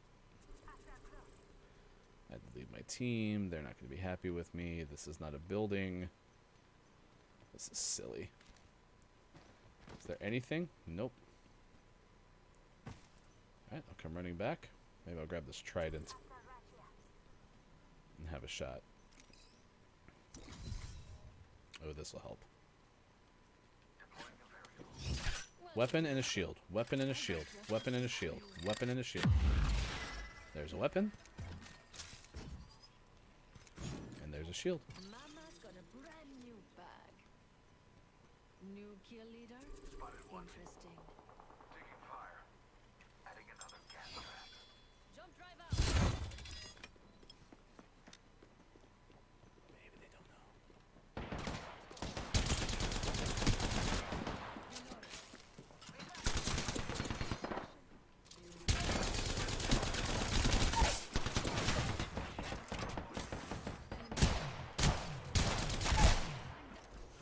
I had to leave my team. They're not going to be happy with me. This is not a building. This is silly. Is there anything? Nope. Alright, I'll come running back. Maybe I'll grab this trident and have a shot. Oh, this will help. Weapon and a shield. Weapon and a shield. Weapon and a shield. Weapon and a shield. There's a weapon. And there's a shield. Mama's got a brand new bag. New kill leader? Interesting. Taking fire. Adding another gas trap. Jump drive out! Maybe they don't know.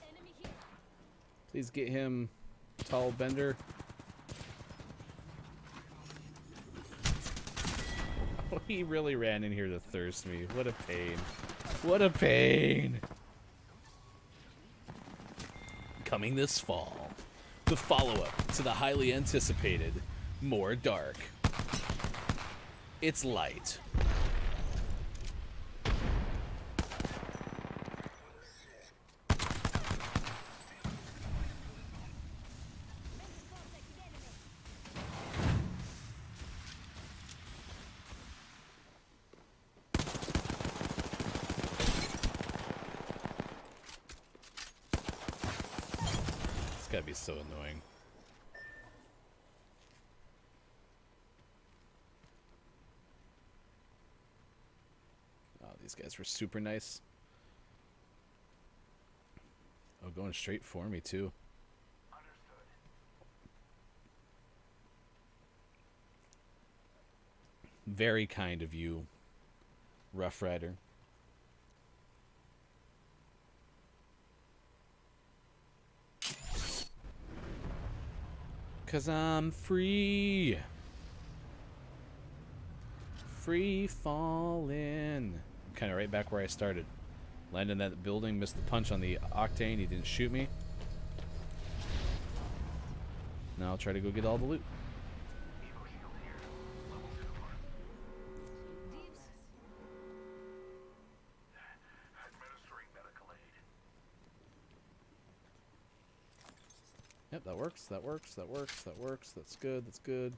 Enemy here. Please get him, tall bender. Oh, he really ran in here to thirst me. What a pain. What a pain. Coming this fall, the follow-up to the highly anticipated More Dark. It's Light. It's gotta be so annoying. Oh, these guys were super nice. Oh, going straight for me, too. Understood. Very kind of you, Rough Rider. Cause I'm free. Free falling. Kind of right back where I started. Landed in that building, missed the punch on the Octane. He didn't shoot me. Now I'll try to go get all the loot. Evo shield here. Level 2. Deeps. Administering medical aid. Yep, that works. That works. That works. That works. That's good. That's good.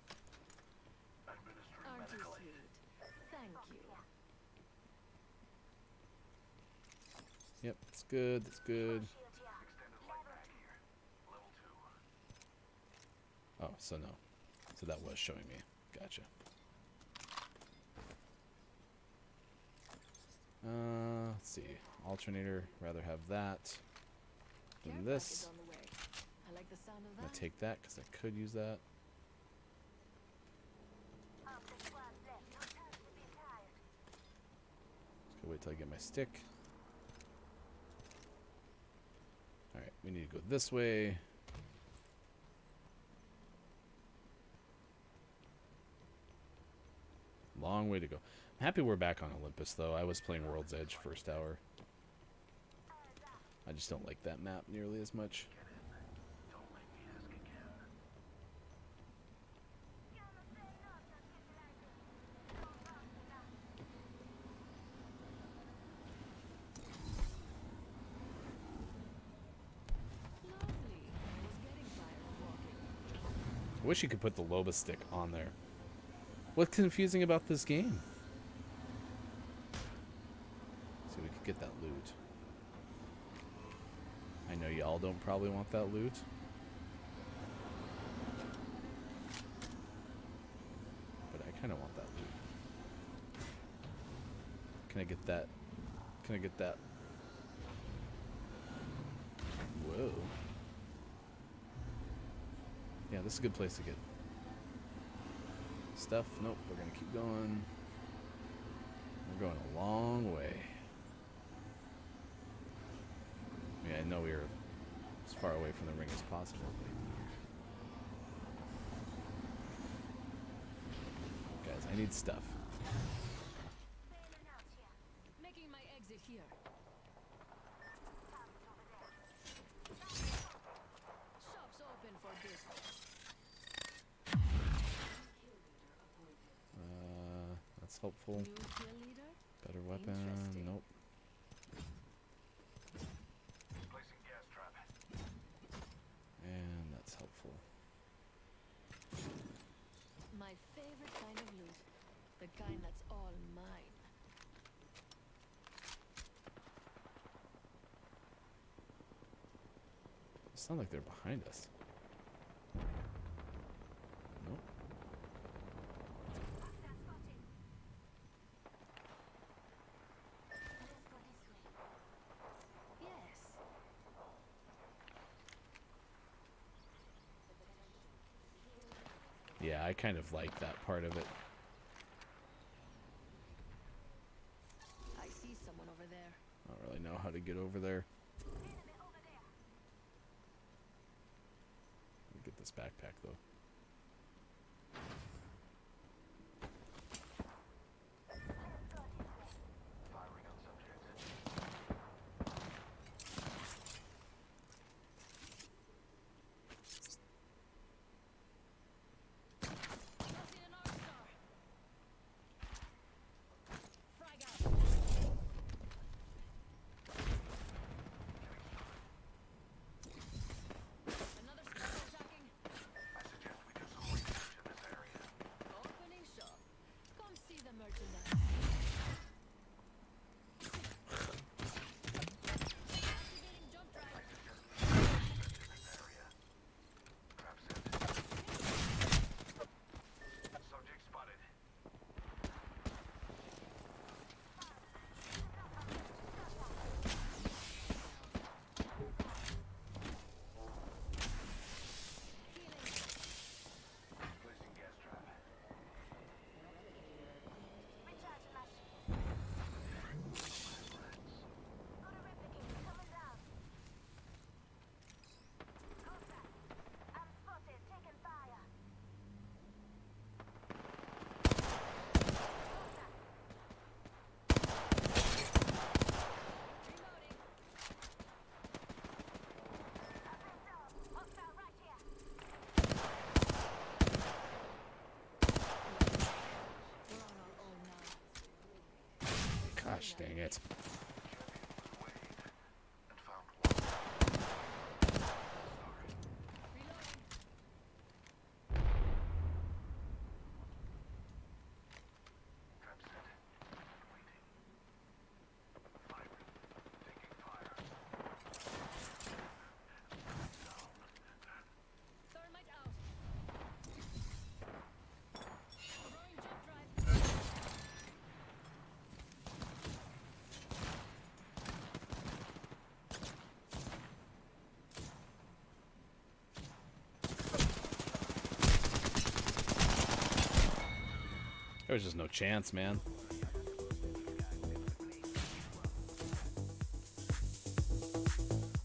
Administering Aren't you medical aid. sweet? Thank you. Yep, it's good. That's good. Extended light mag here. Level 2. Oh, so no. So that was showing me. Gotcha. Let's see. Alternator. Rather have that Care than package this. on the way. I like the sound of I'm that. gonna take that because I could use that. Just gonna wait till I get my stick. Alright, we need to go this way. Long way to go. I'm happy we're back on Olympus, though. I was playing World's Edge first hour. I just don't like that map nearly as much. Don't make me ask again. Lovely. I was getting tired of walking. I wish you could put the Loba stick on there. What's confusing about this game? See, we could get that loot. I know y'all don't probably want that loot. But I kind of want that loot. Can I get that? Can I get that? Whoa. Yeah, this is a good place to get stuff. Nope, we're gonna keep going. We're going a long way. Yeah, I know we are as far away from the ring as possible. Guys, I need stuff. Making my exit here. Shop's open for business. That's helpful. New kill leader? Better weapon. Interesting. Nope. Placing gas trap. And that's helpful. My favorite kind of loot. The kind that's all mine. It sounds like they're behind us. Nope. Yes. Yeah, I kind of like that part of it. I see someone over there. I don't really know how to get over there. Let me get this backpack though. Firing on subject. Crossing an Arc Star. Frag out. Another star attacking. I suggest we do some research in this area. Opening shop. Come see the merchandise. Activating jump drive. In this area. Trap set. Subject spotted. Placing gas trap. Reloading. We're on our own now. Gosh dang it. And found one. Sorry. Reloading. Trap set. Waiting. Firing. Taking fire. Thermite out. Throwing jump drive. There was just no chance, man.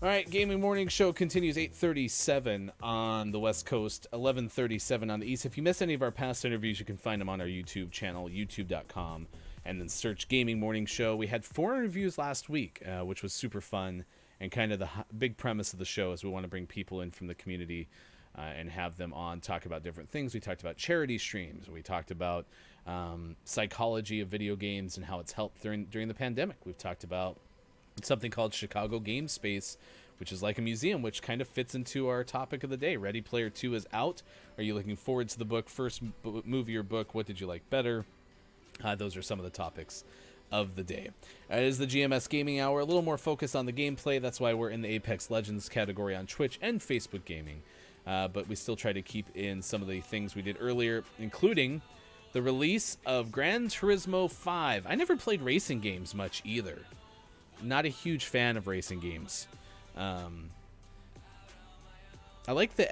All right, Gaming Morning Show continues 8:37 on the West Coast, 11:37 on the East. If you missed any of our past interviews, you can find them on our YouTube channel, youtube.com, and then search Gaming Morning Show. We had 4 interviews last week, which was super fun, and kind of the big premise of the show is we want to bring people in from the community and have them on, talk about different things. We talked about charity streams. We talked about psychology of video games and how it's helped during the pandemic. We've talked about something called Chicago Game Space, which is like a museum, which kind of fits into our topic of the day. Ready Player 2 is out. Are you looking forward to the book? First movie or book, what did you like better? Those are some of the topics of the day. It is the GMS Gaming Hour, a little more focused on the gameplay. That's why we're in the Apex Legends category on Twitch and Facebook Gaming. But we still try to keep in some of the things we did earlier, including the release of Gran Turismo 5. I never played racing games much either. Not a huge fan of racing games. I like the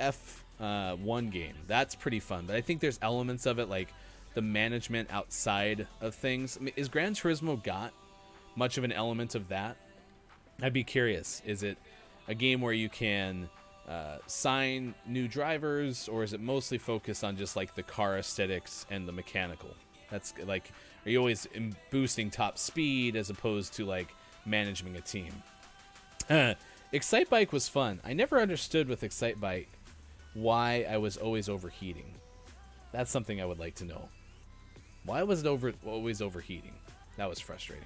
F1 game. That's pretty fun. But I think there's elements of it, like the management outside of things. I mean, is Gran Turismo got much of an element of that? I'd be curious. Is it a game where you can sign new drivers, or is it mostly focused on just like the car aesthetics and the mechanical? That's like, are you always boosting top speed as opposed to like managing a team? Excitebike was fun. I never understood with Excitebike why I was always overheating. That's something I would like to know. Why was it always overheating? That was frustrating.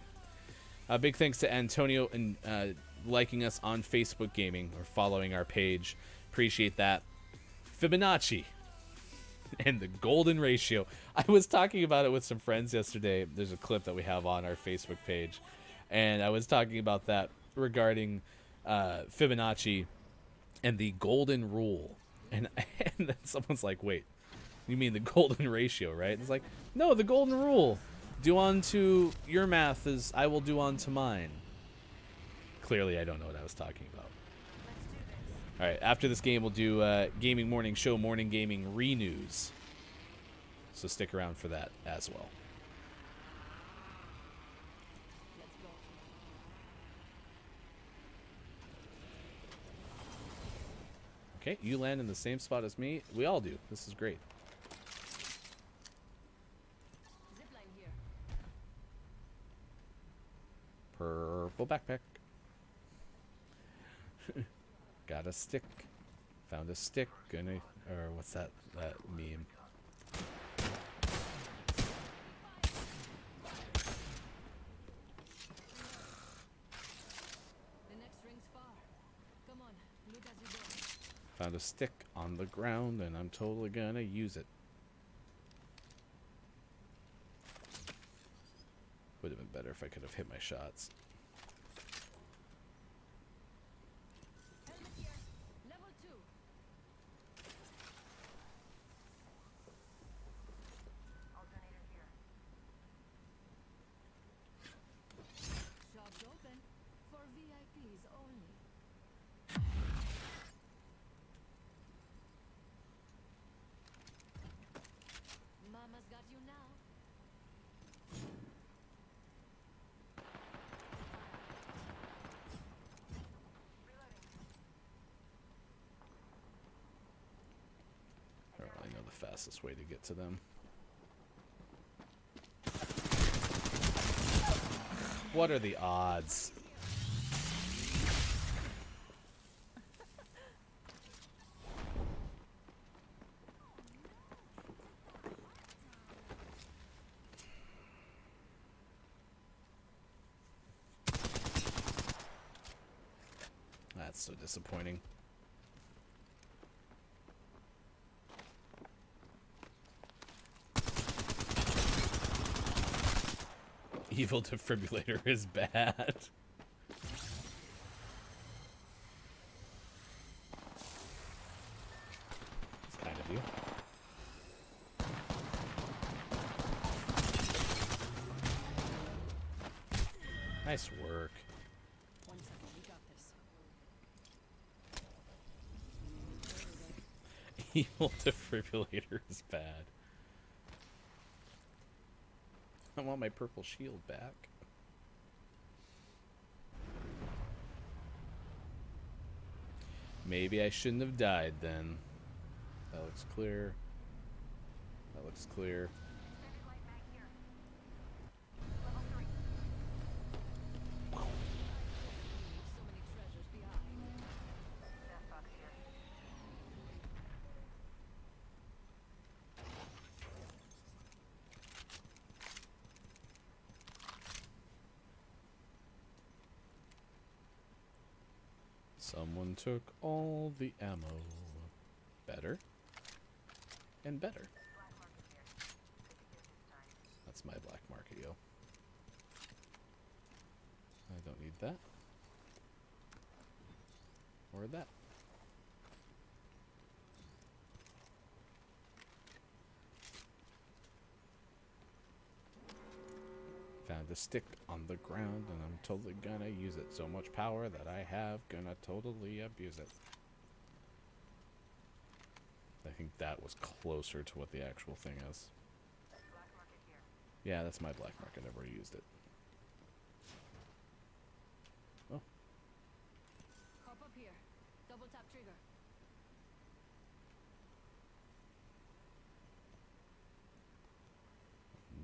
Big thanks to Antonio and liking us on Facebook Gaming or following our page. Appreciate that. Fibonacci and the golden ratio. I was talking about it with some friends yesterday. There's a clip that we have on our Facebook page, and I was talking about that regarding Fibonacci and the golden rule. And then someone's like, wait, you mean the golden ratio, right? And it's like, no, the golden rule. Do unto your math as I will do unto mine. Clearly, I don't know what I was talking about. All right, after this game, we'll do Gaming Morning Show, Morning Gaming Renews. So stick around for that as well. Okay, you land in the same spot as me. We all do. This is great. Zipline here. Purple backpack. Got a stick. Found a stick. Gonna, or what's that meme? The next ring's far. Come on, look as you go. Found a stick on the ground, and I'm totally gonna use it. Would have been better if I could have hit my shots. Helmet here. Level 2. Alternator here. Shops open. For VIPs only. Mama's got you now. I don't really know the fastest way to get to them. What are the odds? That's so disappointing. Evil defibrillator is bad. It's kind of you. Nice work. 1 second, we got this. Evil defibrillator is bad. I want my purple shield back. Maybe I shouldn't have died then. That looks clear. That looks clear. Extended light mag here. Level 3. Leave so many treasures behind. Death box here. Someone took all the ammo. Better. And better. Black market here. Take it this time. That's my black market, yo. I don't need that. Or that. Found a stick on the ground and I'm totally gonna use it. So much power that I have, gonna totally abuse it. I think that was closer to what the actual thing is. Yeah, that's my black market. I've already used it. Oh, Hop up here. Double tap trigger.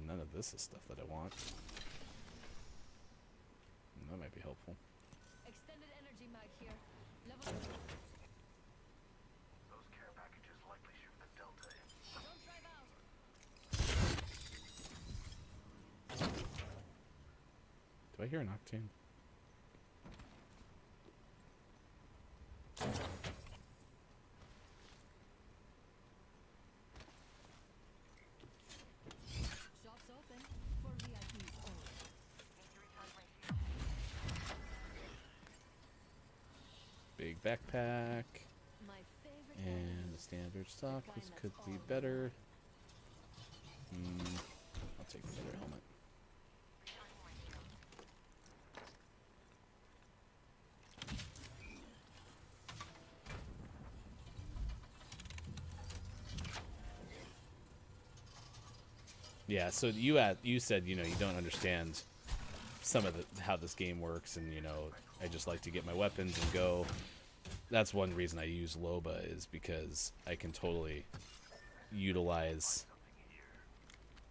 none of this is stuff that I want. That might be helpful. Extended energy mag here. Level 2. Those care packages likely shoot the Delta in. Don't drive out. Do I hear an octane? Shops open for VIPs only. Big backpack. My favorite And the standard stock. This could be better. I'll take the other helmet. Yeah, so you said, you don't understand some of how this game works, and I just like to get my weapons and go. That's one reason I use Loba, is because I can totally utilize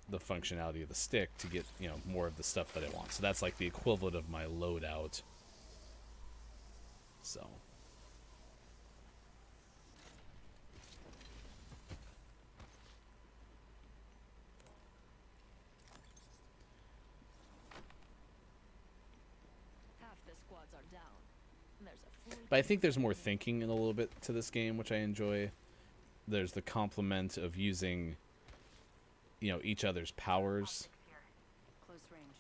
the functionality of the stick to get more of the stuff that I want. So that's like the equivalent of my loadout. So half the squads are down. There's a full But I think there's more thinking in a little bit to this game, which I enjoy. There's the complement of using, each other's powers. close range.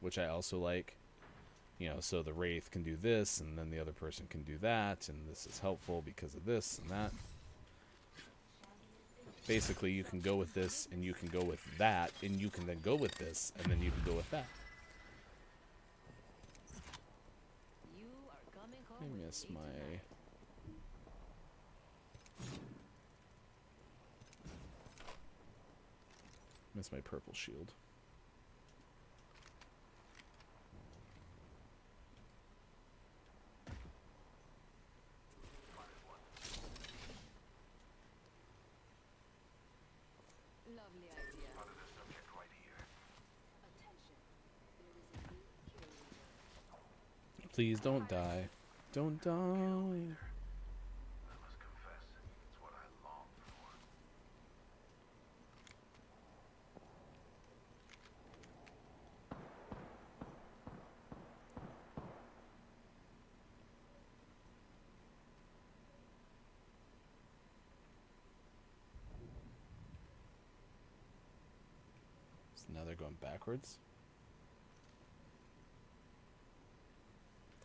Which I also like. So the Wraith can do this, and then the other person can do that, and this is helpful because of this and that. Basically, you can go with this, and you can go with that, and you can then go with this, and then you can go with that. You are coming home I with miss 89. my... Miss my purple shield. Lovely idea. Subject right here. Attention. There is a new kill leader. Please don't die. Don't die. I must confess, it's what I long for. So now they're going backwards.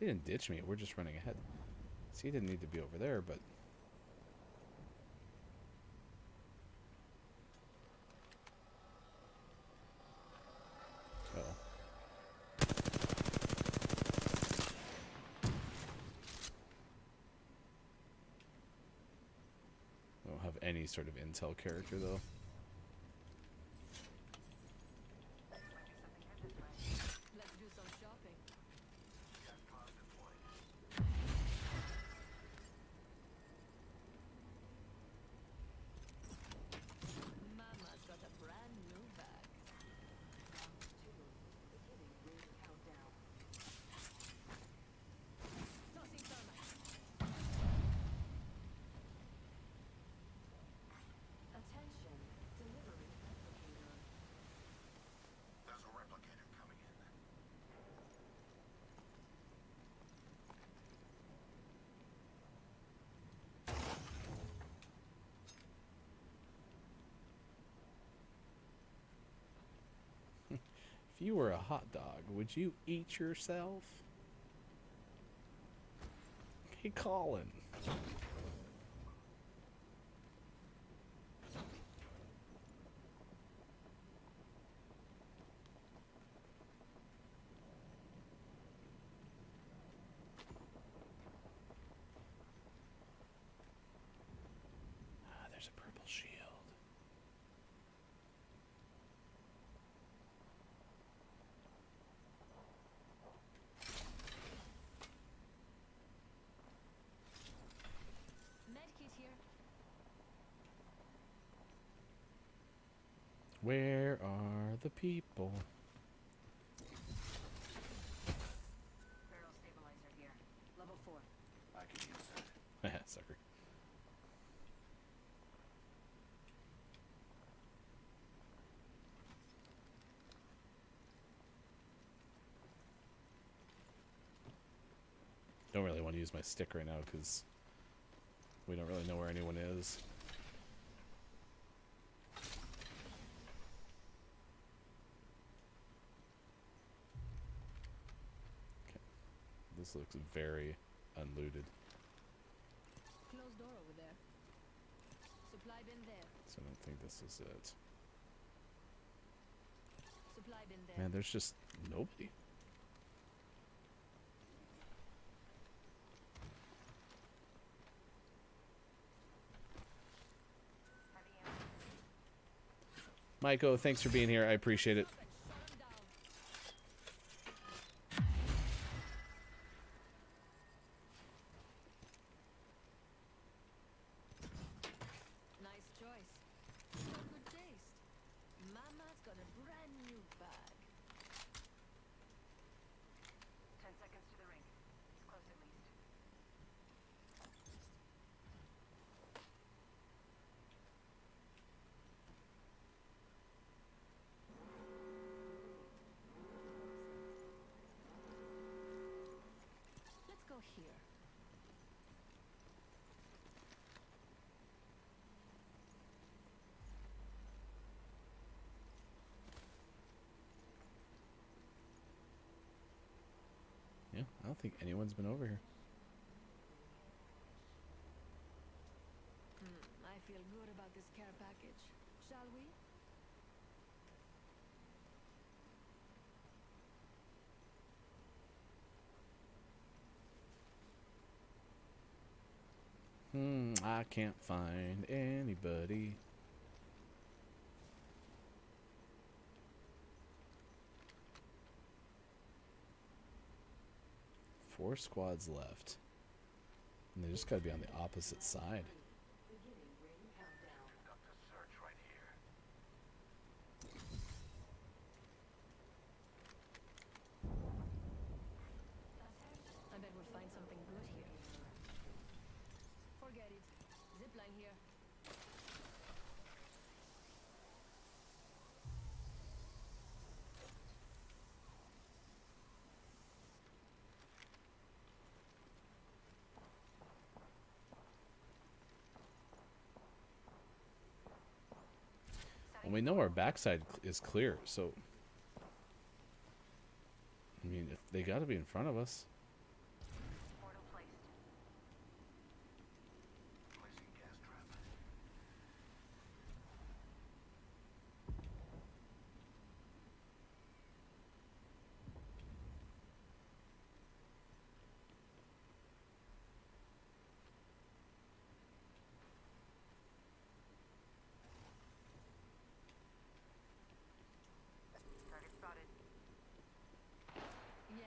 They didn't ditch me. We're just running ahead. See, he didn't need to be over there, but... Uh-oh. I don't have any sort of intel character, though. Let's do some shopping. Mama's got a brand new bag. Tossing thermite. Attention, delivery replicator. There's a replicator coming in. If you were a hot dog, would you eat yourself? Hey, Colin. Where are the people? Barrel stabilizer here. Level 4. I can use that. Sucker. Don't really want to use my stick right now because we don't really know where anyone is. Okay. This looks very unlooted, Closed door over there. Supply bin there. so I don't think this is it. Supply bin there. Man, there's just nobody. Maiko, thanks for being here. I appreciate it. Shut him down. Nice choice. So good taste. Mama's got a brand new bag. 10 seconds to the ring. It's close at least. Let's go here. Yeah, I don't think anyone's been over here. I feel good about this care package. Shall we? I can't find anybody. Four squads left. And they just gotta be on the opposite side. Conduct a search right here. I bet we'll find something good here. Forget it. Zipline here. And we know our backside is clear, so I mean, if they gotta be in front of us. Portal placed. Placing gas trap. Target spotted. Yes.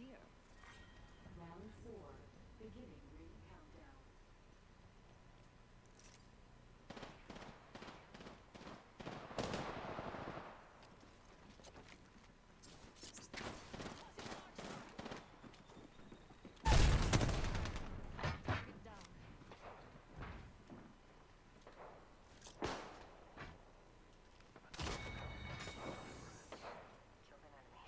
here. Round 4, beginning ring countdown. Target down. Killed an enemy.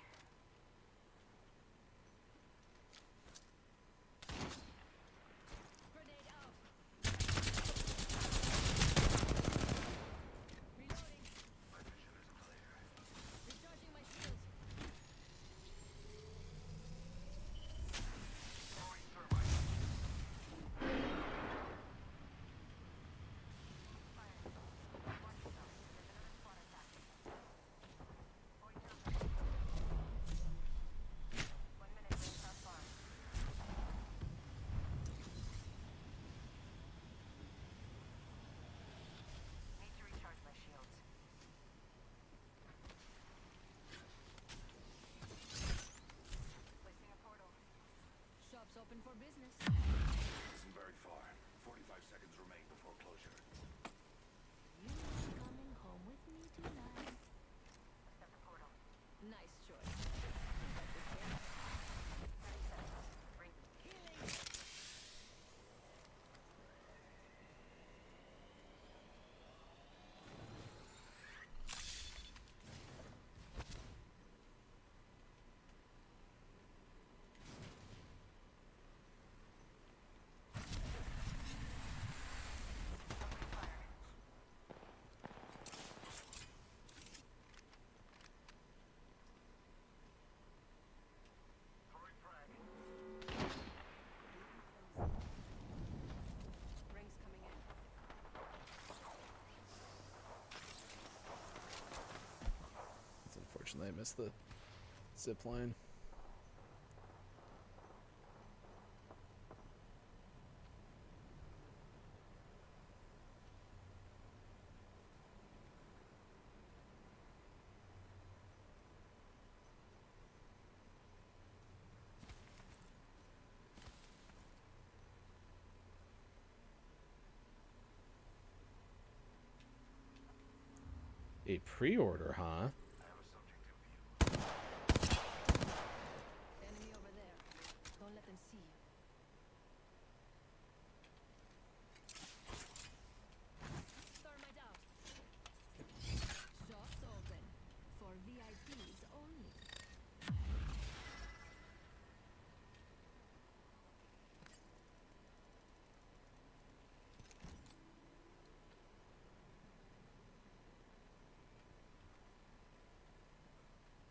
Grenade out. Reloading. My vision is clear. Recharging my shield. Throwing thermite. Watch yourself. There's another squad attacking. Going down. 1 minute rings not far. Need to recharge my shields. Placing a portal. Shop's open for business. Isn't very far. 45 seconds remain before closure. You are coming home with me tonight. Step the portal. Nice choice. But be careful. 30 seconds. Ring. Healing. Throwing frag. Rings coming in. It's unfortunate I missed the zip line. A pre-order, huh? I have a subject in view. Enemy over there. Don't let them see you. Thermite out. Shop's open. For VIPs only.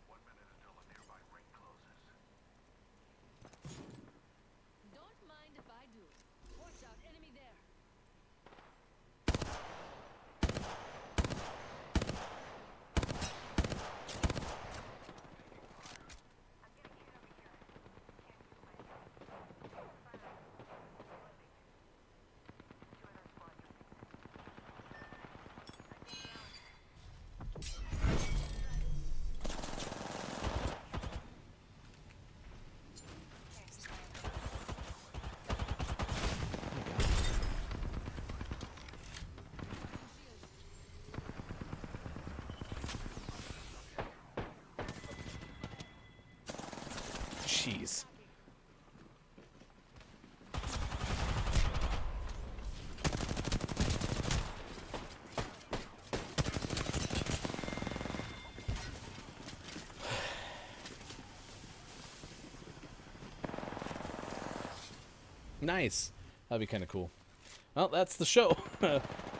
One minute until the nearby ring closes. Don't mind if I do. Watch out, enemy there. I'm getting hit over here. Can't use my Fire. Reloading. 2 other squads remaining. I'm down. Can't use my Jeez. Nice. That'd be kind of cool. Well, that's the show.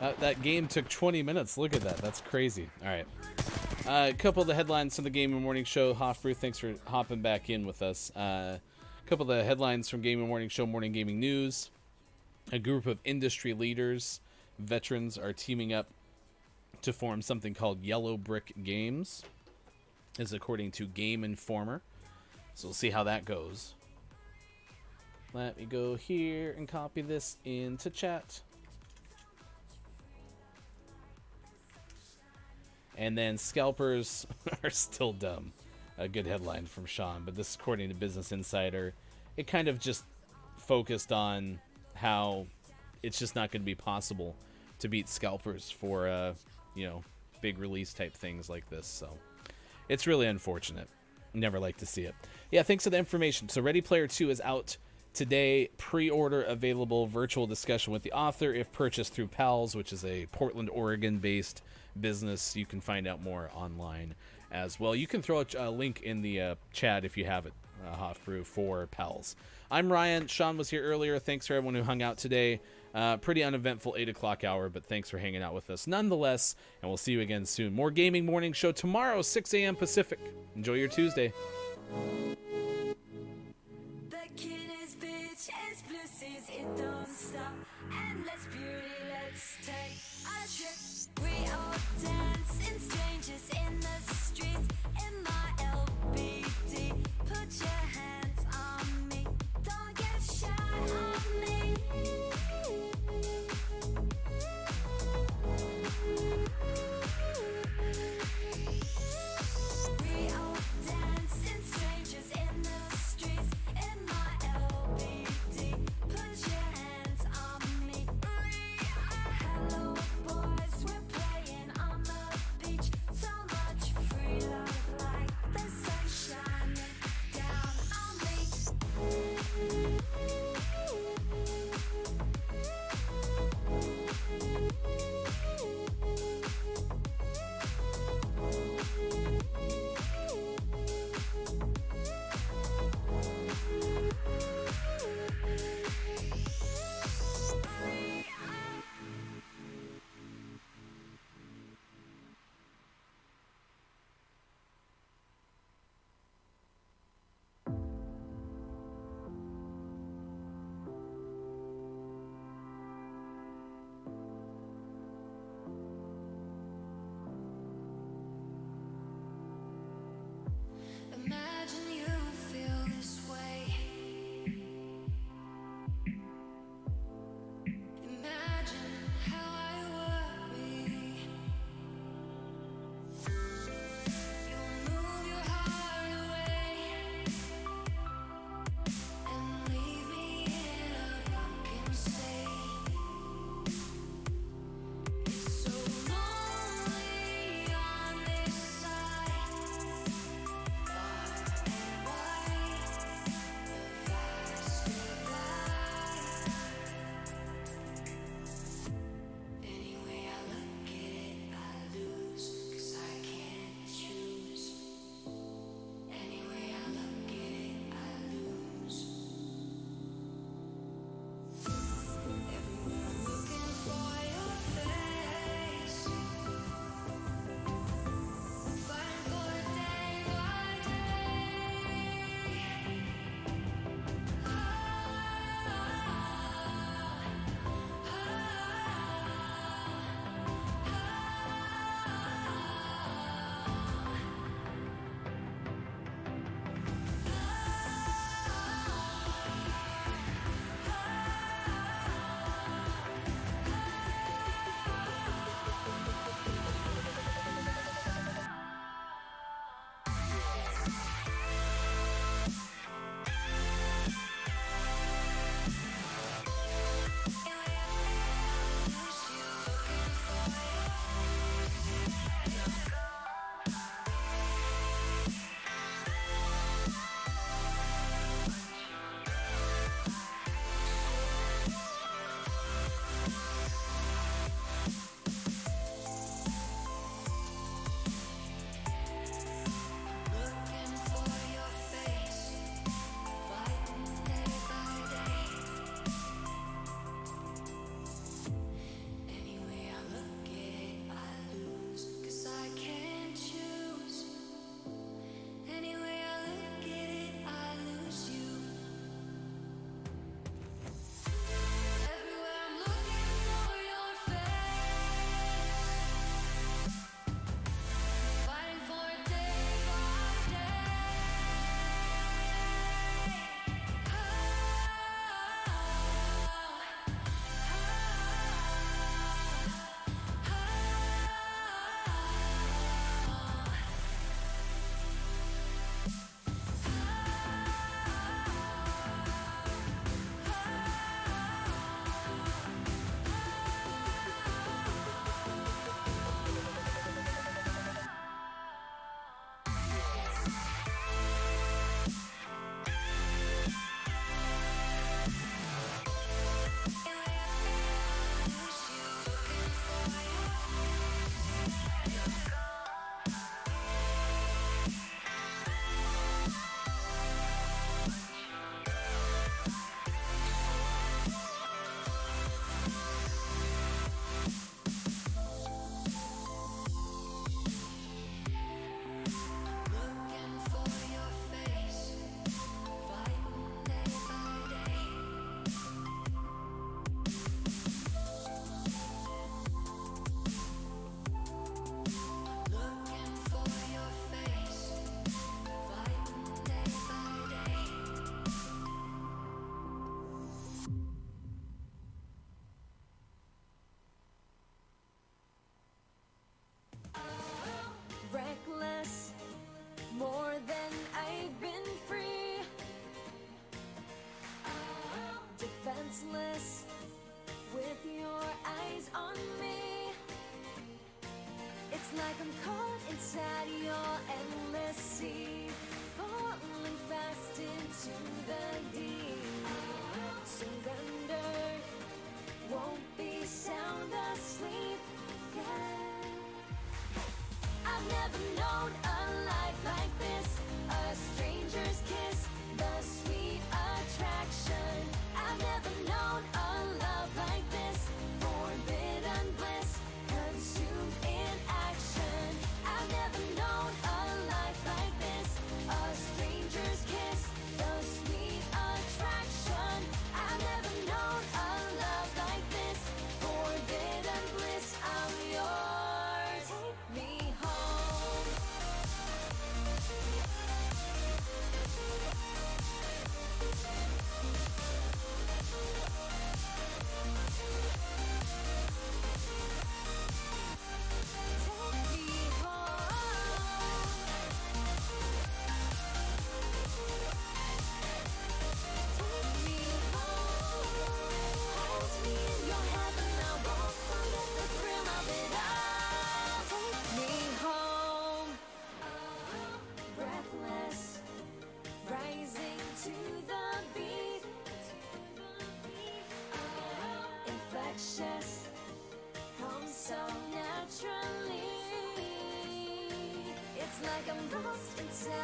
That game took 20 minutes. Look at that. That's crazy. All right. A couple of the headlines from the Gaming Morning Show. Hofbrew, thanks for hopping back in with us. A couple of the headlines from Gaming Morning Show, Morning Gaming News. A group of industry leaders, veterans, are teaming up to form something called Yellow Brick Games, is according to Game Informer. So we'll see how that goes. Let me go here and copy this into chat. And then scalpers are still dumb. a good headline from Sean, but this, according to Business Insider, it kind of just focused on how it's just not going to be possible to beat scalpers for, big release type things like this. So it's really unfortunate. Never like to see it. Yeah, thanks for the information. So Ready Player 2 is out today. Pre-order available. Virtual discussion with the author if purchased through PALS, which is a Portland, Oregon-based business. You can find out more online as well. You can throw a link in the chat if you have it, Hofbrew, for PALS. I'm Ryan. Sean was here earlier. Thanks for everyone who hung out today. Pretty uneventful 8 o'clock hour, but thanks for hanging out with us nonetheless, and we'll see you again soon. More Gaming Morning Show tomorrow, 6 a.m. Pacific. Enjoy your Tuesday. The kid is bitch, it's blue seas, it don't stop. Endless beauty, let's take a trip. We all dance in strangers in the streets. In my LBD, put your hands on me. Don't get shy on me. We all dance in strangers in the streets. In my LBD, put your hands on me. Hello boys, we're playing on the like I'm caught inside your endless sea, falling fast into the deep. Surrender, won't be sound asleep. Yeah. I've never known a life like this, a stranger's kiss, the sweet attraction. I've never known a love like this, forbidden bliss, consumed in action. I've never known a life like this, a stranger's kiss, the sweet attraction. I've never known a love like this, forbidden bliss. I'm yours. Take me home. Take me home. Take me home. Hold me in your heaven. I won't forget the thrill of it all. Take me home. Breathless, rising to the beat. Infectious, comes so naturally. It's like I'm lost inside